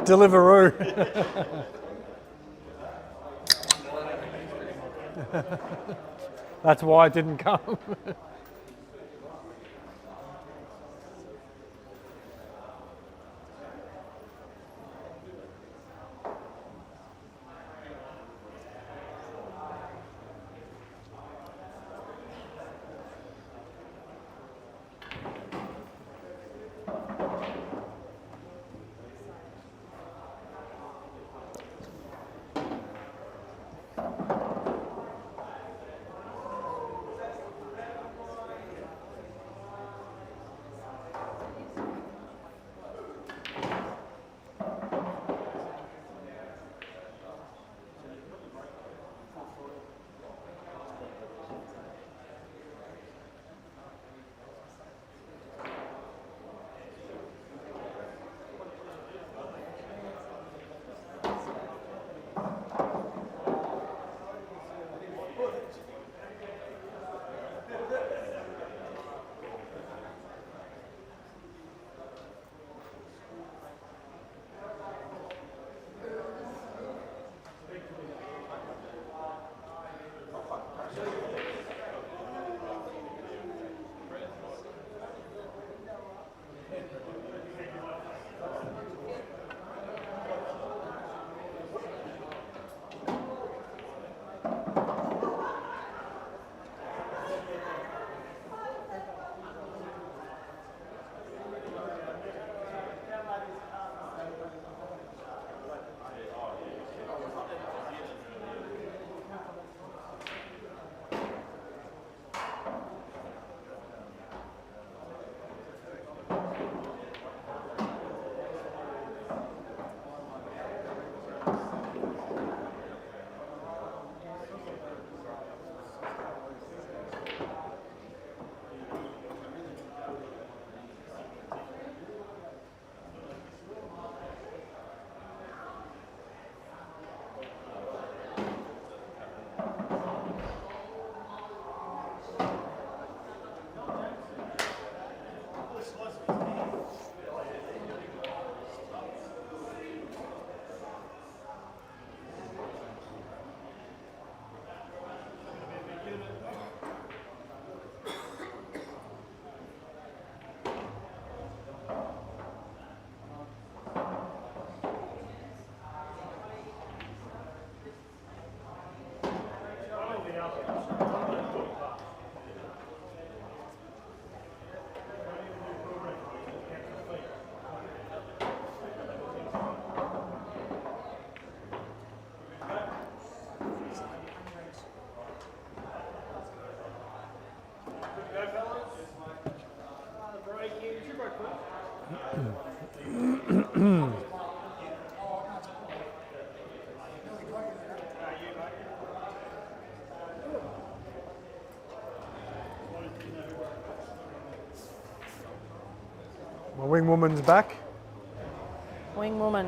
Speaker 10: Deliveroo. That's why it didn't come. My wing woman's back.
Speaker 2: Wing woman.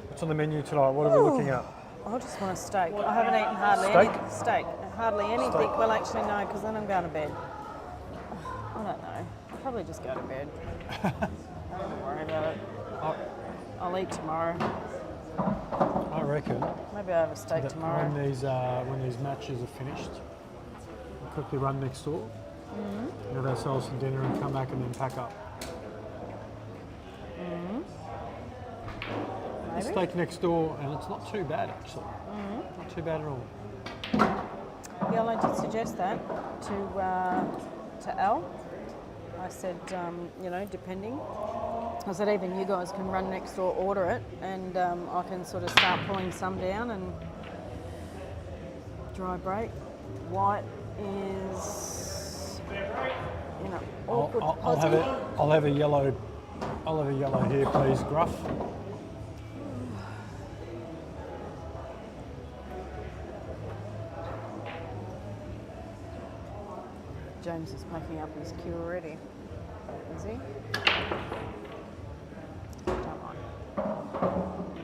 Speaker 10: What's on the menu tonight? What are we looking at?
Speaker 2: I just want a steak. I haven't eaten hardly
Speaker 10: Steak?
Speaker 2: any steak. Hardly anything.
Speaker 10: Steak.
Speaker 2: Well, actually, no, because then I'm going to bed. I don't know. I'll probably just go to bed. I don't worry about it. I'll eat tomorrow.
Speaker 10: I reckon
Speaker 2: Maybe I'll have a steak
Speaker 10: that
Speaker 2: tomorrow.
Speaker 10: when these matches are finished, we'll quickly run next door, have ourselves some dinner and come back and then pack up. The
Speaker 2: Maybe.
Speaker 10: steak next door, and it's not too bad actually. Not too bad at all.
Speaker 2: Yeah, I did suggest that to Al. I said, you know, depending. I said even you guys can run next door, order it, and I can sort of start pulling some down and dry break. White is, you know, awkward.
Speaker 10: I'll have a yellow here, please, Grueff.
Speaker 2: James is packing up his queue already. Is he? Don't mind.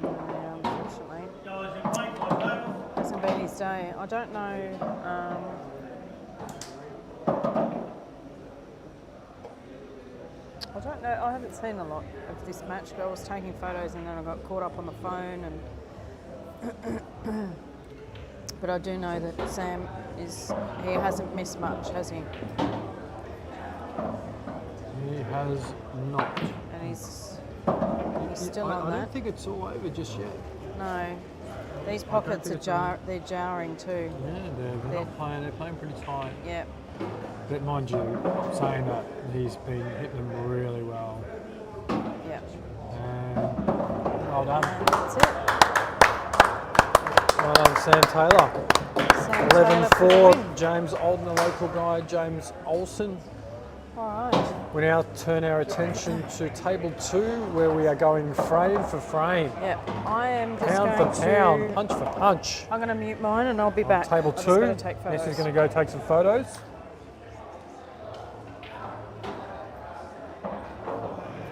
Speaker 2: Yeah, unfortunately. Hasn't been his his day. I don't know. I don't know. I haven't seen a lot of this match. I was taking photos and then I got caught up on the phone. And but I do know that Sam he hasn't missed much, has he?
Speaker 10: He has not.
Speaker 2: And he's still on
Speaker 10: I
Speaker 2: that.
Speaker 10: don't think it's all over just yet.
Speaker 2: No. These pockets are they're jarring too.
Speaker 10: Yeah, they're not playing. They're playing pretty tight.
Speaker 2: Yep.
Speaker 10: But mind you, saying that, he's been hitting them really well.
Speaker 2: Yep.
Speaker 10: And well done.
Speaker 2: And that's it.
Speaker 10: Well done, Sam Taylor.
Speaker 2: Sam Taylor for the
Speaker 10: 11-4.
Speaker 2: win.
Speaker 10: James Alden, a local guy, James Olsson.
Speaker 2: All right.
Speaker 10: We now turn our attention to table 2, where we are going frame for frame.
Speaker 2: Yep. I am just
Speaker 10: Pound
Speaker 2: going
Speaker 10: for pound,
Speaker 2: to.
Speaker 10: punch for punch.
Speaker 2: I'm going to mute mine and I'll be
Speaker 10: On
Speaker 2: back.
Speaker 10: table
Speaker 2: I'm just
Speaker 10: 2,
Speaker 2: going to take photos.
Speaker 10: Ness is going to go take some photos.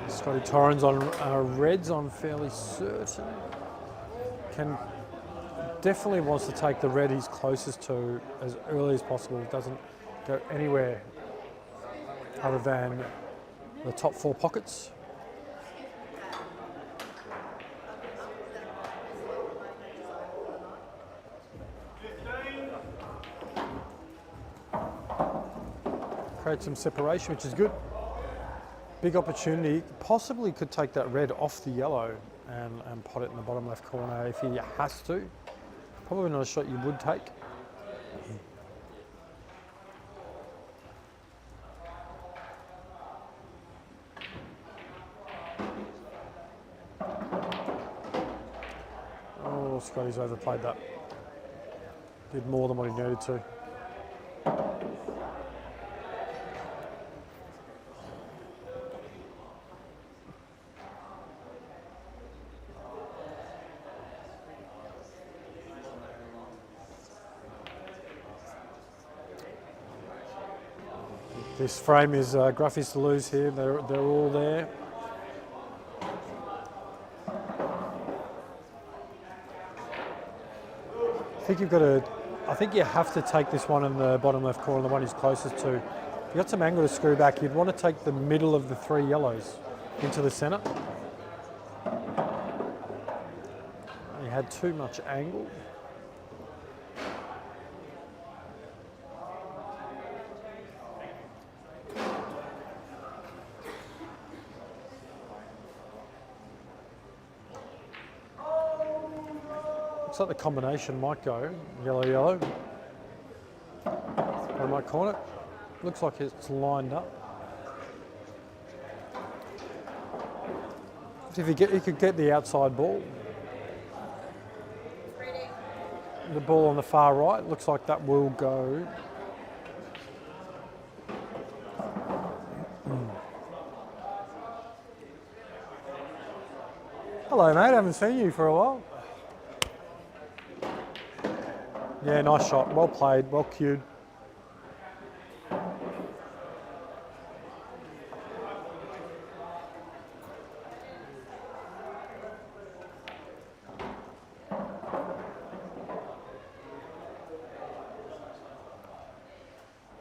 Speaker 10: Scotty Torrens on reds, I'm fairly certain. Definitely wants to take the red he's closest to as early as possible. Doesn't go anywhere other than the top 4 pockets. Create some separation, which is good. Big opportunity. Possibly could take that red off the yellow and pot it in the bottom left corner if he has to. Probably not a shot you would take. Oh, Scotty's overplayed that. Did more than what he needed to. This frame is Grueff is to lose here. They're all there. I think you have to take this one in the bottom left corner, the one he's closest to. You've got some angle to screw back. You'd want to take the middle of the 3 yellows into the centre. You had too much angle. Looks like the combination might go yellow. I might corner. Looks like it's lined up. If you could get the outside ball. The ball on the far right looks like that will go. Hello, mate. Haven't seen you for a while. Yeah, nice shot. Well played. Well cued.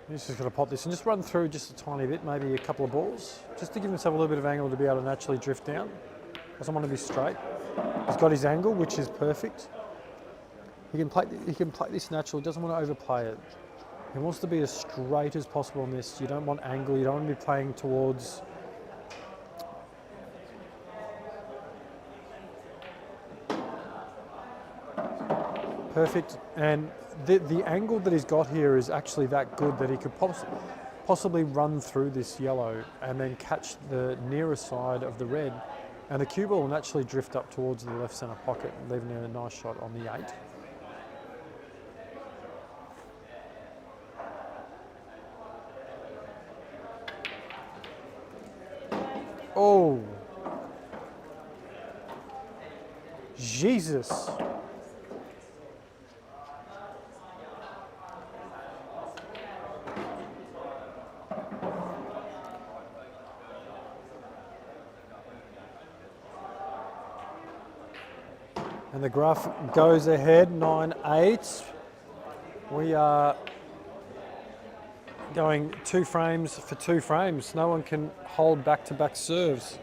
Speaker 10: He's just going to pop this and just run through just a tiny bit, maybe a couple of balls, just to give himself a little bit of angle to be able to naturally drift down. Doesn't want to be straight. He's got his angle, which is perfect. He can play this natural, doesn't want to overplay it. He wants to be as straight as possible on this. You don't want angle, you don't want to be playing towards... Perfect, and the angle that he's got here is actually that good that he could possibly run through this yellow and then catch the nearer side of the red, and the cue ball will naturally drift up towards the left centre pocket, leaving a nice shot on the 8. Oh, Jesus. And the Grueff goes ahead, 9-8. We are going 2 frames for 2 frames. No one can hold back-to-back serves.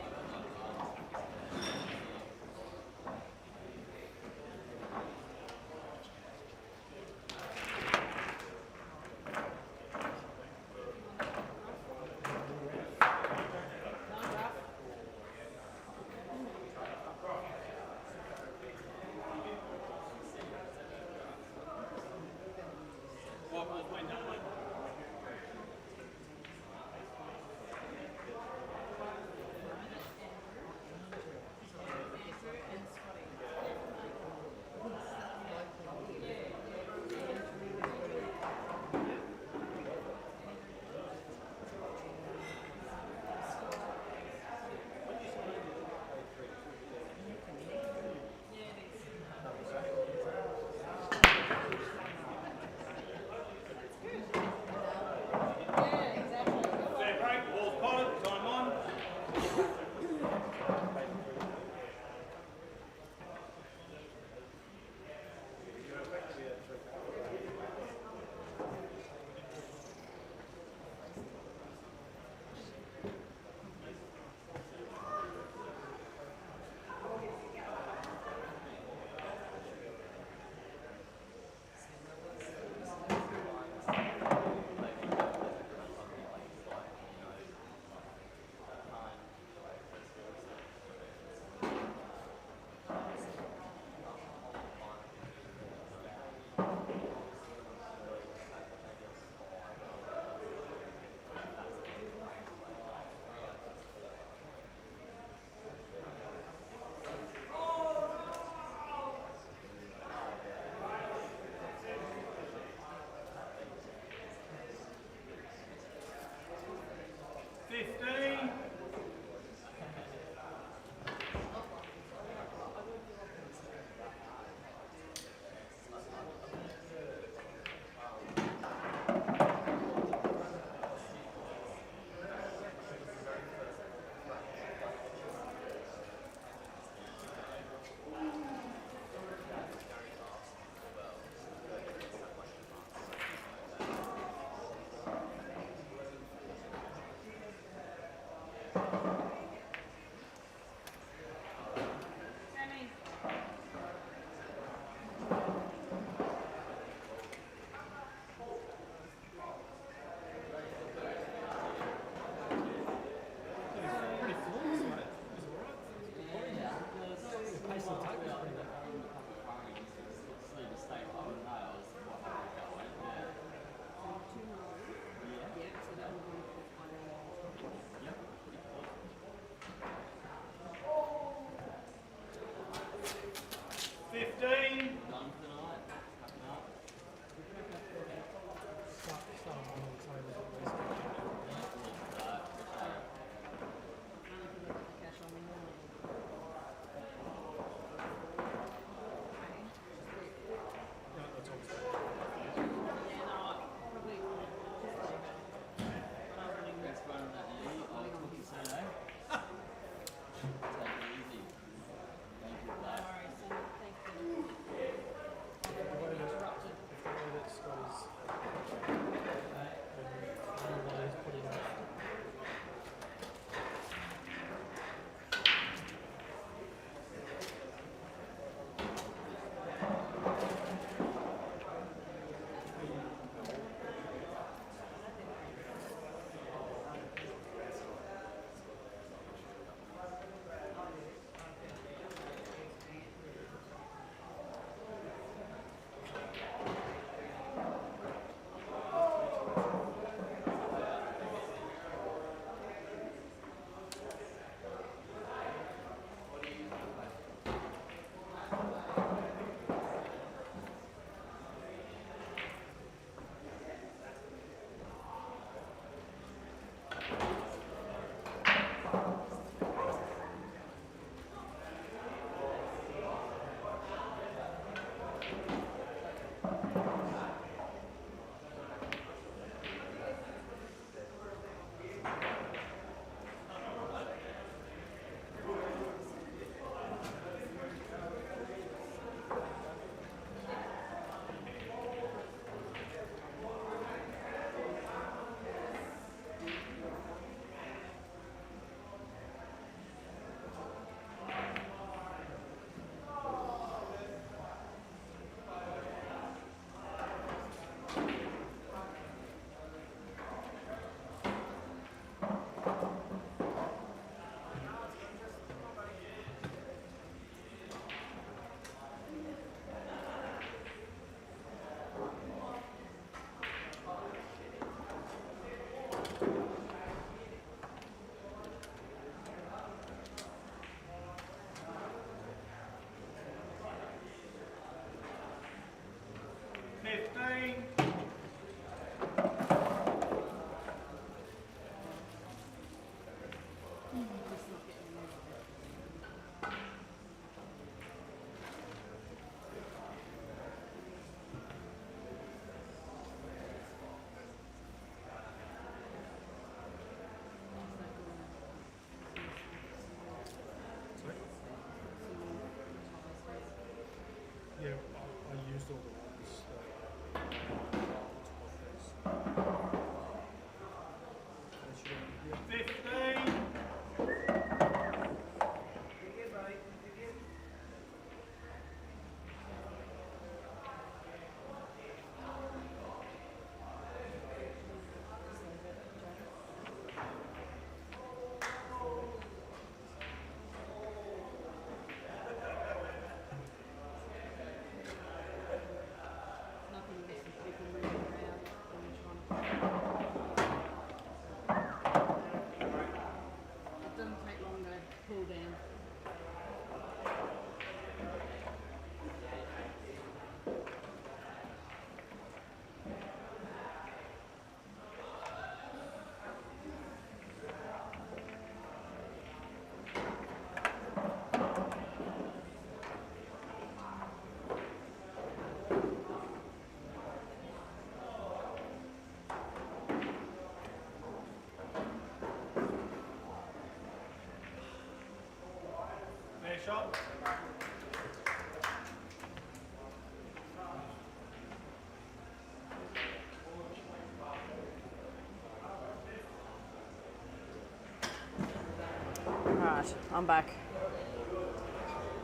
Speaker 2: Right, I'm back.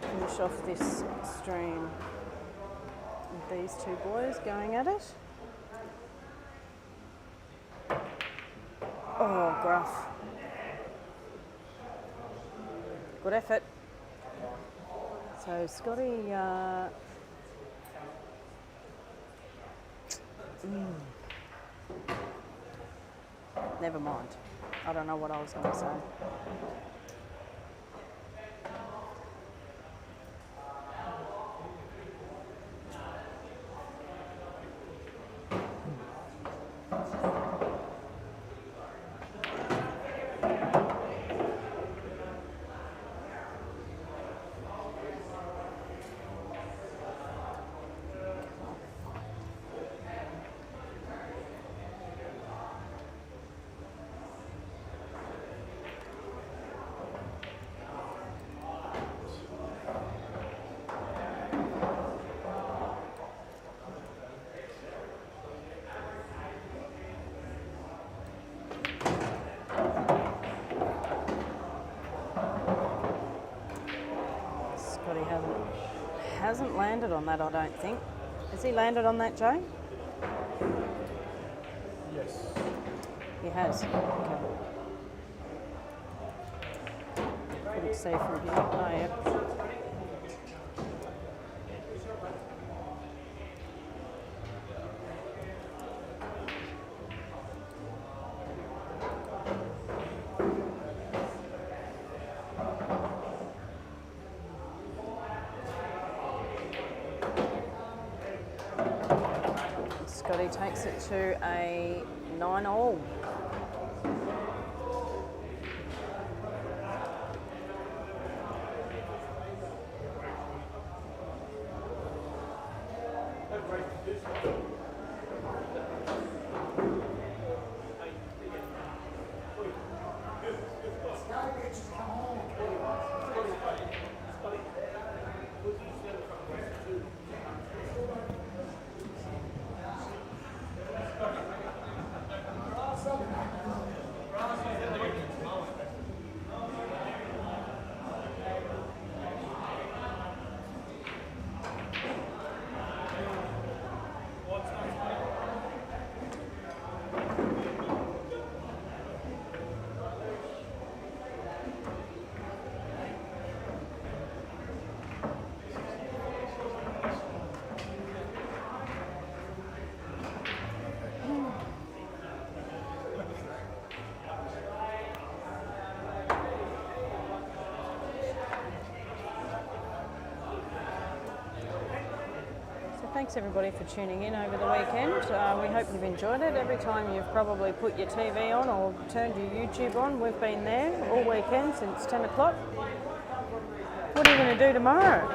Speaker 2: Finish off this stream with these two boys going at it. Oh, Grueff. Good effort. So Scotty, never mind. I don't know what I was going to say. Scotty hasn't landed on that, I don't think. Has he landed on that, Jay?
Speaker 1: Yes.
Speaker 2: He has. Okay. Couldn't see from here. Oh, yeah. Scotty takes it to a 9-all. Thanks everybody for tuning in over the weekend. We hope you've enjoyed it. Every time you've probably put your TV on or turned your YouTube on, we've been there all weekend since 10 o'clock. What are you going to do tomorrow?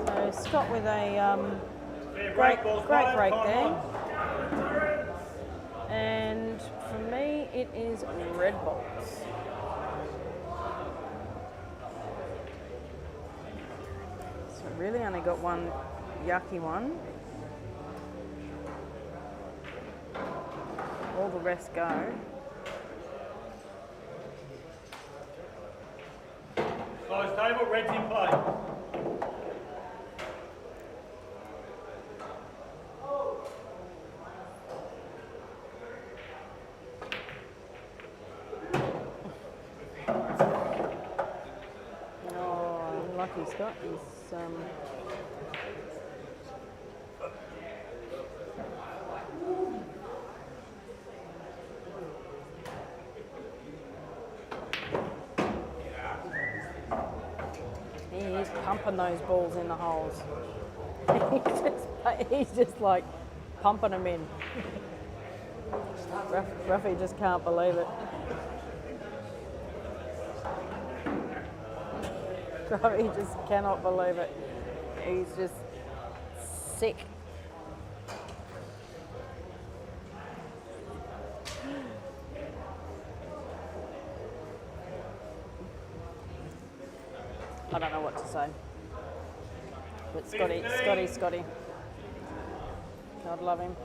Speaker 2: So Scott with a great break there. And for me, it is red balls. Really only got one yucky one. All the rest go.
Speaker 7: Guys, table, red's in play.
Speaker 2: Oh, lucky Scott. He's he's pumping those balls in the holes. he's just like pumping them in. Gruffy just can't believe it. Gruffy just cannot believe it. He's just sick. I don't know what to say. But Scotty. God love him.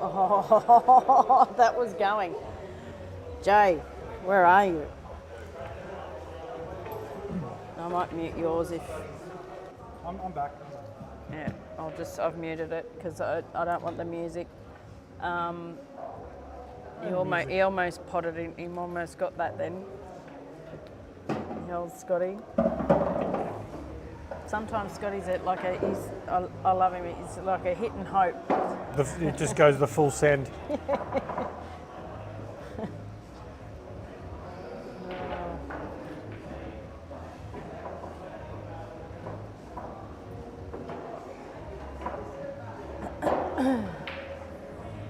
Speaker 2: Oh, that was going. Jay, where are you? I might mute yours if...
Speaker 10: I'm back.
Speaker 2: Yeah, I've muted it because I don't want the music. He almost potted him. He almost got that then. The old Scotty. Sometimes Scotty's I love him. He's like a hit and hope.
Speaker 10: It just goes the full send.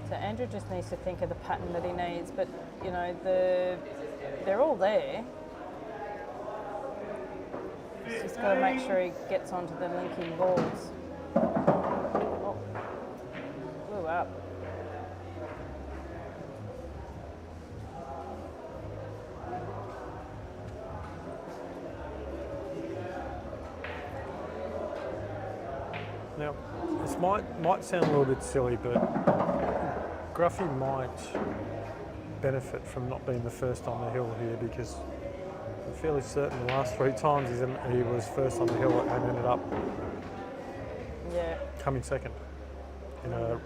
Speaker 2: So Andrew just needs to think of the pattern that he needs, but you know they're all there. He's just got to make sure he gets onto the linking balls. Oh, blew up.
Speaker 10: Now, this might sound a little bit silly, but Gruffy might benefit from not being the first on the hill here, because I'm fairly certain the last 3 times he was first on the hill and ended up coming second in a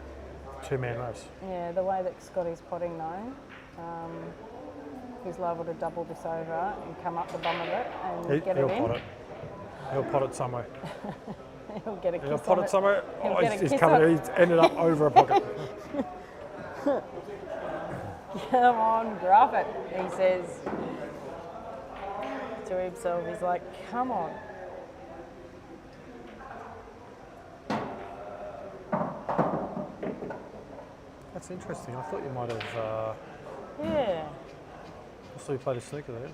Speaker 10: 2-man race.
Speaker 2: Yeah, the way that Scotty's potting though, he's liable to double this over and come up the bum of it and get it in.
Speaker 10: He'll pot it. He'll pot it somewhere.
Speaker 2: He'll get a kiss
Speaker 10: He'll pot
Speaker 2: on
Speaker 10: it somewhere.
Speaker 2: He'll
Speaker 10: Oh,
Speaker 2: get a
Speaker 10: he's
Speaker 2: kiss
Speaker 10: covered.
Speaker 2: on-
Speaker 10: He's ended up over a pocket.
Speaker 2: Come on, Grueff it, he says to himself. He's like, come on.
Speaker 10: That's interesting. I thought you might have
Speaker 2: Yeah.
Speaker 10: possibly played a snooker there.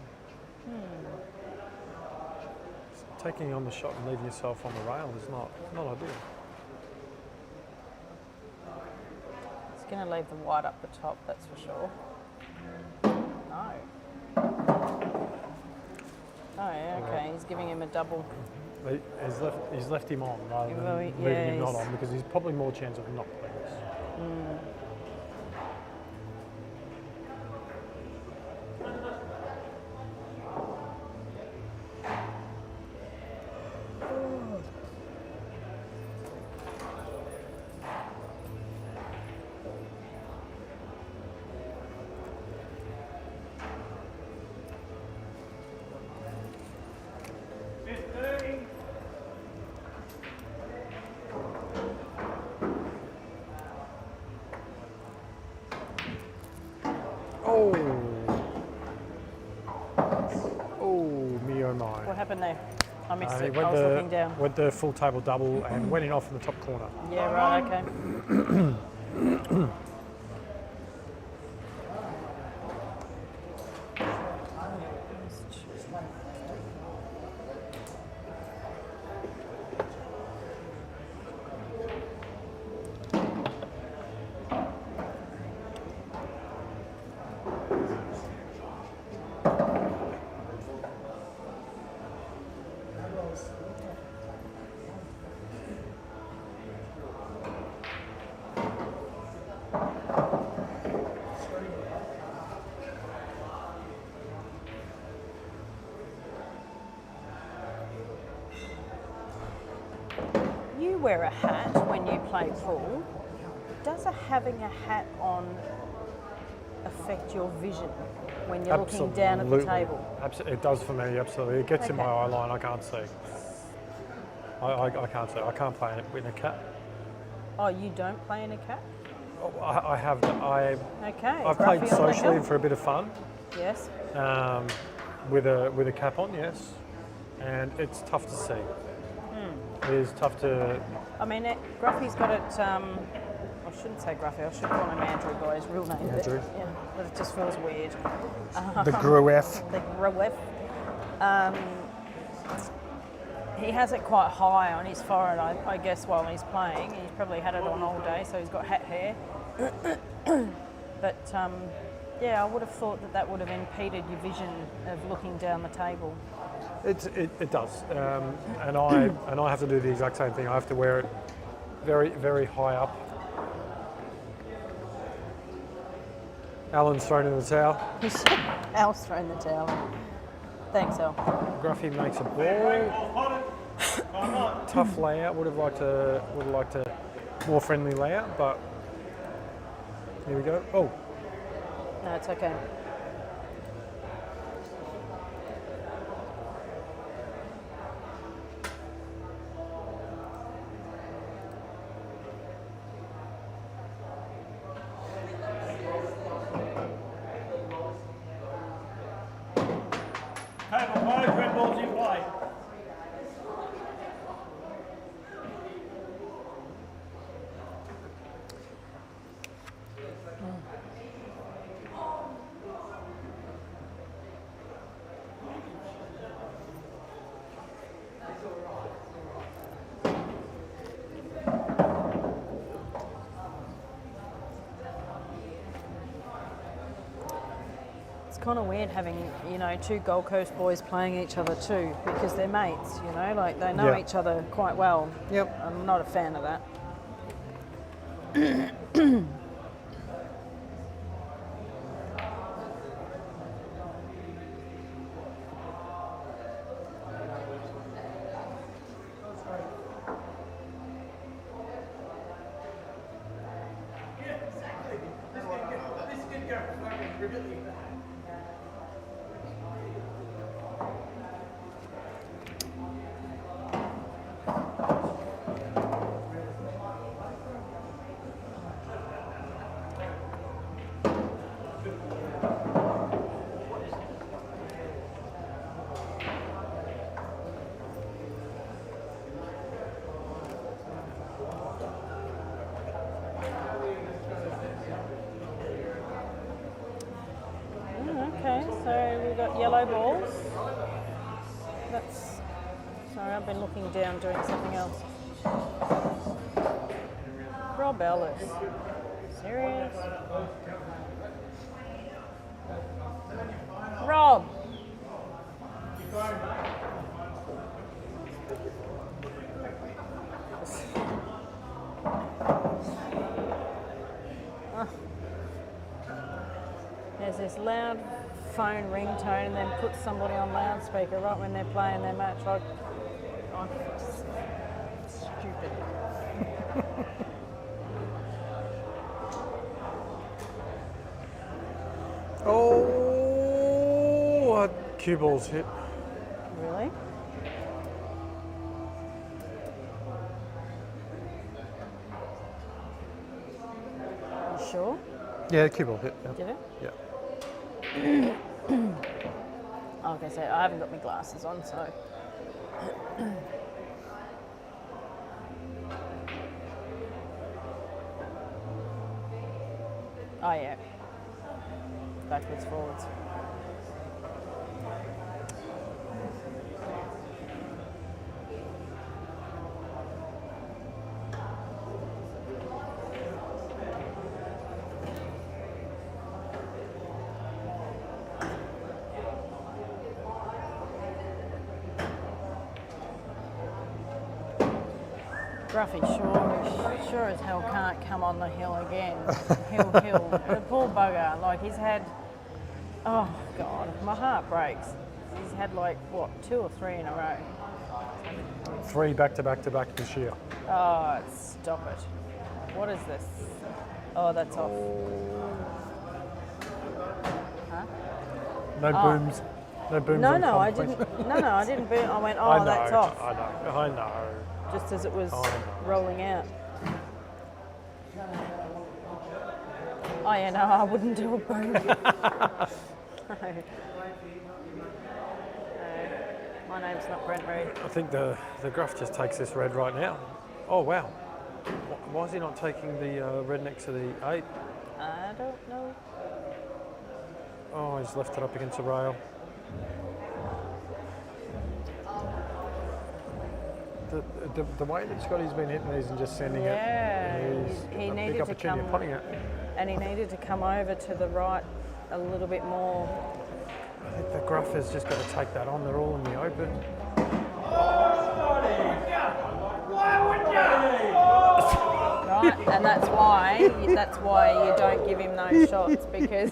Speaker 10: Taking on the shot and leaving yourself on the rail is not ideal.
Speaker 2: He's going to leave the white up the top, that's for sure. No. Oh, yeah, okay. He's giving him a double.
Speaker 10: He's left him on rather
Speaker 2: Well,
Speaker 10: than
Speaker 2: yeah,
Speaker 10: leaving him not
Speaker 2: he's-
Speaker 10: on, because he's probably more chance of not playing this. Oh, me oh my.
Speaker 2: What happened there? I missed
Speaker 10: He
Speaker 2: it. I was looking down.
Speaker 10: went the full table double and went in off in the top corner.
Speaker 2: Yeah, right, okay. You wear a hat when you play pool. Does having a hat on affect your vision when you're looking down at the table?
Speaker 10: Absolutely, it does for me. Absolutely, it gets in my eye line. I can't see. I can't see. I can't play in a cap.
Speaker 2: Oh, you don't play in a cap?
Speaker 10: I have.
Speaker 2: Okay.
Speaker 10: I've played
Speaker 2: Gruffy on the
Speaker 10: socially
Speaker 2: hill?
Speaker 10: for a bit of fun
Speaker 2: Yes.
Speaker 10: with a cap on, yes, and it's tough to see. It is tough to.
Speaker 2: I mean, Gruffy's got it. I shouldn't say Gruffy. I should call him Andrew by his real name.
Speaker 10: Andrew.
Speaker 2: But it just feels weird.
Speaker 10: The Grueff.
Speaker 2: The Grueff. He has it quite high on his forehead, I guess, while he's playing. He's probably had it on all day, so he's got hat hair. But yeah, I would have thought that would have impeded your vision of looking down the table.
Speaker 10: It does, and I have to do the exact same thing. I have to wear it very, very high up. Alan's thrown in the towel.
Speaker 2: Al's thrown the towel. Thanks, Al.
Speaker 10: Gruffy makes a ball. Tough layout. Would have liked a more friendly layout, but here we go. Oh,
Speaker 2: No, it's okay.
Speaker 7: Table 5, red balls in play.
Speaker 2: It's kind of weird having, two Gold Coast boys playing each other too, because they're mates, like they know
Speaker 10: Yeah.
Speaker 2: each other quite well.
Speaker 10: Yep.
Speaker 2: I'm not a fan of that. Okay, so we've got yellow balls. Sorry, I've been looking down doing something else. Rob Ellis. Serious? Rob! There's this loud phone ringtone and then put somebody on loudspeaker right when they're playing their match. Stupid.
Speaker 10: oh! Cue ball's hit.
Speaker 2: Really? You sure?
Speaker 10: Yeah, cue ball hit. Yeah.
Speaker 2: Did it?
Speaker 10: Yeah.
Speaker 2: Like I said, I haven't got my glasses on, so. Oh yeah. Backwards, forwards. Gruffy sure as hell can't come on the hill again. Hill. The poor bugger, like he's had, oh God, my heart breaks. He's had like, what, 2 or 3 in a row.
Speaker 10: 3 back to back to back this year.
Speaker 2: Oh, stop it. What is this? Oh, that's off. Huh?
Speaker 10: No booms. No booms.
Speaker 2: No,
Speaker 10: on
Speaker 2: I
Speaker 10: completion.
Speaker 2: didn't. No, I didn't boom. I went, oh,
Speaker 10: I know,
Speaker 2: that's off.
Speaker 10: I know.
Speaker 2: Just as it was rolling out. Oh yeah, no, I wouldn't do a boom. No. My name's not Brent Reed.
Speaker 10: I think the Grueff just takes this red right now. Oh wow. Why is he not taking the red next to the 8?
Speaker 2: I don't know.
Speaker 10: Oh, he's left it up against the rail. The way that Scotty's been hitting these and just sending it,
Speaker 2: he
Speaker 10: a
Speaker 2: needed
Speaker 10: big
Speaker 2: to
Speaker 10: opportunity
Speaker 2: come,
Speaker 10: of putting it.
Speaker 2: and he needed to come over to the right a little bit more.
Speaker 10: I think the Grueff has just got to take that on. They're all in the open.
Speaker 2: Right, and that's why you don't give him those shots, because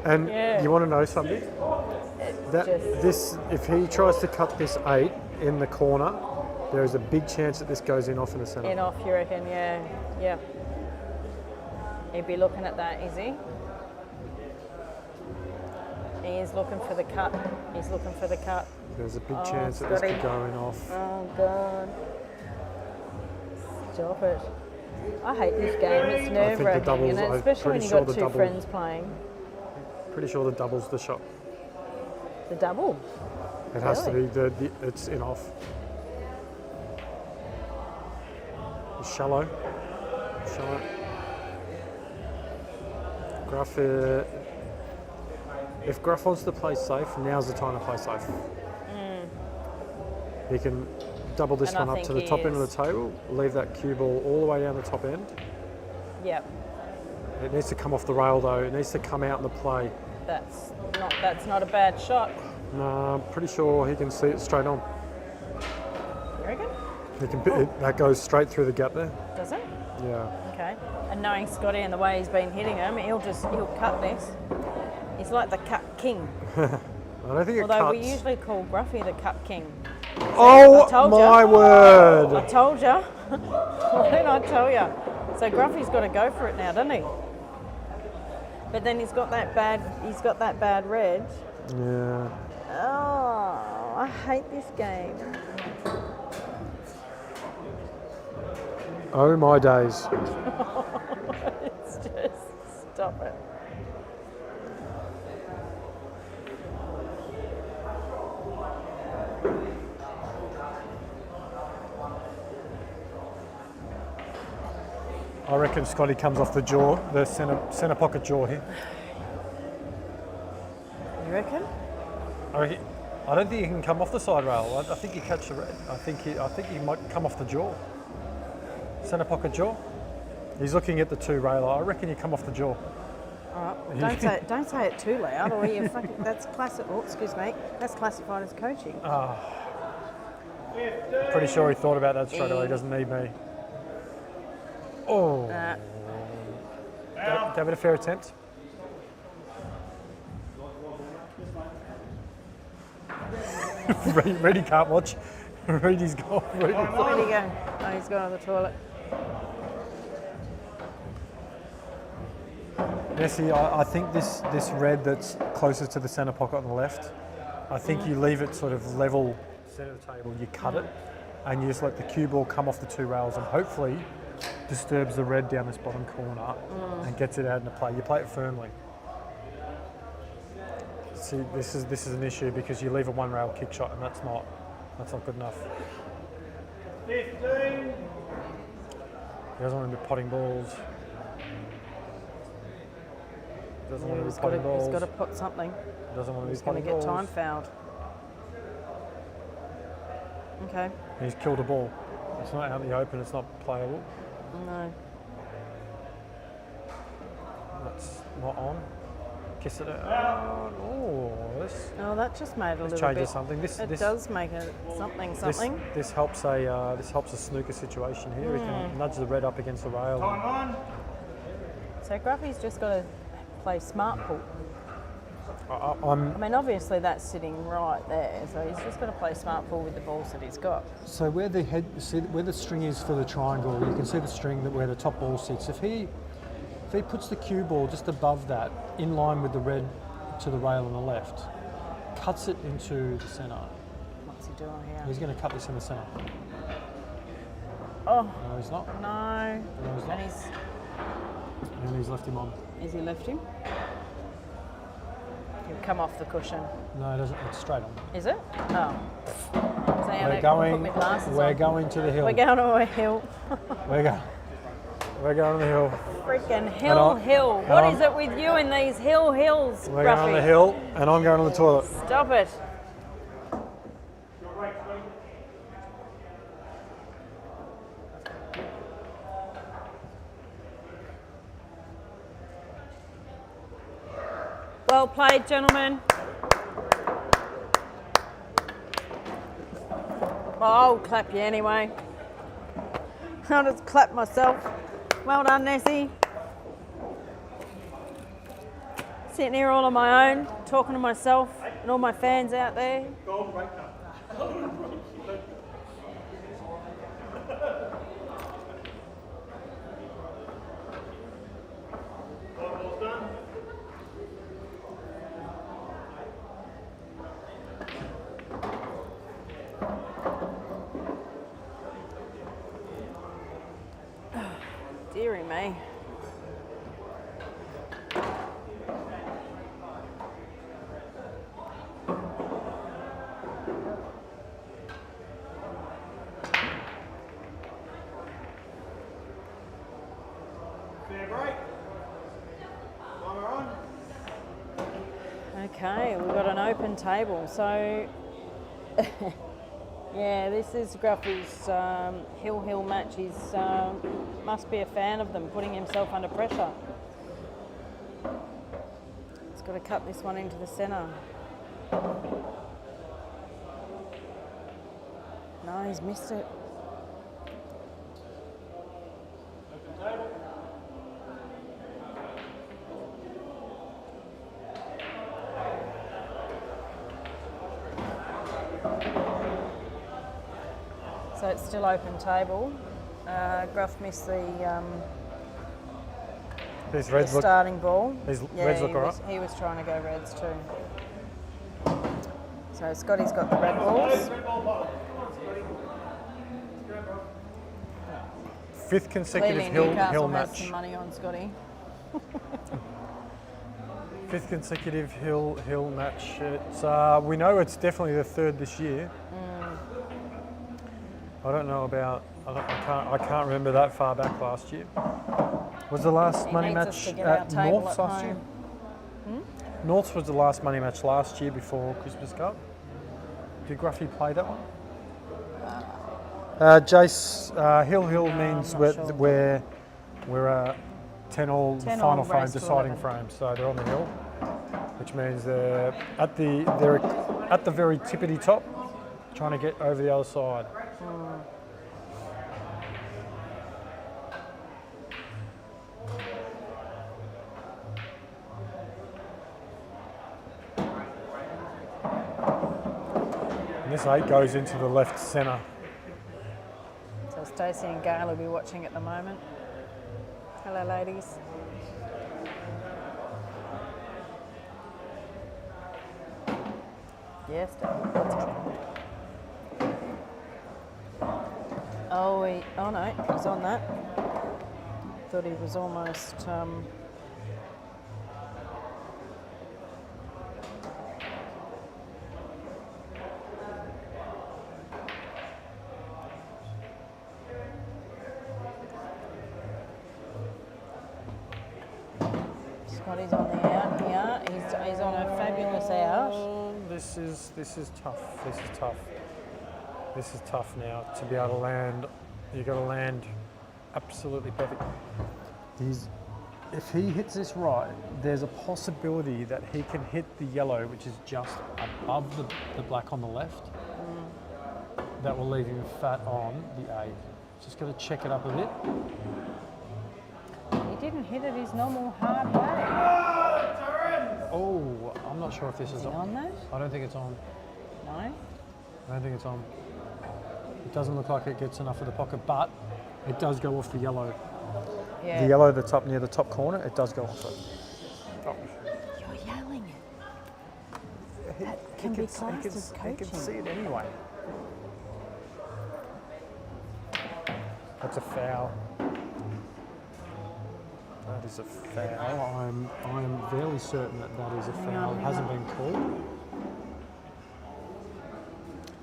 Speaker 10: And
Speaker 2: Yeah.
Speaker 10: you want to know something? If he tries to cut this 8 in the corner, there is a big chance that this goes in off in the centre.
Speaker 2: in off, you reckon? Yeah. He'd be looking at that, is he? He is looking for the cut. He's looking for the cut.
Speaker 10: There's a big chance that this
Speaker 2: Scotty.
Speaker 10: could go in off.
Speaker 2: Oh God! Stop it. I hate this game. It's nerve-wracking,
Speaker 10: doubles- I'm
Speaker 2: especially when
Speaker 10: pretty
Speaker 2: you've
Speaker 10: sure
Speaker 2: got
Speaker 10: the
Speaker 2: two
Speaker 10: double-
Speaker 2: friends playing.
Speaker 10: Pretty sure the double's the shot.
Speaker 2: The double.
Speaker 10: It has to
Speaker 2: Really?
Speaker 10: be. It's in off. It's shallow. Grueff. If Grueff wants to play safe, now's the time to play safe. He can double this
Speaker 2: And I
Speaker 10: one up
Speaker 2: think
Speaker 10: to the
Speaker 2: he
Speaker 10: top end of
Speaker 2: is.
Speaker 10: the table, leave that cue ball all the way down the top end.
Speaker 2: Yep.
Speaker 10: It needs to come off the rail though. It needs to come out in the play.
Speaker 2: That's not a bad shot.
Speaker 10: No, I'm pretty sure he can see it straight on.
Speaker 2: You reckon?
Speaker 10: He can. That goes straight through the gap there.
Speaker 2: Does it?
Speaker 10: Yeah.
Speaker 2: Okay. And knowing Scotty and the way he's been hitting him, he'll cut this. He's like the cut king.
Speaker 10: I don't think it
Speaker 2: Although
Speaker 10: cuts.
Speaker 2: we usually call Gruffy the cut king.
Speaker 10: Oh
Speaker 2: I told
Speaker 10: my
Speaker 2: ya.
Speaker 10: word!
Speaker 2: I told you. Why didn't I tell you? So Gruffy's got to go for it now, doesn't he? But then he's got that bad red.
Speaker 10: Yeah.
Speaker 2: Oh, I hate this game.
Speaker 10: Oh my days.
Speaker 2: It's just, stop it.
Speaker 10: I reckon Scotty comes off the jaw, the centre pocket jaw here.
Speaker 2: You reckon?
Speaker 10: I don't think he can come off the side rail. I think he catch the red. I think he might come off the jaw. Centre pocket jaw. He's looking at the 2 railer. I reckon you come off the jaw.
Speaker 2: All right. Don't say it too loud, or you fucking. That's classic. Oh, excuse me. That's classified as coaching.
Speaker 10: Pretty sure he thought about that straight away. He doesn't need me. Oh. Gave it a fair attempt. Reedy can't watch. Reedy's gone.
Speaker 2: Where'd he go? Oh, he's gone to the toilet.
Speaker 10: Nessie, I think this red that's closest to the centre pocket on the left, I think you leave it sort of level centre of the table, you cut it, and you just let the cue ball come off the 2 rails and hopefully disturbs the red down this bottom corner and gets it out into play. You play it firmly. See, this is an issue because you leave a 1 rail kick shot and that's not good enough.
Speaker 7: 15.
Speaker 10: He doesn't want to be potting balls. Doesn't want to be potting balls.
Speaker 2: He's got to put something.
Speaker 10: Doesn't want to
Speaker 2: He's
Speaker 10: be
Speaker 2: going
Speaker 10: potting
Speaker 2: to get
Speaker 10: balls.
Speaker 2: time fouled. Okay.
Speaker 10: He's killed a ball. It's not out in the open. It's not playable.
Speaker 2: No.
Speaker 10: That's not on. Kiss it out.
Speaker 2: Oh, that just made a little
Speaker 10: changes
Speaker 2: bit.
Speaker 10: something.
Speaker 2: It does make a something.
Speaker 10: This helps a snooker situation here. We can nudge the red up against the rail.
Speaker 7: Time on.
Speaker 2: So Gruffy's just got to play smart pull. I
Speaker 10: I'm
Speaker 2: mean, obviously that's sitting right there, so he's just got to play smart pull with the balls that he's got.
Speaker 10: so where the string is for the triangle. You can see the string where the top ball sits. If he puts the cue ball just above that, in line with the red to the rail on the left, cuts it into the centre.
Speaker 2: What's he doing here?
Speaker 10: He's going to cut this in the centre.
Speaker 2: Oh,
Speaker 10: No, he's not.
Speaker 2: no.
Speaker 10: No, he's not. And he's left him on.
Speaker 2: Is he left him? He'll come off the cushion.
Speaker 10: No, it doesn't. It's straight on.
Speaker 2: Is it? Oh.
Speaker 10: We're going to the hill.
Speaker 2: We're going to a hill.
Speaker 10: We're going to the hill.
Speaker 2: Freaking hill. What is it with you and these hills,
Speaker 10: We're going on the hill, and I'm going on the toilet.
Speaker 2: Stop it. Well played, gentlemen. Well, I'll clap you anyway. I'll just clap myself. Well done, Nessie. Sitting here all on my own, talking to myself and all my fans out there. Dearie me.
Speaker 7: Fair break. Timer on.
Speaker 2: Okay, we've got an open table. So, yeah, this is Grueff's hill match. He's must be a fan of them, putting himself under pressure. He's got to cut this one into the centre. No, he's missed it. So it's still open table. Grueff missed the
Speaker 10: These reds look.
Speaker 2: starting ball.
Speaker 10: These reds look alright.
Speaker 2: He was trying to go reds too. So Scotty's got the red balls.
Speaker 10: Fifth consecutive
Speaker 2: Clearly
Speaker 10: hill
Speaker 2: Newcastle has
Speaker 10: match.
Speaker 2: some money on Scotty.
Speaker 10: Fifth consecutive hill match. It's we know it's definitely the third this year. I don't know about. I can't remember that far back last year. Was the last
Speaker 2: He
Speaker 10: money
Speaker 2: needs us
Speaker 10: match
Speaker 2: to get our
Speaker 10: at
Speaker 2: table
Speaker 10: North's
Speaker 2: at
Speaker 10: last year?
Speaker 2: home.
Speaker 10: North's was the last money match last year before Christmas Cup. Did Gruffy play that one? Jace, hill means
Speaker 2: I'm not sure.
Speaker 10: we're 10-all
Speaker 2: 10 all
Speaker 10: final frame,
Speaker 2: race to
Speaker 10: deciding
Speaker 2: 11.
Speaker 10: frame. So they're on the hill, which means they're at the very tippity top, trying to get over the other side. And this 8 goes into the left centre.
Speaker 2: So Stacey and Gail will be watching at the moment. Hello, ladies. Yes, oh no, he's on that. Thought he was almost. Scotty's on the out here. He's on a fabulous out.
Speaker 10: This is tough. This is tough now to be able to land. You've got to land absolutely perfect. If he hits this right, there's a possibility that he can hit the yellow, which is just above the black on the left. That will leave him fat on the 8. Just got to check it up a bit.
Speaker 2: He didn't hit it his normal hard way.
Speaker 10: Oh, I'm not sure if this is
Speaker 2: Is he on that?
Speaker 10: I don't think it's on.
Speaker 2: No?
Speaker 10: I don't think it's on. It doesn't look like it gets enough of the pocket, but it does go off the yellow.
Speaker 2: Yeah.
Speaker 10: The yellow that's up near the top corner, it does go off it.
Speaker 2: You're yelling it. That can be classed as
Speaker 10: He can see
Speaker 2: coaching.
Speaker 10: it anyway. That's a foul. That is a foul. I'm fairly certain that is a foul. It hasn't been called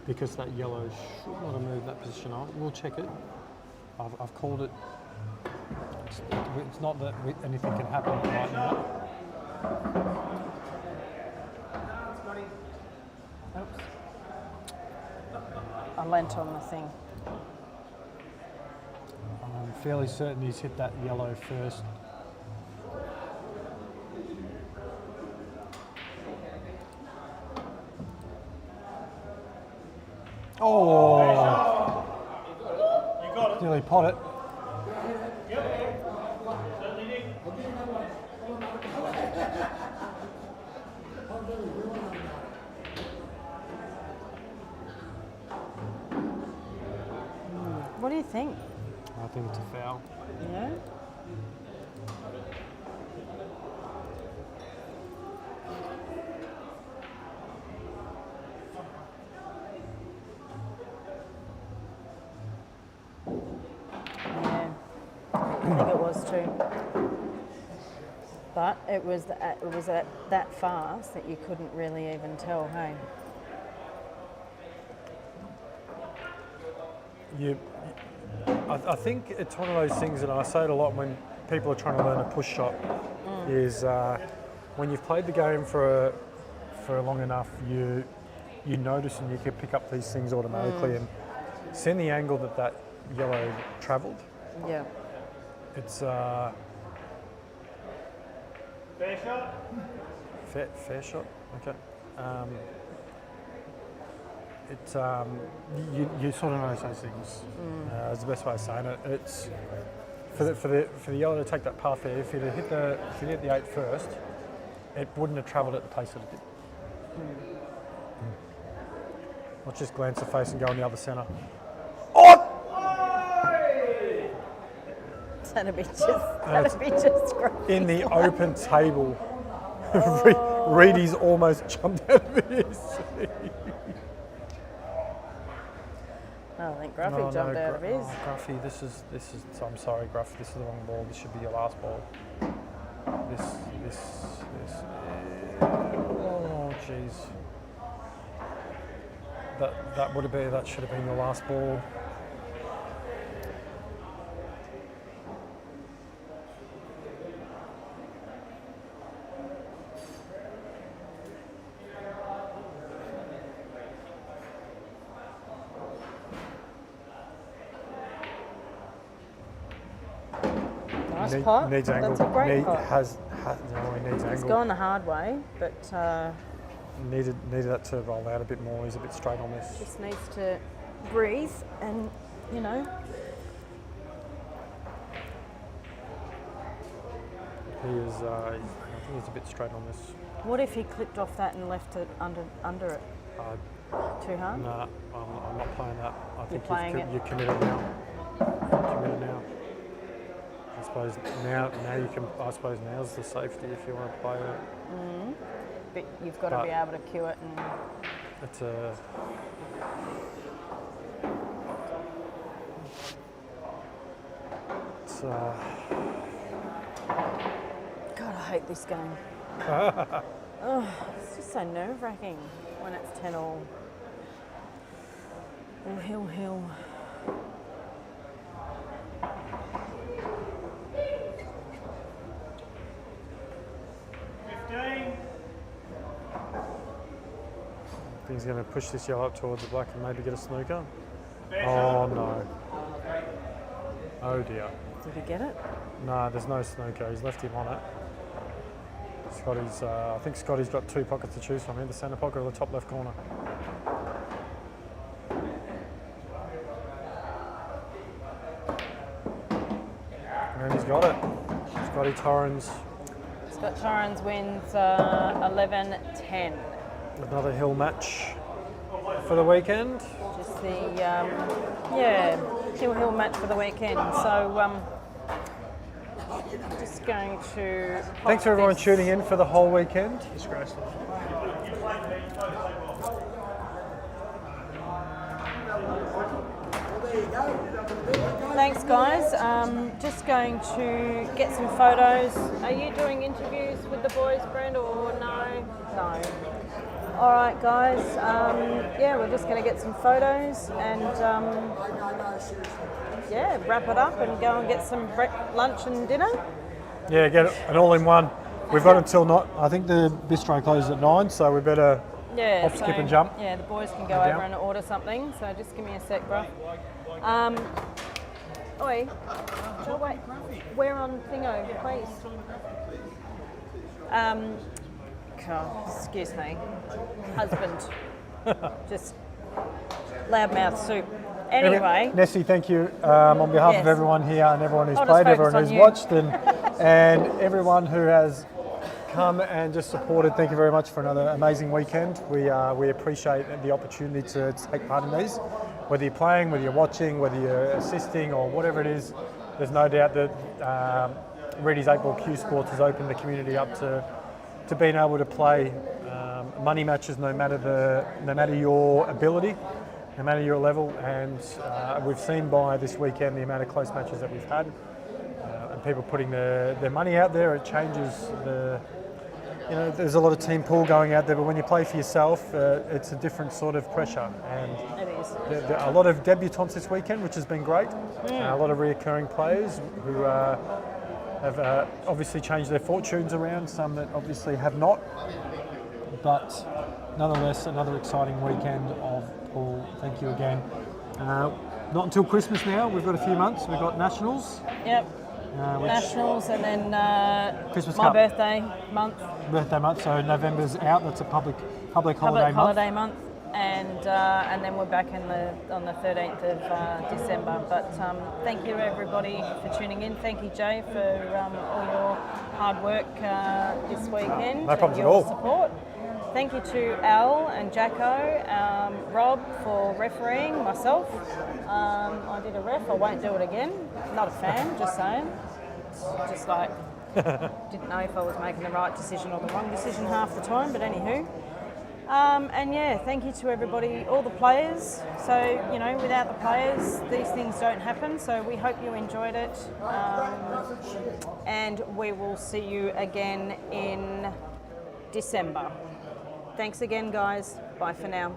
Speaker 10: because that yellow should not have moved that position on. We'll check it. I've called it. It's not that anything can happen right now.
Speaker 2: Oops. I leant on the thing.
Speaker 10: I'm fairly certain he's hit that yellow first. Oh!
Speaker 7: You got it.
Speaker 10: Nearly pot it.
Speaker 7: Certainly did.
Speaker 2: What do you think?
Speaker 10: I think it's a foul.
Speaker 2: Yeah. Yeah, I think it was too. But it was that fast that you couldn't really even tell. Hey.
Speaker 10: I think it's one of those things, and I say it a lot when people are trying to learn a push shot, is when you've played the game for long enough, you notice and you can pick up these things automatically. And seeing the angle that yellow travelled,
Speaker 2: Yeah.
Speaker 10: it's
Speaker 7: Fair shot.
Speaker 10: fair shot. Okay. You sort of notice those things. Is the best way of saying it. It's for the yellow to take that path there. If it hit the 8 first, it wouldn't have travelled at the pace that it did. Not just glance the face and go on the other centre.
Speaker 2: That'd be just great.
Speaker 10: In the open table, Reedy's almost jumped out of his seat.
Speaker 2: I think Gruffy jumped out of his.
Speaker 10: Gruffy, this is. I'm sorry, Gruff. This is the wrong ball. This should be your last ball. This. Oh, jeez. That should have been your last ball.
Speaker 2: Nice pot.
Speaker 10: Needs angle.
Speaker 2: That's a great pot.
Speaker 10: He needs
Speaker 2: It's
Speaker 10: angle.
Speaker 2: gone the hard way, but
Speaker 10: Needed that to roll out a bit more. He's a bit straight on this.
Speaker 2: just needs to breathe and, you know.
Speaker 10: He is. I think he's a bit straight on this.
Speaker 2: What if he clipped off that and left it under it? Too hard?
Speaker 10: Nah, I'm not playing that. I think
Speaker 2: playing it?
Speaker 10: you're committed now. You're committed now. I suppose now you can. I suppose now's the safety if you want to play it.
Speaker 2: But you've got to be able to cue it and.
Speaker 10: It's a. It's
Speaker 2: God, I hate this game. It's just so nerve-wracking when it's 10 all. Oh, hill.
Speaker 10: He's going to push this yellow up towards the black and maybe get a snooker. Oh no. Oh dear.
Speaker 2: Did he get it?
Speaker 10: No, there's no snooker. He's left him on it. Scotty's. I think Scotty's got 2 pockets to choose from. In the centre pocket or the top left corner. And he's got it. Scotty Torrens.
Speaker 2: Scott Torrens wins 11-10.
Speaker 10: Another hill match for the weekend.
Speaker 2: Just the hill match for the weekend. So just going to.
Speaker 10: Thanks for everyone tuning in for the whole weekend.
Speaker 1: Disgraceful.
Speaker 2: Thanks, guys. Just going to get some photos. Are you doing interviews with the boys, Brent, or no? No. All right, guys. Yeah, we're just going to get some photos and yeah, wrap it up and go and get some lunch and dinner.
Speaker 10: Yeah, get an all-in-one. We've got until not. I think the bistro closes at 9, so we better hop, skip, and jump.
Speaker 2: Yeah, the boys can go over and order something. So just give me a sec, Grueff. Oi, oh, wait. We're on Thingo, please. Excuse me, husband. Just loudmouth soup. Anyway.
Speaker 10: Nessie, thank you on behalf of everyone here and everyone who's played, everyone who's watched, and everyone who has come and just supported. Thank you very much for another amazing weekend. We appreciate the opportunity to take part in these. Whether you're playing, whether you're watching, whether you're assisting or whatever it is, there's no doubt that Reddy's 8-Ball Q Sports has opened the community up to being able to play money matches no matter your ability, no matter your level, and we've seen by this weekend the amount of close matches that we've had, and people putting their money out there. It changes there's a lot of team pool going out there, but when you play for yourself, it's a different sort of pressure. And
Speaker 2: it is.
Speaker 10: There are a lot of debutants this weekend, which has been great. A lot of reoccurring players who have obviously changed their fortunes around, some that obviously have not. But nonetheless, another exciting weekend of pool. Thank you again. Not until Christmas now. We've got a few months. We've got Nationals.
Speaker 2: Yep. Nationals and then
Speaker 10: Christmas
Speaker 2: my
Speaker 10: Cup.
Speaker 2: birthday month.
Speaker 10: Birthday month, so November's out. That's a public holiday month.
Speaker 2: And then we're back on the 13th of December. But thank you everybody for tuning in. Thank you, Jay, for all your hard work this weekend.
Speaker 10: No problems
Speaker 2: and
Speaker 10: at all.
Speaker 2: your support. Thank you to Al and Jacko, Rob for refereeing, myself. I did a ref, I won't do it again. Not a fan, just saying. Just like, didn't know if I was making the right decision or the wrong decision half the time, but anywho. And yeah, thank you to everybody, all the players. So, without the players, these things don't happen. So we hope you enjoyed it. And we will see you again in December. Thanks again, guys. Bye for now.